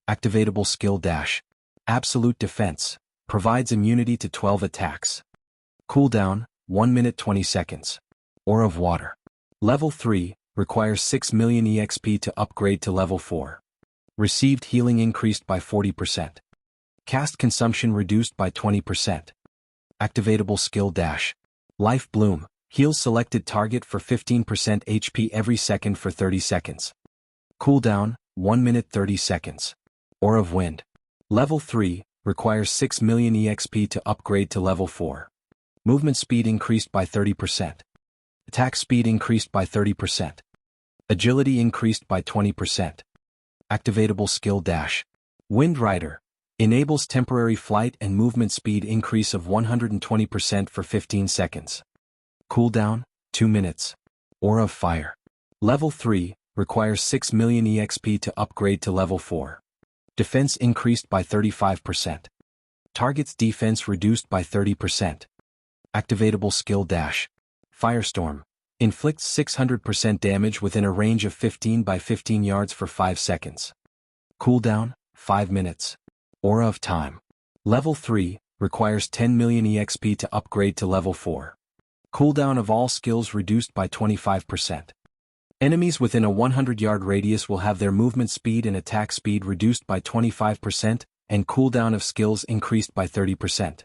Activatable skill dash. Absolute defense. Provides immunity to 12 attacks. Cooldown, 1 minute 20 seconds. Aura of Water. Level 3, requires 6 million EXP to upgrade to level 4. Received healing increased by 40%. Cast consumption reduced by 20%. Activatable skill dash. Life Bloom. Heals selected target for 15% HP every second for 30 seconds. Cooldown, 1 minute 30 seconds. Aura of Wind. Level 3, requires 6 million EXP to upgrade to level 4. Movement speed increased by 30%. Attack speed increased by 30%. Agility increased by 20%. Activatable skill dash. Wind Rider. Enables temporary flight and movement speed increase of 120% for 15 seconds. Cooldown, 2 minutes. Aura of Fire. Level 3, requires 6 million EXP to upgrade to level 4. Defense increased by 35%. Target's defense reduced by 30%. Activatable skill dash. Firestorm. Inflicts 600% damage within a range of 15 by 15 yards for 5 seconds. Cooldown, 5 minutes. Aura of Time. Level 3, requires 10 million EXP to upgrade to level 4. Cooldown of all skills reduced by 25%. Enemies within a 100-yard radius will have their movement speed and attack speed reduced by 25%, and cooldown of skills increased by 30%.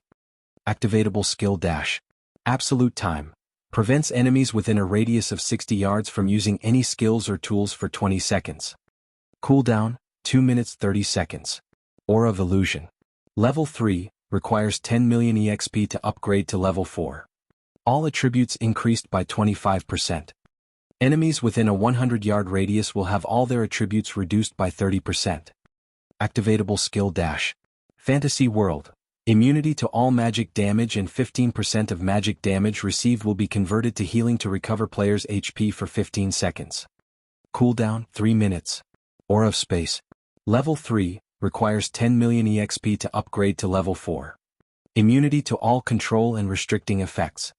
Activatable skill dash. Absolute Time. Prevents enemies within a radius of 60 yards from using any skills or tools for 20 seconds. Cooldown, 2 minutes 30 seconds. Aura of Illusion. Level 3, requires 10 million EXP to upgrade to level 4. All attributes increased by 25%. Enemies within a 100-yard radius will have all their attributes reduced by 30%. Activatable skill dash. Fantasy World. Immunity to all magic damage and 15% of magic damage received will be converted to healing to recover players' HP for 15 seconds. Cooldown, 3 minutes. Aura of Space. Level 3, requires 10 million EXP to upgrade to level 4. Immunity to all control and restricting effects.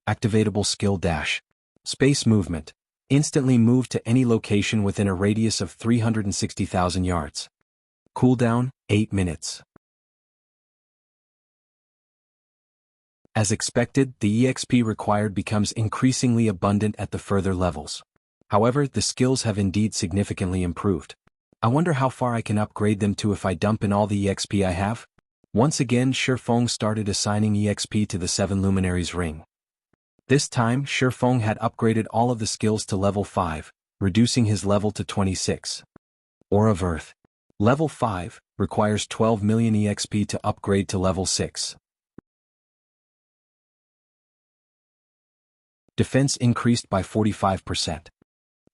Activatable skill dash. Space Movement. Instantly move to any location within a radius of 360,000 yards. Cooldown, 8 minutes. As expected, the EXP required becomes increasingly abundant at the further levels. However, the skills have indeed significantly improved. I wonder how far I can upgrade them to if I dump in all the EXP I have? Once again, Shi Feng started assigning EXP to the 7 Luminaries ring. This time, Shi Feng had upgraded all of the skills to level 5, reducing his level to 26. Aura of Earth. Level 5, requires 12 million EXP to upgrade to level 6. Defense increased by 45%.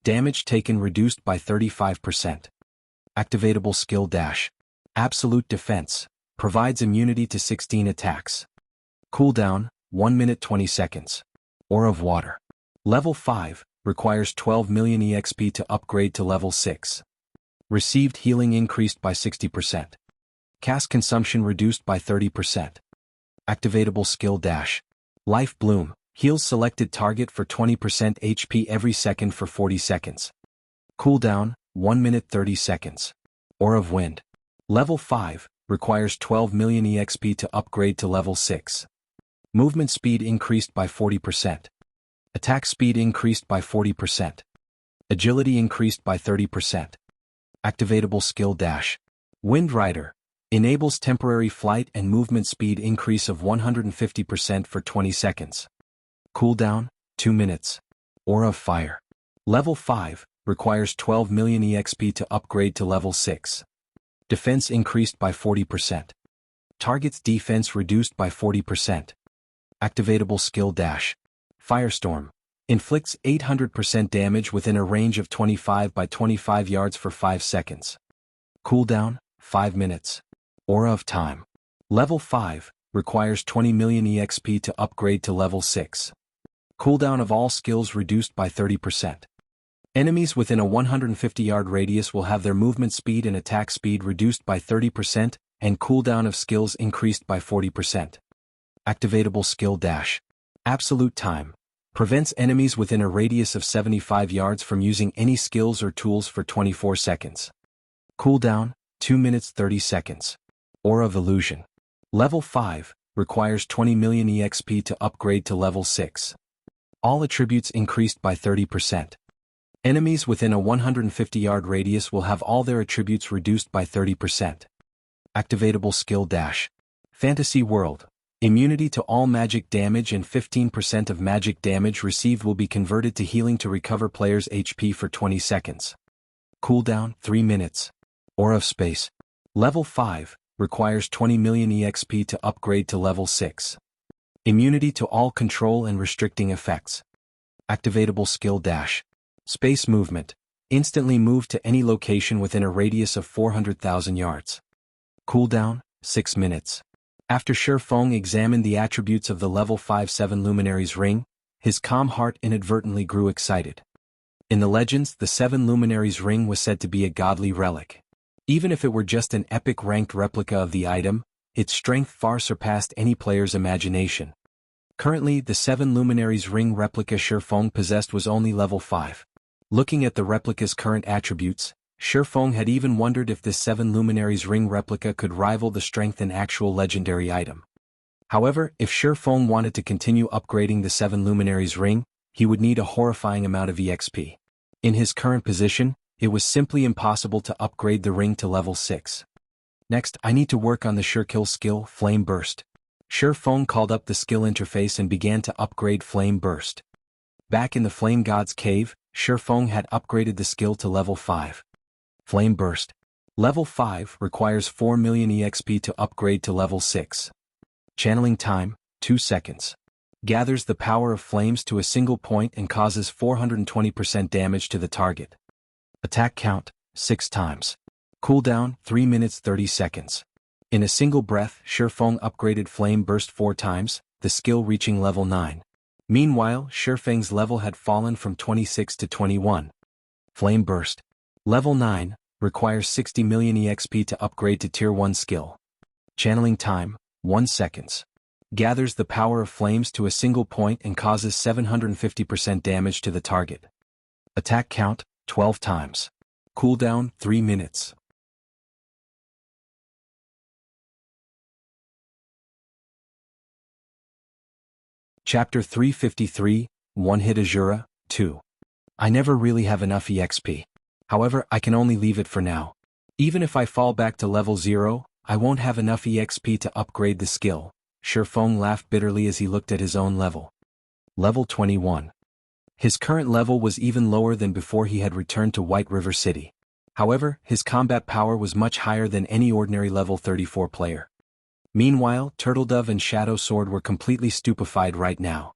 Damage taken reduced by 35%. Activatable skill dash. Absolute Defense. Provides immunity to 16 attacks. Cooldown, 1 minute 20 seconds. Aura of Water. Level 5, requires 12 million EXP to upgrade to level 6. Received healing increased by 60%. Cast consumption reduced by 30%. Activatable skill dash. Life Bloom, heals selected target for 20% HP every second for 40 seconds. Cooldown, 1 minute 30 seconds. Aura of Wind. Level 5, requires 12 million EXP to upgrade to level 6. Movement speed increased by 40%. Attack speed increased by 40%. Agility increased by 30%. Activatable skill dash. Wind Rider. Enables temporary flight and movement speed increase of 150% for 20 seconds. Cooldown, 2 minutes. Aura of Fire. Level 5, requires 12 million EXP to upgrade to level 6. Defense increased by 40%. Target's defense reduced by 40%. Activatable skill dash. Firestorm. Inflicts 800% damage within a range of 25 by 25 yards for 5 seconds. Cooldown, 5 minutes. Aura of Time. Level 5, requires 20 million EXP to upgrade to level 6. Cooldown of all skills reduced by 30%. Enemies within a 150-yard radius will have their movement speed and attack speed reduced by 30%, and cooldown of skills increased by 40%. Activatable skill dash. Absolute Time. Prevents enemies within a radius of 75 yards from using any skills or tools for 24 seconds. Cooldown, 2 minutes 30 seconds. Aura of Illusion. Level 5, requires 20 million EXP to upgrade to level 6. All attributes increased by 30%. Enemies within a 150-yard radius will have all their attributes reduced by 30%. Activatable skill dash. Fantasy World. Immunity to all magic damage and 15% of magic damage received will be converted to healing to recover player's HP for 20 seconds. Cooldown, 3 minutes. Aura of Space. Level 5, requires 20 million EXP to upgrade to level 6. Immunity to all control and restricting effects. Activatable skill dash. Space Movement. Instantly move to any location within a radius of 400,000 yards. Cooldown, 6 minutes. After Shifeng examined the attributes of the level 5-7 Luminaries ring, his calm heart inadvertently grew excited. In the legends, the 7 Luminaries ring was said to be a godly relic. Even if it were just an epic ranked replica of the item, its strength far surpassed any player's imagination. Currently, the 7 Luminaries ring replica Shifeng possessed was only level 5. Looking at the replica's current attributes, Shifeng had even wondered if this 7 Luminaries ring replica could rival the strength in actual legendary item. However, if Shifeng wanted to continue upgrading the 7 Luminaries ring, he would need a horrifying amount of EXP. In his current position, it was simply impossible to upgrade the ring to level 6. Next, I need to work on the Shurkill skill, Flame Burst. Shifeng called up the skill interface and began to upgrade Flame Burst. Back in the Flame God's cave, Shifeng had upgraded the skill to level 5. Flame Burst. Level 5 requires 4 million EXP to upgrade to level 6. Channeling time, 2 seconds. Gathers the power of flames to a single point and causes 420% damage to the target. Attack count, 6 times. Cooldown, 3 minutes 30 seconds. In a single breath, Shifeng upgraded Flame Burst 4 times, the skill reaching level 9. Meanwhile, Shifeng's level had fallen from 26 to 21. Flame Burst. Level 9, requires 60 million EXP to upgrade to Tier 1 skill. Channeling time, 1 seconds. Gathers the power of flames to a single point and causes 750% damage to the target. Attack count, 12 times. Cooldown, 3 minutes. Chapter 353, One Hit Asura, 2. I never really have enough EXP. However, I can only leave it for now. Even if I fall back to level 0, I won't have enough EXP to upgrade the skill. Shifeng laughed bitterly as he looked at his own level. Level 21. His current level was even lower than before he had returned to White River City. However, his combat power was much higher than any ordinary level 34 player. Meanwhile, Turtledove and Shadow Sword were completely stupefied right now.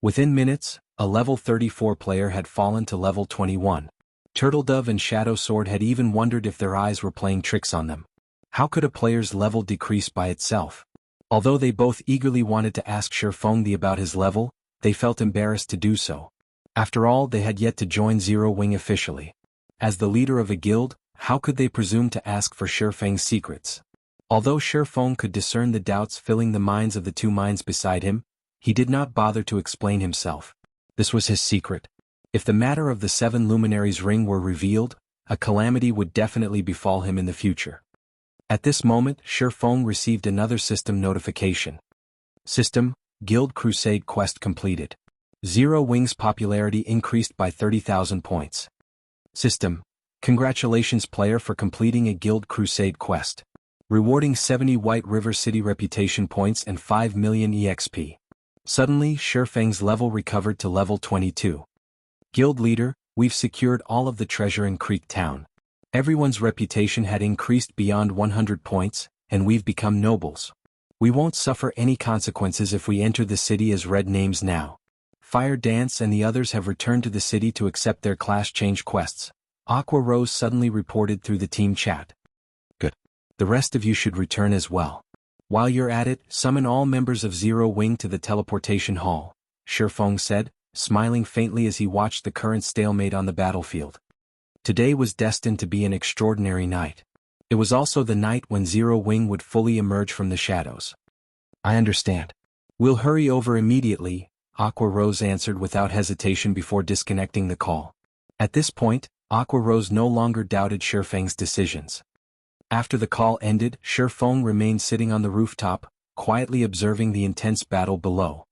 Within minutes, a level 34 player had fallen to level 21. Turtledove and Shadow Sword had even wondered if their eyes were playing tricks on them. How could a player's level decrease by itself? Although they both eagerly wanted to ask Shifeng about his level, they felt embarrassed to do so. After all, they had yet to join Zero Wing officially. As the leader of a guild, how could they presume to ask for Shifeng's secrets? Although Shifeng could discern the doubts filling the minds of the two minds beside him, he did not bother to explain himself. This was his secret. If the matter of the 7 luminaries' ring were revealed, a calamity would definitely befall him in the future. At this moment, Shifeng received another system notification. System: Guild Crusade quest completed. Zero Wing's popularity increased by 30,000 points. System: Congratulations player for completing a Guild Crusade quest. Rewarding 70 White River City reputation points and 5 million EXP. Suddenly, Shifeng's level recovered to level 22. Guild leader, we've secured all of the treasure in Creek Town. Everyone's reputation had increased beyond 100 points, and we've become nobles. We won't suffer any consequences if we enter the city as red names now. Fire Dance and the others have returned to the city to accept their class change quests. Aqua Rose suddenly reported through the team chat. Good. The rest of you should return as well. While you're at it, summon all members of Zero Wing to the teleportation hall, Shifeng said, smiling faintly as he watched the current stalemate on the battlefield. Today was destined to be an extraordinary night. It was also the night when Zero Wing would fully emerge from the shadows. I understand. We'll hurry over immediately, Aqua Rose answered without hesitation before disconnecting the call. At this point, Aqua Rose no longer doubted Shifeng's decisions. After the call ended, Shifeng remained sitting on the rooftop, quietly observing the intense battle below.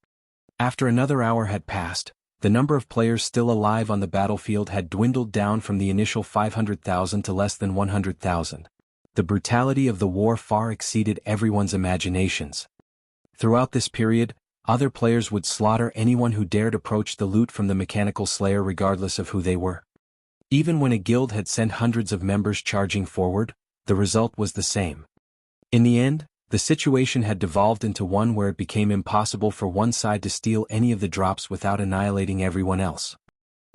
After another hour had passed, the number of players still alive on the battlefield had dwindled down from the initial 500,000 to less than 100,000. The brutality of the war far exceeded everyone's imaginations. Throughout this period, other players would slaughter anyone who dared approach the loot from the Mechanical Slayer regardless of who they were. Even when a guild had sent hundreds of members charging forward, the result was the same. In the end, the situation had devolved into one where it became impossible for one side to steal any of the drops without annihilating everyone else.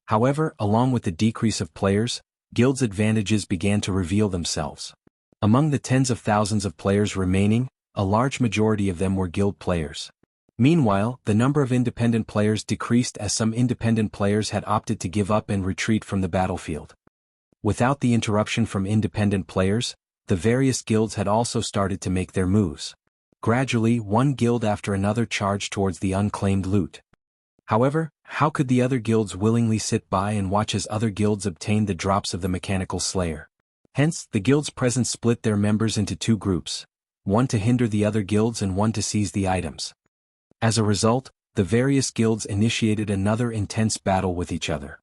However, along with the decrease of players, guilds' advantages began to reveal themselves. Among the tens of thousands of players remaining, a large majority of them were guild players. Meanwhile, the number of independent players decreased as some independent players had opted to give up and retreat from the battlefield. Without the interruption from independent players, the various guilds had also started to make their moves. Gradually, one guild after another charged towards the unclaimed loot. However, how could the other guilds willingly sit by and watch as other guilds obtained the drops of the Mechanical Slayer? Hence, the guilds present split their members into 2 groups, one to hinder the other guilds and one to seize the items. As a result, the various guilds initiated another intense battle with each other.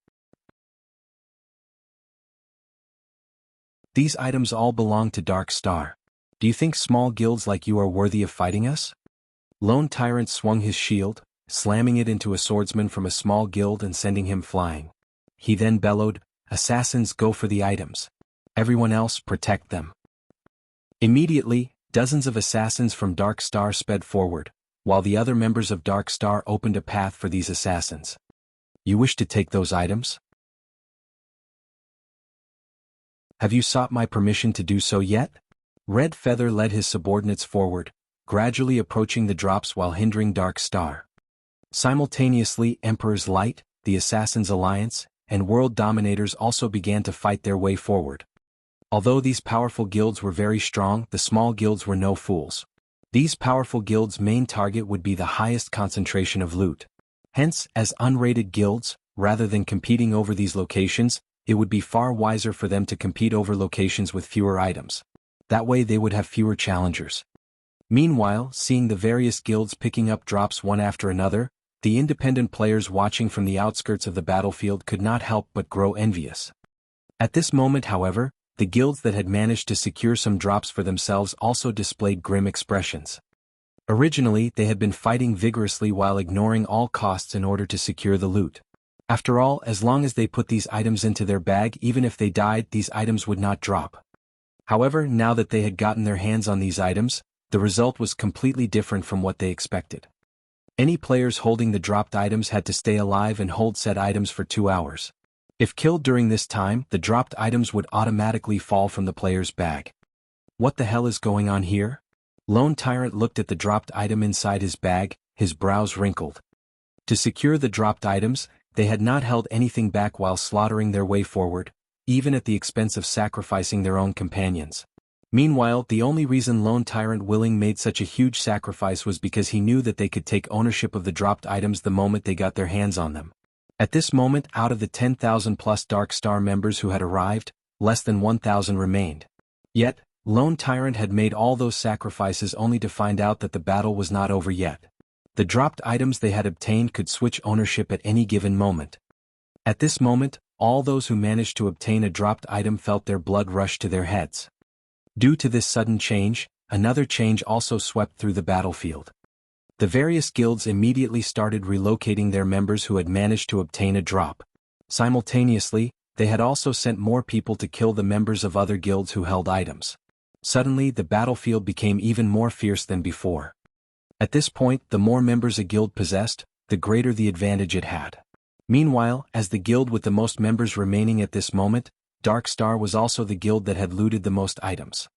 These items all belong to Dark Star. Do you think small guilds like you are worthy of fighting us? Lone Tyrant swung his shield, slamming it into a swordsman from a small guild and sending him flying. He then bellowed, "Assassins, go for the items. Everyone else, protect them." Immediately, dozens of assassins from Dark Star sped forward, while the other members of Dark Star opened a path for these assassins. You wish to take those items? Have you sought my permission to do so yet? Red Feather led his subordinates forward, gradually approaching the drops while hindering Dark Star. Simultaneously, Emperor's Light, the Assassins' Alliance, and World Dominators also began to fight their way forward. Although these powerful guilds were very strong, the small guilds were no fools. These powerful guilds' main target would be the highest concentration of loot. Hence, as unrated guilds, rather than competing over these locations, it would be far wiser for them to compete over locations with fewer items. That way they would have fewer challengers. Meanwhile, seeing the various guilds picking up drops one after another, the independent players watching from the outskirts of the battlefield could not help but grow envious. At this moment, however, the guilds that had managed to secure some drops for themselves also displayed grim expressions. Originally, they had been fighting vigorously while ignoring all costs in order to secure the loot. After all, as long as they put these items into their bag, even if they died, these items would not drop. However, now that they had gotten their hands on these items, the result was completely different from what they expected. Any players holding the dropped items had to stay alive and hold said items for 2 hours. If killed during this time, the dropped items would automatically fall from the player's bag. What the hell is going on here? Lone Tyrant looked at the dropped item inside his bag, his brows wrinkled. To secure the dropped items, they had not held anything back while slaughtering their way forward, even at the expense of sacrificing their own companions. Meanwhile, the only reason Lone Tyrant Willing made such a huge sacrifice was because he knew that they could take ownership of the dropped items the moment they got their hands on them. At this moment, out of the 10,000+ Dark Star members who had arrived, less than 1,000 remained. Yet, Lone Tyrant had made all those sacrifices only to find out that the battle was not over yet. The dropped items they had obtained could switch ownership at any given moment. At this moment, all those who managed to obtain a dropped item felt their blood rush to their heads. Due to this sudden change, another change also swept through the battlefield. The various guilds immediately started relocating their members who had managed to obtain a drop. Simultaneously, they had also sent more people to kill the members of other guilds who held items. Suddenly, the battlefield became even more fierce than before. At this point, the more members a guild possessed, the greater the advantage it had. Meanwhile, as the guild with the most members remaining at this moment, Dark Star was also the guild that had looted the most items.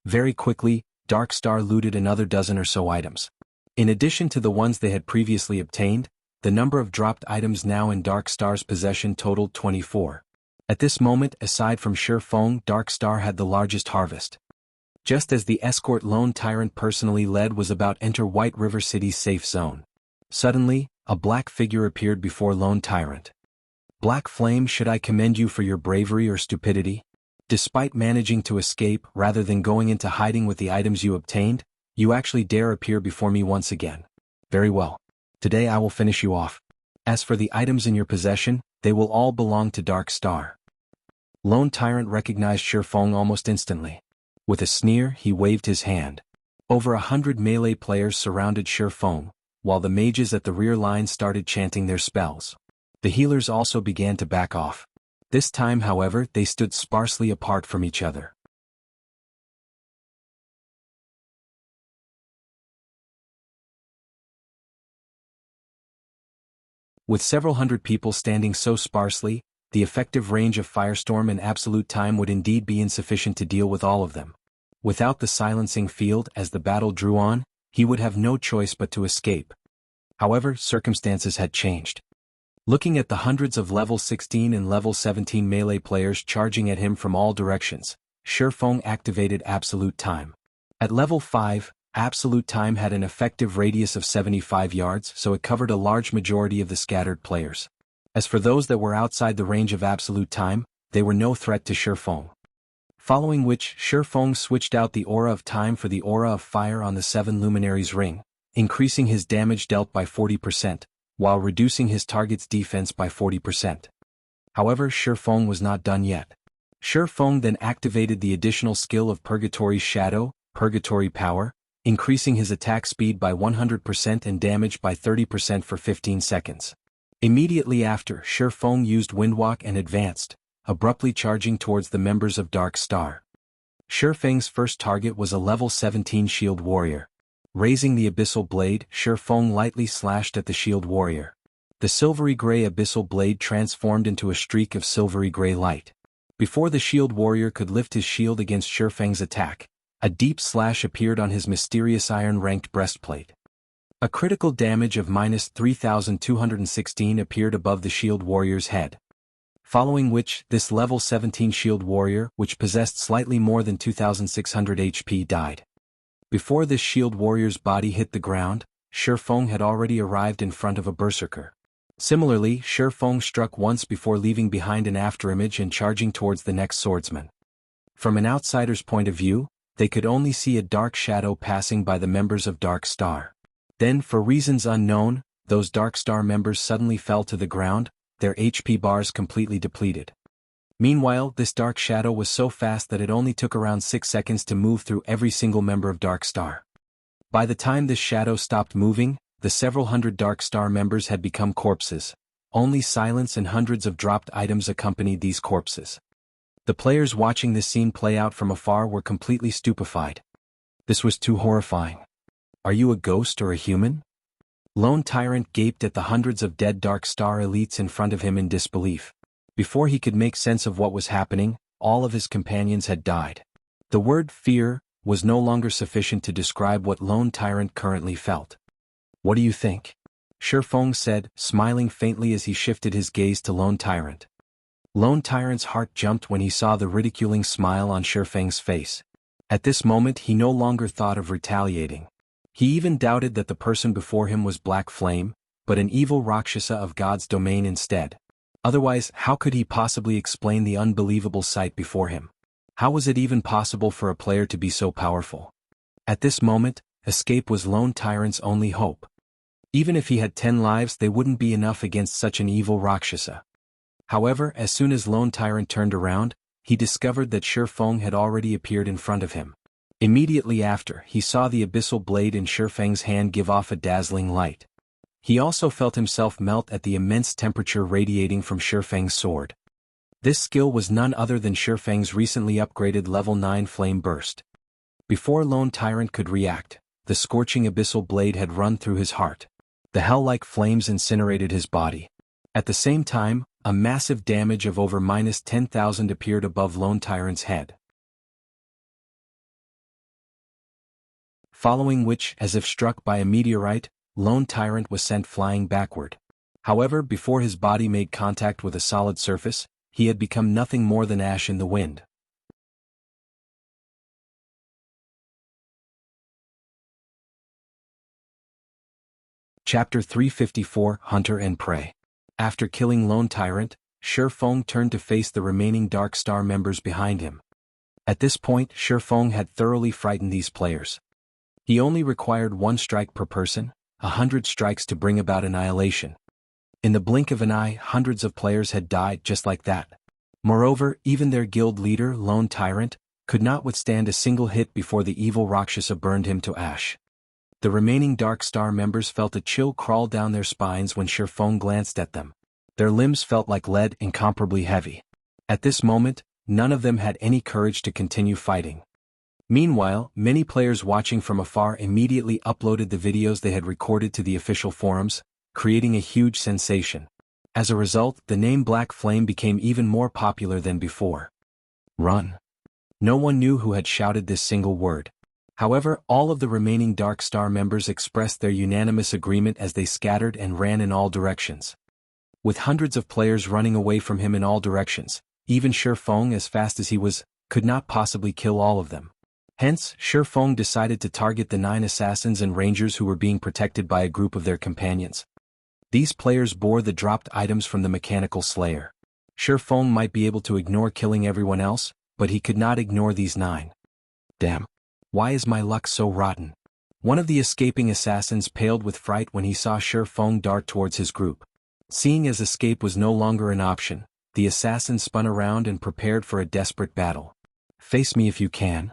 Very quickly, Dark Star looted another dozen or so items. In addition to the ones they had previously obtained, the number of dropped items now in Dark Star's possession totaled 24. At this moment, aside from Shifeng, Dark Star had the largest harvest. Just as the escort Lone Tyrant personally led was about to enter White River City's safe zone. Suddenly, a black figure appeared before Lone Tyrant. Black Flame, should I commend you for your bravery or stupidity? Despite managing to escape rather than going into hiding with the items you obtained, you actually dare appear before me once again. Very well. Today I will finish you off. As for the items in your possession, they will all belong to Dark Star. Lone Tyrant recognized Shifeng almost instantly. With a sneer, he waved his hand. Over 100 melee players surrounded Shifeng, while the mages at the rear line started chanting their spells. The healers also began to back off. This time, however, they stood sparsely apart from each other. With several hundred people standing so sparsely, the effective range of Firestorm in absolute time would indeed be insufficient to deal with all of them. Without the silencing field as the battle drew on, he would have no choice but to escape. However, circumstances had changed. Looking at the hundreds of level 16 and level 17 melee players charging at him from all directions, Shifeng activated Absolute Time. At level 5, Absolute Time had an effective radius of 75 yards, so it covered a large majority of the scattered players. As for those that were outside the range of Absolute Time, they were no threat to Shifeng. Following which, Shifeng switched out the Aura of Time for the Aura of Fire on the 7 Luminaries ring, increasing his damage dealt by 40%, while reducing his target's defense by 40%. However, Shifeng was not done yet. Shifeng then activated the additional skill of Purgatory's Shadow, Purgatory Power, increasing his attack speed by 100% and damage by 30% for 15 seconds. Immediately after, Shifeng used Windwalk and advanced, abruptly charging towards the members of Dark Star. Shifeng's first target was a level 17 Shield Warrior. Raising the Abyssal Blade, Shifeng lightly slashed at the Shield Warrior. The silvery gray Abyssal Blade transformed into a streak of silvery gray light. Before the Shield Warrior could lift his shield against Shifeng's attack, a deep slash appeared on his mysterious iron-ranked breastplate. A critical damage of -3,216 appeared above the Shield Warrior's head. Following which, this level 17 Shield Warrior, which possessed slightly more than 2,600 HP, died. Before this Shield Warrior's body hit the ground, Shifeng had already arrived in front of a Berserker. Similarly, Shifeng struck once before leaving behind an afterimage and charging towards the next swordsman. From an outsider's point of view, they could only see a dark shadow passing by the members of Dark Star. Then, for reasons unknown, those Dark Star members suddenly fell to the ground, their HP bars completely depleted. Meanwhile, this dark shadow was so fast that it only took around 6 seconds to move through every single member of Dark Star. By the time this shadow stopped moving, the several hundred Dark Star members had become corpses. Only silence and hundreds of dropped items accompanied these corpses. The players watching this scene play out from afar were completely stupefied. This was too horrifying. Are you a ghost or a human? Lone Tyrant gaped at the hundreds of dead Dark Star elites in front of him in disbelief. Before he could make sense of what was happening, all of his companions had died. The word fear, was no longer sufficient to describe what Lone Tyrant currently felt. "What do you think?" Shifeng said, smiling faintly as he shifted his gaze to Lone Tyrant. Lone Tyrant's heart jumped when he saw the ridiculing smile on Shifeng's face. At this moment he no longer thought of retaliating. He even doubted that the person before him was Black Flame, but an evil Rakshasa of God's domain instead. Otherwise, how could he possibly explain the unbelievable sight before him? How was it even possible for a player to be so powerful? At this moment, escape was Lone Tyrant's only hope. Even if he had 10 lives, they wouldn't be enough against such an evil Rakshasa. However, as soon as Lone Tyrant turned around, he discovered that Shifeng had already appeared in front of him. Immediately after, he saw the abyssal blade in Shifeng's hand give off a dazzling light. He also felt himself melt at the immense temperature radiating from Shifeng's sword. This skill was none other than Shifeng's recently upgraded level 9 flame burst. Before Lone Tyrant could react, the scorching abyssal blade had run through his heart. The hell-like flames incinerated his body. At the same time, a massive damage of over -10,000 appeared above Lone Tyrant's head. Following which, as if struck by a meteorite, Lone Tyrant was sent flying backward. However, before his body made contact with a solid surface, he had become nothing more than ash in the wind. Chapter 354, Hunter and Prey. After killing Lone Tyrant, Shifeng turned to face the remaining Dark Star members behind him. At this point, Shifeng had thoroughly frightened these players. He only required 1 strike per person, 100 strikes to bring about annihilation. In the blink of an eye, hundreds of players had died just like that. Moreover, even their guild leader, Lone Tyrant, could not withstand a single hit before the evil Rakshasa burned him to ash. The remaining Dark Star members felt a chill crawl down their spines when Shifeng glanced at them. Their limbs felt like lead, incomparably heavy. At this moment, none of them had any courage to continue fighting. Meanwhile, many players watching from afar immediately uploaded the videos they had recorded to the official forums, creating a huge sensation. As a result, the name Black Flame became even more popular than before. Run. No one knew who had shouted this single word. However, all of the remaining Dark Star members expressed their unanimous agreement as they scattered and ran in all directions. With hundreds of players running away from him in all directions, even Shifeng, as fast as he was, could not possibly kill all of them. Hence, Shifeng decided to target the 9 assassins and rangers who were being protected by a group of their companions. These players bore the dropped items from the Mechanical Slayer. Shifeng might be able to ignore killing everyone else, but he could not ignore these 9. Damn. Why is my luck so rotten? One of the escaping assassins paled with fright when he saw Shifeng dart towards his group. Seeing as escape was no longer an option, the assassin spun around and prepared for a desperate battle. Face me if you can.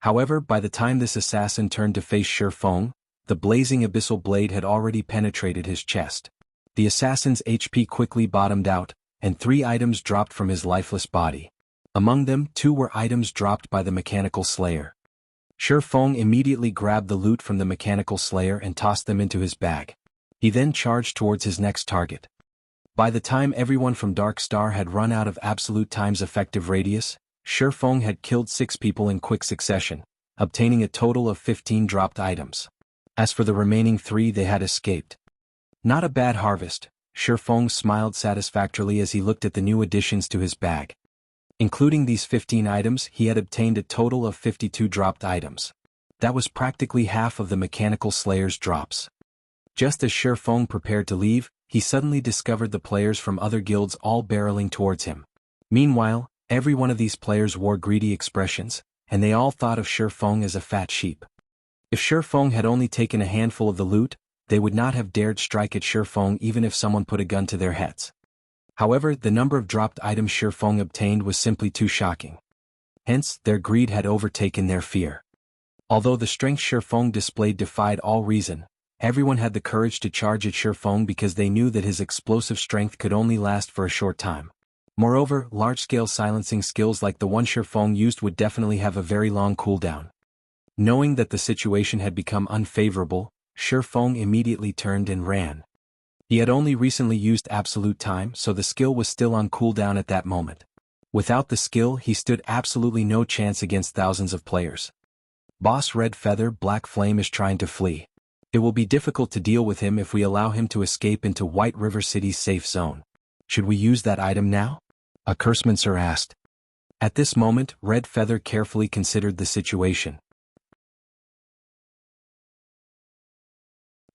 However, by the time this assassin turned to face Shifeng, the blazing abyssal blade had already penetrated his chest. The assassin's HP quickly bottomed out, and 3 items dropped from his lifeless body. Among them, 2 were items dropped by the Mechanical Slayer. Shifeng immediately grabbed the loot from the Mechanical Slayer and tossed them into his bag. He then charged towards his next target. By the time everyone from Dark Star had run out of absolute time's effective radius, Shifeng had killed 6 people in quick succession, obtaining a total of 15 dropped items. As for the remaining 3, they had escaped. Not a bad harvest, Shifeng smiled satisfactorily as he looked at the new additions to his bag. Including these 15 items, he had obtained a total of 52 dropped items. That was practically half of the Mechanical Slayer's drops. Just as Shifeng prepared to leave, he suddenly discovered the players from other guilds all barreling towards him. Meanwhile, every one of these players wore greedy expressions, and they all thought of Shifeng as a fat sheep. If Shifeng had only taken a handful of the loot, they would not have dared strike at Shifeng even if someone put a gun to their heads. However, the number of dropped items Shifeng obtained was simply too shocking. Hence, their greed had overtaken their fear. Although the strength Shifeng displayed defied all reason, everyone had the courage to charge at Shifeng because they knew that his explosive strength could only last for a short time. Moreover, large-scale silencing skills like the one Shifeng used would definitely have a very long cooldown. Knowing that the situation had become unfavorable, Shifeng immediately turned and ran. He had only recently used absolute time, so the skill was still on cooldown at that moment. Without the skill, he stood absolutely no chance against thousands of players. Boss Red Feather Black Flame is trying to flee. It will be difficult to deal with him if we allow him to escape into White River City's safe zone. Should we use that item now? A Cursemancer asked. At this moment, Red Feather carefully considered the situation.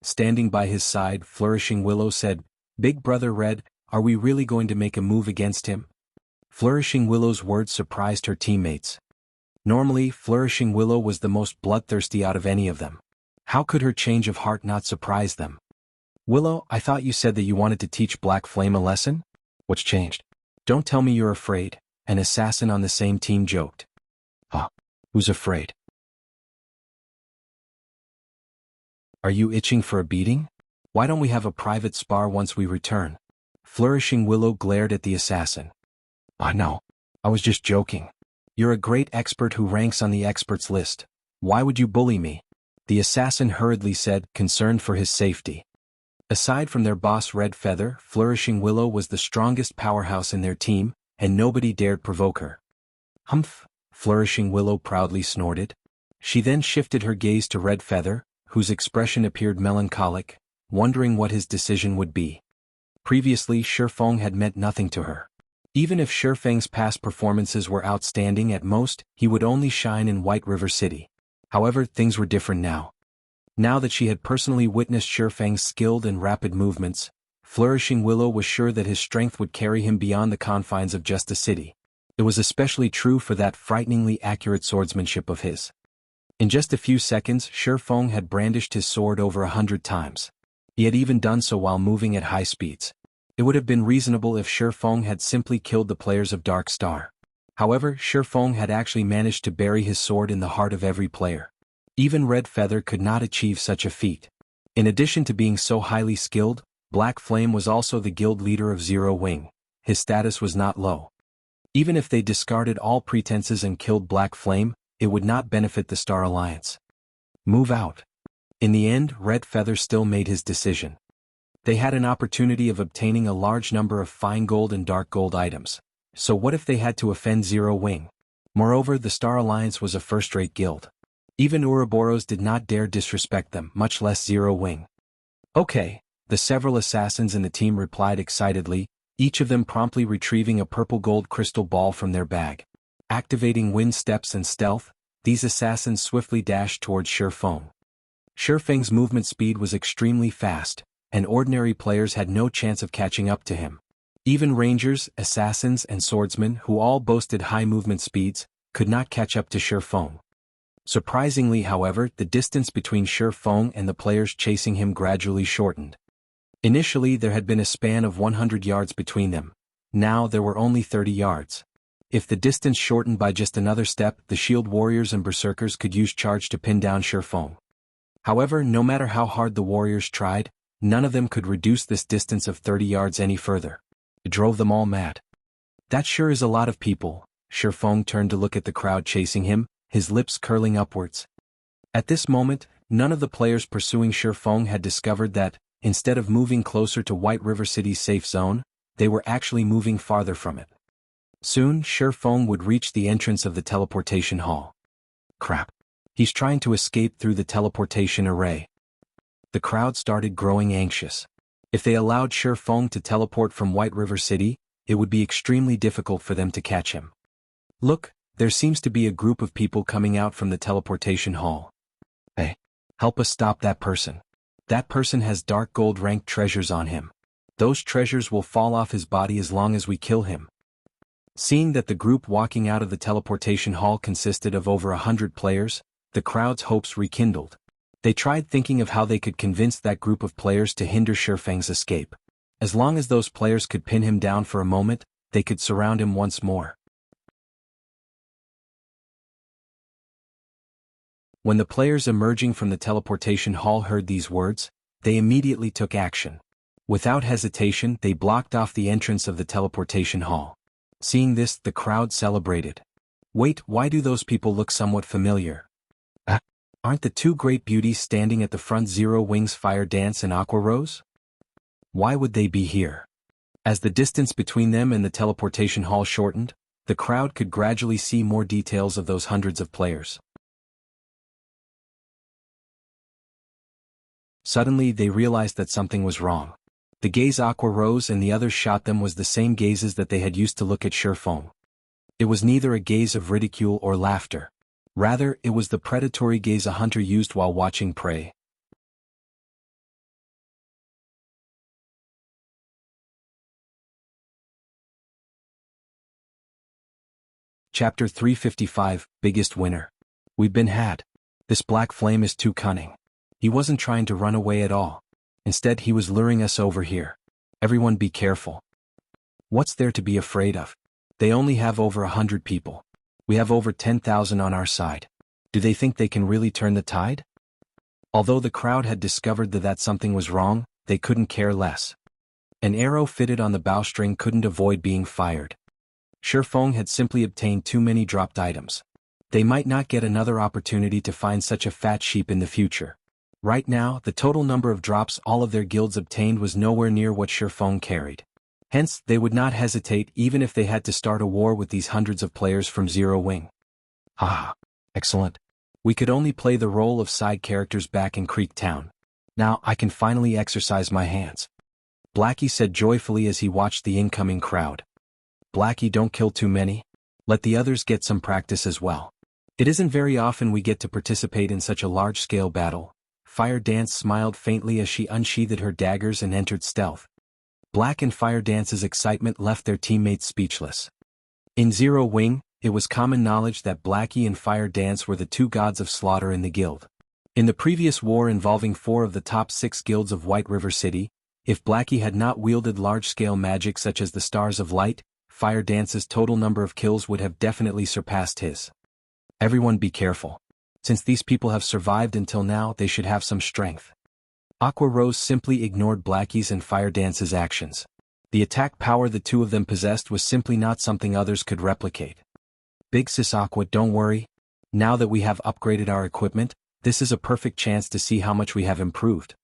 Standing by his side, Flourishing Willow said, "Big Brother Red, are we really going to make a move against him?" Flourishing Willow's words surprised her teammates. Normally, Flourishing Willow was the most bloodthirsty out of any of them. How could her change of heart not surprise them? "Willow, I thought you said that you wanted to teach Black Flame a lesson? What's changed? Don't tell me you're afraid," an assassin on the same team joked. "Huh? Who's afraid? Are you itching for a beating? Why don't we have a private spar once we return?" Flourishing Willow glared at the assassin. "No, I was just joking. You're a great expert who ranks on the experts list. Why would you bully me?" The assassin hurriedly said, concerned for his safety. Aside from their boss Red Feather, Flourishing Willow was the strongest powerhouse in their team, and nobody dared provoke her. "Humph," Flourishing Willow proudly snorted. She then shifted her gaze to Red Feather, whose expression appeared melancholic, wondering what his decision would be. Previously, Shifeng had meant nothing to her. Even if Shifeng's past performances were outstanding at most, he would only shine in White River City. However, things were different now. Now that she had personally witnessed Shifeng's skilled and rapid movements, Flourishing Willow was sure that his strength would carry him beyond the confines of just a city. It was especially true for that frighteningly accurate swordsmanship of his. In just a few seconds, Shifeng had brandished his sword over 100 times. He had even done so while moving at high speeds. It would have been reasonable if Shifeng had simply killed the players of Dark Star. However, Shifeng had actually managed to bury his sword in the heart of every player. Even Red Feather could not achieve such a feat. In addition to being so highly skilled, Black Flame was also the guild leader of Zero Wing. His status was not low. Even if they discarded all pretenses and killed Black Flame, it would not benefit the Star Alliance. Move out. In the end, Red Feather still made his decision. They had an opportunity of obtaining a large number of fine gold and dark gold items. So what if they had to offend Zero Wing? Moreover, the Star Alliance was a first-rate guild. Even Ouroboros did not dare disrespect them, much less Zero Wing. "Okay," the several assassins in the team replied excitedly, each of them promptly retrieving a purple gold crystal ball from their bag. Activating wind steps and stealth, these assassins swiftly dashed towards Shifeng. Shifeng's movement speed was extremely fast, and ordinary players had no chance of catching up to him. Even rangers, assassins, and swordsmen, who all boasted high movement speeds, could not catch up to Shifeng. Surprisingly, however, the distance between Shifeng and the players chasing him gradually shortened. Initially, there had been a span of 100 yards between them. Now there were only 30 yards. If the distance shortened by just another step, the shield warriors and berserkers could use charge to pin down Shifeng. However, no matter how hard the warriors tried, none of them could reduce this distance of 30 yards any further. It drove them all mad. "That sure is a lot of people." Shifeng turned to look at the crowd chasing him, his lips curling upwards. At this moment, none of the players pursuing Shifeng had discovered that, instead of moving closer to White River City's safe zone, they were actually moving farther from it. Soon, Shifeng would reach the entrance of the teleportation hall. Crap. He's trying to escape through the teleportation array. The crowd started growing anxious. If they allowed Shifeng to teleport from White River City, it would be extremely difficult for them to catch him. "Look, there seems to be a group of people coming out from the teleportation hall. Hey, help us stop that person. That person has dark gold ranked treasures on him. Those treasures will fall off his body as long as we kill him." Seeing that the group walking out of the teleportation hall consisted of over 100 players, the crowd's hopes rekindled. They tried thinking of how they could convince that group of players to hinder Shifeng's escape. As long as those players could pin him down for a moment, they could surround him once more. When the players emerging from the teleportation hall heard these words, they immediately took action. Without hesitation, they blocked off the entrance of the teleportation hall. Seeing this, the crowd celebrated. "Wait, why do those people look somewhat familiar? Aren't the two great beauties standing at the front Zero Wings Fire Dance and Aqua Rose? Why would they be here?" As the distance between them and the teleportation hall shortened, the crowd could gradually see more details of those hundreds of players. Suddenly they realized that something was wrong. The gaze Aqua Rose and the others shot them was the same gazes that they had used to look at Shifeng. It was neither a gaze of ridicule or laughter. Rather, it was the predatory gaze a hunter used while watching prey. Chapter 355, Biggest Winner. We've been had. This black flame is too cunning. He wasn't trying to run away at all. Instead he was luring us over here. Everyone be careful. What's there to be afraid of? They only have over 100 people. We have over 10,000 on our side. Do they think they can really turn the tide? Although the crowd had discovered that something was wrong, they couldn't care less. An arrow fitted on the bowstring couldn't avoid being fired. Shifeng had simply obtained too many dropped items. They might not get another opportunity to find such a fat sheep in the future. Right now, the total number of drops all of their guilds obtained was nowhere near what Shifeng carried. Hence, they would not hesitate even if they had to start a war with these hundreds of players from Zero Wing. Ah, excellent. We could only play the role of side characters back in Creek Town. Now I can finally exercise my hands. Blackie said joyfully as he watched the incoming crowd. Blackie, don't kill too many. Let the others get some practice as well. It isn't very often we get to participate in such a large-scale battle. Fire Dance smiled faintly as she unsheathed her daggers and entered stealth. Black and Fire Dance's excitement left their teammates speechless. In Zero Wing, it was common knowledge that Blackie and Fire Dance were the two gods of slaughter in the guild. In the previous war involving 4 of the top 6 guilds of White River City, if Blackie had not wielded large-scale magic such as the Stars of Light, Fire Dance's total number of kills would have definitely surpassed his. Everyone be careful. Since these people have survived until now, they should have some strength. Aqua Rose simply ignored Blackie's and Fire Dance's actions. The attack power the two of them possessed was simply not something others could replicate. Big Sis Aqua, don't worry. Now that we have upgraded our equipment, this is a perfect chance to see how much we have improved.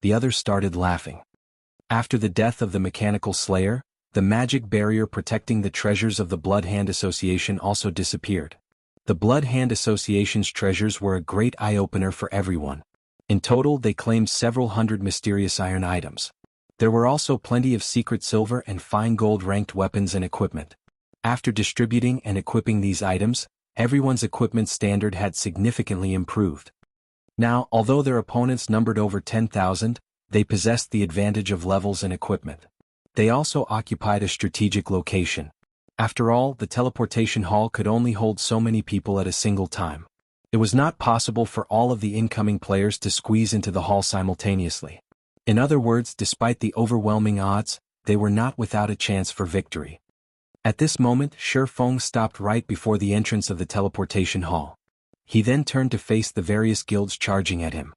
The others started laughing. After the death of the Mechanical Slayer, the magic barrier protecting the treasures of the Blood Hand Association also disappeared. The Blood Hand Association's treasures were a great eye-opener for everyone. In total, they claimed several hundred mysterious iron items. There were also plenty of secret silver and fine gold-ranked weapons and equipment. After distributing and equipping these items, everyone's equipment standard had significantly improved. Now, although their opponents numbered over 10,000, they possessed the advantage of levels and equipment. They also occupied a strategic location. After all, the teleportation hall could only hold so many people at a single time. It was not possible for all of the incoming players to squeeze into the hall simultaneously. In other words, despite the overwhelming odds, they were not without a chance for victory. At this moment, Shifeng stopped right before the entrance of the teleportation hall. He then turned to face the various guilds charging at him.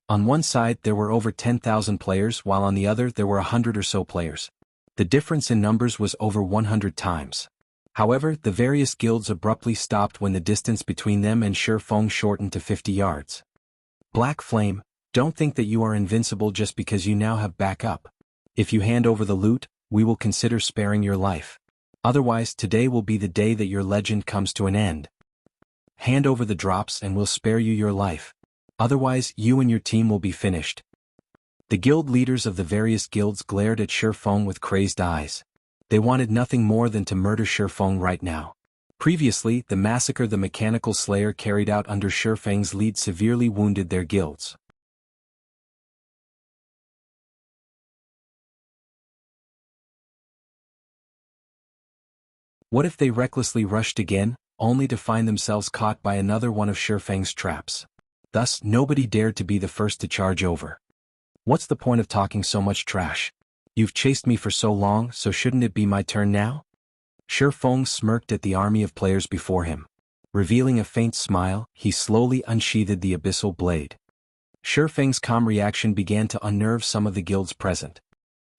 On one side there were over 10,000 players while on the other there were 100 or so players. The difference in numbers was over 100 times. However, the various guilds abruptly stopped when the distance between them and Shifeng shortened to 50 yards. Black Flame, don't think that you are invincible just because you now have backup. If you hand over the loot, we will consider sparing your life. Otherwise, today will be the day that your legend comes to an end. Hand over the drops and we'll spare you your life. Otherwise, you and your team will be finished. The guild leaders of the various guilds glared at Shifeng with crazed eyes. They wanted nothing more than to murder Shifeng right now. Previously, the massacre the Mechanical Slayer carried out under Shifeng's lead severely wounded their guilds. What if they recklessly rushed again, only to find themselves caught by another one of Shifeng's traps? Thus, nobody dared to be the first to charge over. What's the point of talking so much trash? You've chased me for so long, so shouldn't it be my turn now? Shifeng smirked at the army of players before him. Revealing a faint smile, he slowly unsheathed the abyssal blade. Shifeng's calm reaction began to unnerve some of the guilds present.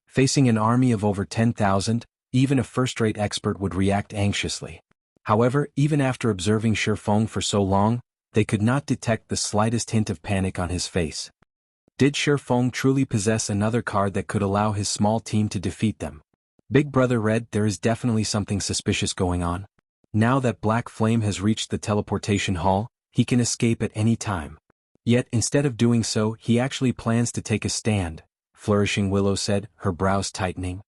Facing an army of over 10,000, even a first-rate expert would react anxiously. However, even after observing Shifeng for so long, they could not detect the slightest hint of panic on his face. Did Shifeng truly possess another card that could allow his small team to defeat them? Big Brother Red, there is definitely something suspicious going on. Now that Black Flame has reached the teleportation hall, he can escape at any time. Yet instead of doing so, he actually plans to take a stand, Flourishing Willow said, her brows tightening.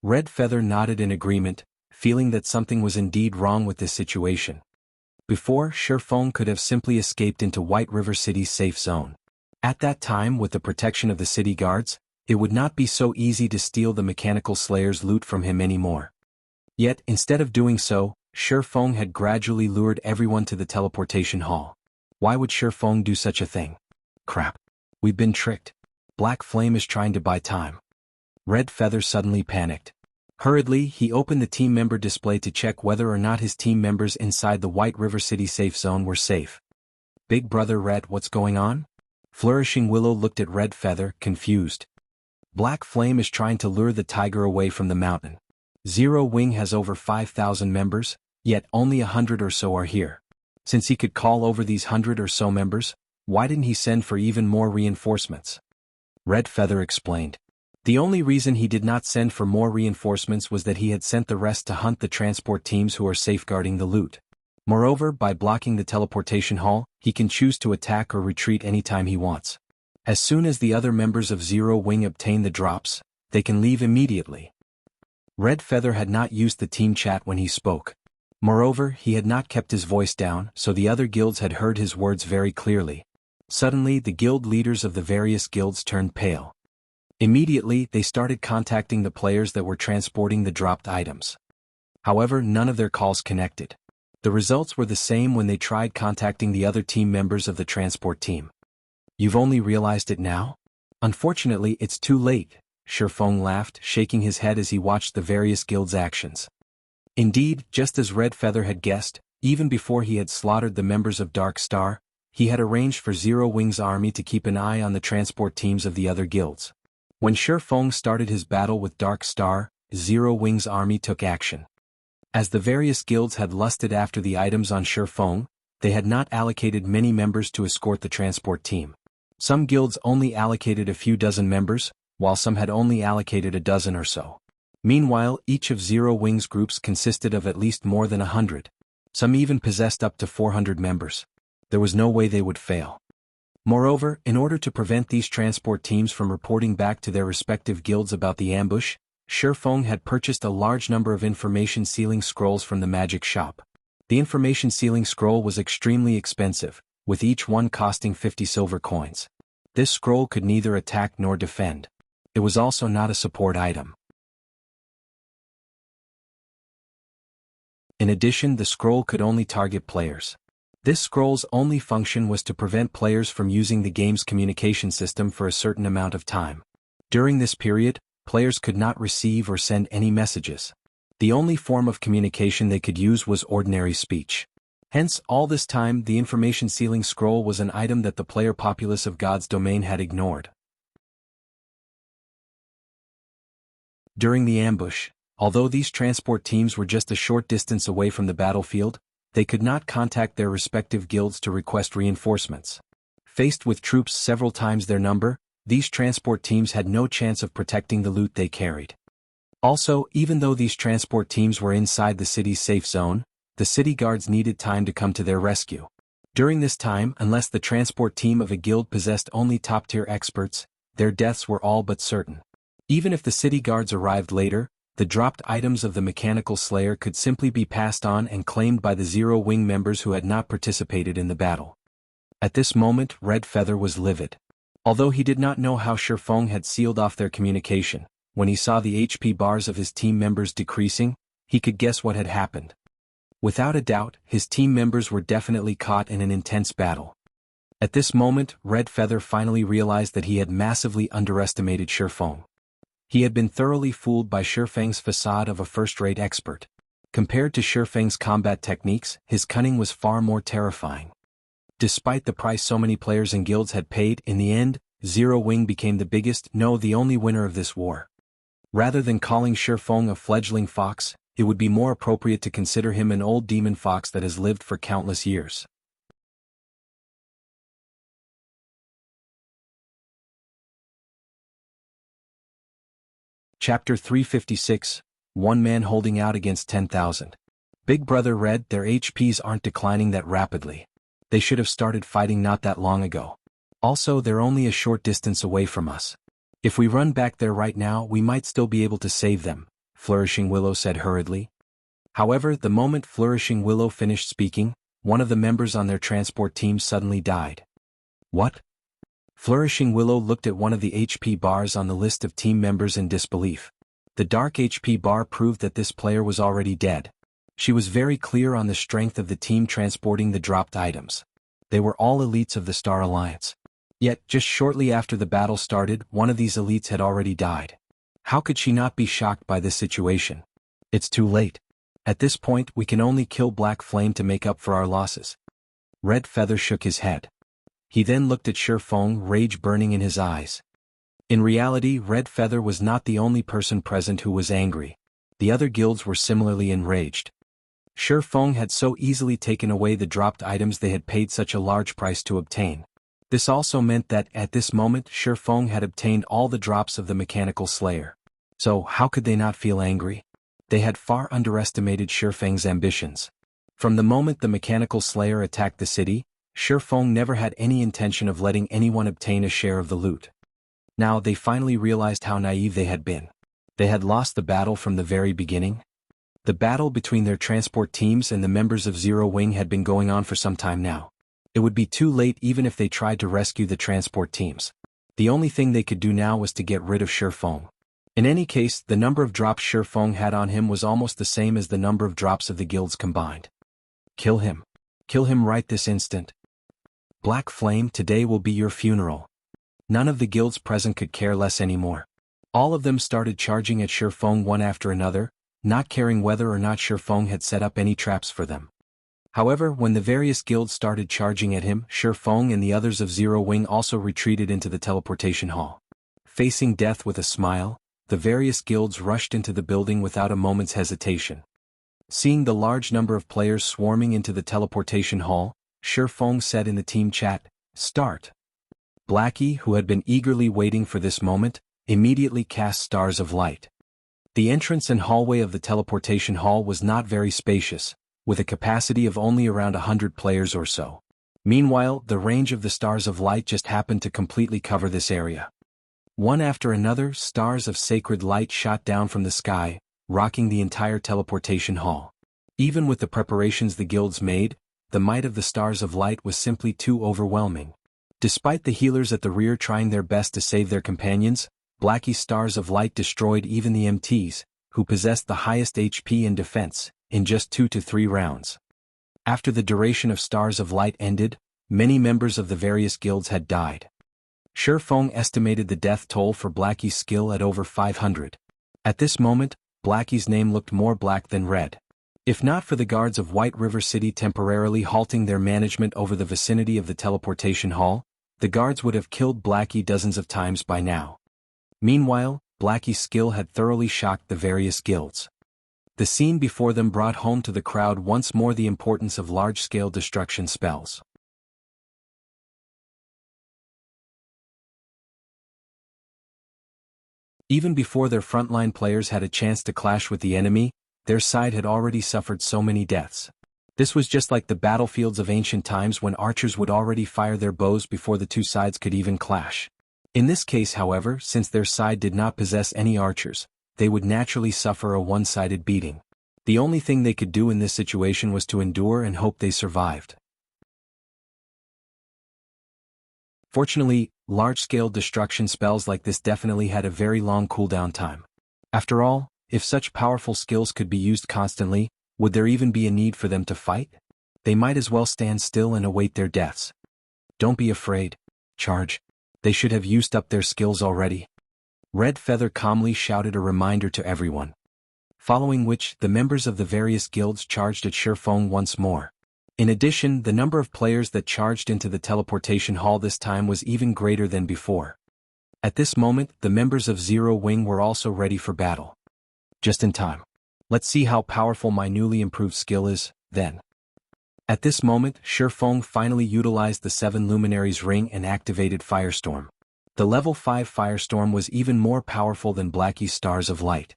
Red Feather nodded in agreement, feeling that something was indeed wrong with this situation. Before, Shifeng could have simply escaped into White River City's safe zone. At that time, with the protection of the city guards, it would not be so easy to steal the Mechanical Slayer's loot from him anymore. Yet, instead of doing so, Shifeng had gradually lured everyone to the teleportation hall. Why would Shifeng do such a thing? Crap. We've been tricked. Black Flame is trying to buy time. Red Feather suddenly panicked. Hurriedly, he opened the team member display to check whether or not his team members inside the White River City safe zone were safe. Big Brother Red, what's going on? Flourishing Willow looked at Red Feather, confused. Black Flame is trying to lure the tiger away from the mountain. Zero Wing has over 5,000 members, yet only 100 or so are here. Since he could call over these 100 or so members, why didn't he send for even more reinforcements? Red Feather explained. The only reason he did not send for more reinforcements was that he had sent the rest to hunt the transport teams who are safeguarding the loot. Moreover, by blocking the teleportation hall, he can choose to attack or retreat anytime he wants. As soon as the other members of Zero Wing obtain the drops, they can leave immediately. Red Feather had not used the team chat when he spoke. Moreover, he had not kept his voice down, so the other guilds had heard his words very clearly. Suddenly, the guild leaders of the various guilds turned pale. Immediately, they started contacting the players that were transporting the dropped items. However, none of their calls connected. The results were the same when they tried contacting the other team members of the transport team. You've only realized it now? Unfortunately, it's too late, Shifeng laughed, shaking his head as he watched the various guilds' actions. Indeed, just as Red Feather had guessed, even before he had slaughtered the members of Dark Star, he had arranged for Zero Wing's army to keep an eye on the transport teams of the other guilds. When Shifeng started his battle with Dark Star, Zero Wing's army took action. As the various guilds had lusted after the items on Shifeng, they had not allocated many members to escort the transport team. Some guilds only allocated a few dozen members, while some had only allocated a dozen or so. Meanwhile, each of Zero Wing's groups consisted of at least more than 100. Some even possessed up to 400 members. There was no way they would fail. Moreover, in order to prevent these transport teams from reporting back to their respective guilds about the ambush, Shifeng had purchased a large number of information sealing scrolls from the magic shop. The information sealing scroll was extremely expensive, with each one costing 50 silver coins. This scroll could neither attack nor defend. It was also not a support item. In addition, the scroll could only target players. This scroll's only function was to prevent players from using the game's communication system for a certain amount of time. During this period, players could not receive or send any messages. The only form of communication they could use was ordinary speech. Hence, all this time, the information sealing scroll was an item that the player populace of God's domain had ignored. During the ambush, although these transport teams were just a short distance away from the battlefield, they could not contact their respective guilds to request reinforcements. Faced with troops several times their number, these transport teams had no chance of protecting the loot they carried. Also, even though these transport teams were inside the city's safe zone, the city guards needed time to come to their rescue. During this time, unless the transport team of a guild possessed only top-tier experts, their deaths were all but certain. Even if the city guards arrived later, the dropped items of the Mechanical Slayer could simply be passed on and claimed by the Zero Wing members who had not participated in the battle. At this moment, Red Feather was livid. Although he did not know how Shifeng had sealed off their communication, when he saw the HP bars of his team members decreasing, he could guess what had happened. Without a doubt, his team members were definitely caught in an intense battle. At this moment, Red Feather finally realized that he had massively underestimated Shifeng. He had been thoroughly fooled by Shifeng's facade of a first-rate expert. Compared to Shifeng's combat techniques, his cunning was far more terrifying. Despite the price so many players and guilds had paid, in the end, Zero Wing became the biggest, no, the only winner of this war. Rather than calling Shifeng a fledgling fox, it would be more appropriate to consider him an old demon fox that has lived for countless years. Chapter 356, One Man Holding Out Against 10,000. Big Brother Red, their HPs aren't declining that rapidly. They should have started fighting not that long ago. Also, they're only a short distance away from us. If we run back there right now, we might still be able to save them, Flourishing Willow said hurriedly. However, the moment Flourishing Willow finished speaking, one of the members on their transport team suddenly died. What? Flourishing Willow looked at one of the HP bars on the list of team members in disbelief. The dark HP bar proved that this player was already dead. She was very clear on the strength of the team transporting the dropped items. They were all elites of the Star Alliance. Yet, just shortly after the battle started, one of these elites had already died. How could she not be shocked by this situation? It's too late. At this point, we can only kill Black Flame to make up for our losses. Red Feather shook his head. He then looked at Shifeng, rage burning in his eyes. In reality, Red Feather was not the only person present who was angry. The other guilds were similarly enraged. Shifeng had so easily taken away the dropped items they had paid such a large price to obtain. This also meant that, at this moment, Shifeng had obtained all the drops of the Mechanical Slayer. So, how could they not feel angry? They had far underestimated Shifeng's ambitions. From the moment the Mechanical Slayer attacked the city, Shifeng never had any intention of letting anyone obtain a share of the loot. Now they finally realized how naive they had been. They had lost the battle from the very beginning. The battle between their transport teams and the members of Zero Wing had been going on for some time now. It would be too late even if they tried to rescue the transport teams. The only thing they could do now was to get rid of Shifeng. In any case, the number of drops Shifeng had on him was almost the same as the number of drops of the guilds combined. Kill him. Kill him right this instant. Black Flame, today will be your funeral. None of the guilds present could care less anymore. All of them started charging at Shifeng one after another, not caring whether or not Shifeng had set up any traps for them. However, when the various guilds started charging at him, Shifeng and the others of Zero Wing also retreated into the teleportation hall. Facing death with a smile, the various guilds rushed into the building without a moment's hesitation. Seeing the large number of players swarming into the teleportation hall, Shifeng said in the team chat, "Start." Blackie, who had been eagerly waiting for this moment, immediately cast stars of light. The entrance and hallway of the teleportation hall was not very spacious, with a capacity of only around 100 players or so. Meanwhile, the range of the stars of light just happened to completely cover this area. One after another, stars of sacred light shot down from the sky, rocking the entire teleportation hall. Even with the preparations the guilds made, the might of the stars of light was simply too overwhelming. Despite the healers at the rear trying their best to save their companions, Blackie's stars of light destroyed even the MTs, who possessed the highest HP and defense, in just 2 to 3 rounds. After the duration of stars of light ended, many members of the various guilds had died. Shifeng estimated the death toll for Blackie's skill at over 500. At this moment, Blackie's name looked more black than red. If not for the guards of White River City temporarily halting their management over the vicinity of the teleportation hall, the guards would have killed Blackie dozens of times by now. Meanwhile, Blackie's skill had thoroughly shocked the various guilds. The scene before them brought home to the crowd once more the importance of large-scale destruction spells. Even before their frontline players had a chance to clash with the enemy, their side had already suffered so many deaths. This was just like the battlefields of ancient times when archers would already fire their bows before the two sides could even clash. In this case, however, since their side did not possess any archers, they would naturally suffer a one-sided beating. The only thing they could do in this situation was to endure and hope they survived. Fortunately, large-scale destruction spells like this definitely had a very long cooldown time. After all, if such powerful skills could be used constantly, would there even be a need for them to fight? They might as well stand still and await their deaths. Don't be afraid. Charge. They should have used up their skills already. Red Feather calmly shouted a reminder to everyone. Following which, the members of the various guilds charged at Shifeng once more. In addition, the number of players that charged into the teleportation hall this time was even greater than before. At this moment, the members of Zero Wing were also ready for battle. Just in time. Let's see how powerful my newly improved skill is, then. At this moment, Shifeng finally utilized the 7 Luminaries ring and activated Firestorm. The level 5 Firestorm was even more powerful than Blackie's stars of light.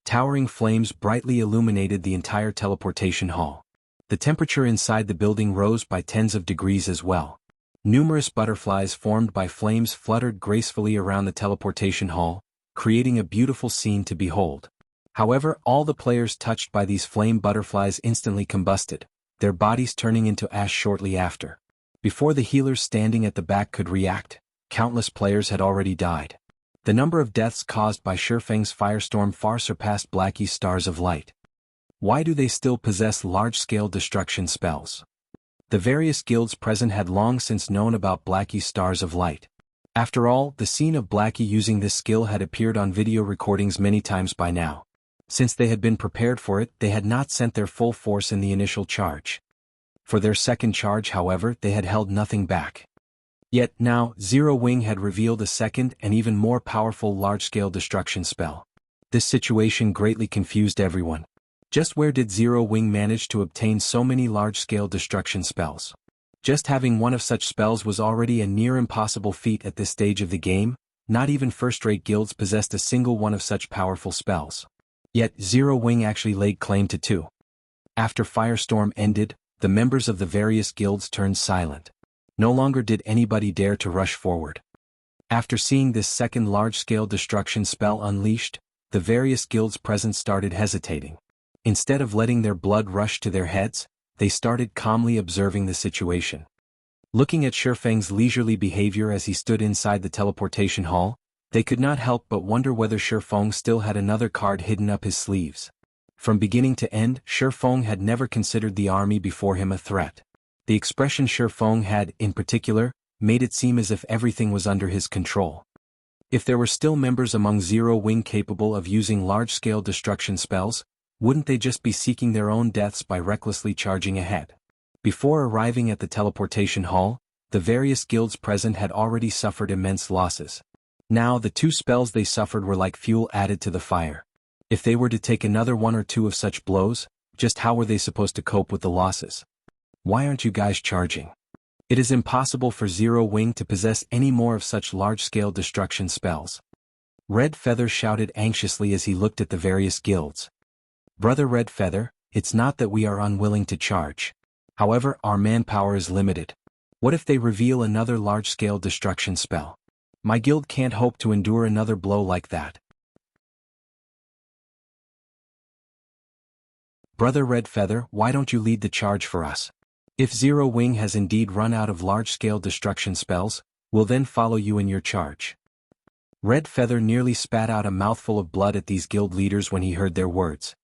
Towering flames brightly illuminated the entire teleportation hall. The temperature inside the building rose by tens of degrees as well. Numerous butterflies formed by flames fluttered gracefully around the teleportation hall, creating a beautiful scene to behold. However, all the players touched by these flame butterflies instantly combusted, their bodies turning into ash shortly after. Before the healers standing at the back could react, countless players had already died. The number of deaths caused by Shifeng's firestorm far surpassed Blackie's stars of light. Why do they still possess large-scale destruction spells? The various guilds present had long since known about Blackie's stars of light. After all, the scene of Blackie using this skill had appeared on video recordings many times by now. Since they had been prepared for it, they had not sent their full force in the initial charge. For their second charge, however, they had held nothing back. Yet now, Zero Wing had revealed a second and even more powerful large-scale destruction spell. This situation greatly confused everyone. Just where did Zero Wing manage to obtain so many large-scale destruction spells? Just having one of such spells was already a near impossible feat at this stage of the game, not even first-rate guilds possessed a single one of such powerful spells. Yet Zero Wing actually laid claim to two. After Firestorm ended, the members of the various guilds turned silent. No longer did anybody dare to rush forward. After seeing this second large-scale destruction spell unleashed, the various guilds present started hesitating. Instead of letting their blood rush to their heads, they started calmly observing the situation. Looking at Shifeng's leisurely behavior as he stood inside the teleportation hall, they could not help but wonder whether Shifeng still had another card hidden up his sleeves. From beginning to end, Shifeng had never considered the army before him a threat. The expression Shifeng had, in particular, made it seem as if everything was under his control. If there were still members among Zero Wing capable of using large-scale destruction spells, wouldn't they just be seeking their own deaths by recklessly charging ahead? Before arriving at the teleportation hall, the various guilds present had already suffered immense losses. Now the two spells they suffered were like fuel added to the fire. If they were to take another one or two of such blows, just how were they supposed to cope with the losses? Why aren't you guys charging? It is impossible for Zero Wing to possess any more of such large-scale destruction spells. Red Feather shouted anxiously as he looked at the various guilds. Brother Red Feather, it's not that we are unwilling to charge. However, our manpower is limited. What if they reveal another large-scale destruction spell? My guild can't hope to endure another blow like that. Brother Red Feather, why don't you lead the charge for us? If Zero Wing has indeed run out of large-scale destruction spells, we'll then follow you in your charge. Red Feather nearly spat out a mouthful of blood at these guild leaders when he heard their words.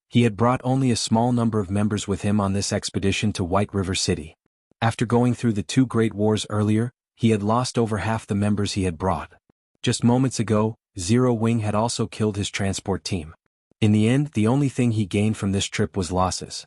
He had brought only a small number of members with him on this expedition to White River City. After going through the two great wars earlier, he had lost over half the members he had brought. Just moments ago, Zero Wing had also killed his transport team. In the end, the only thing he gained from this trip was losses.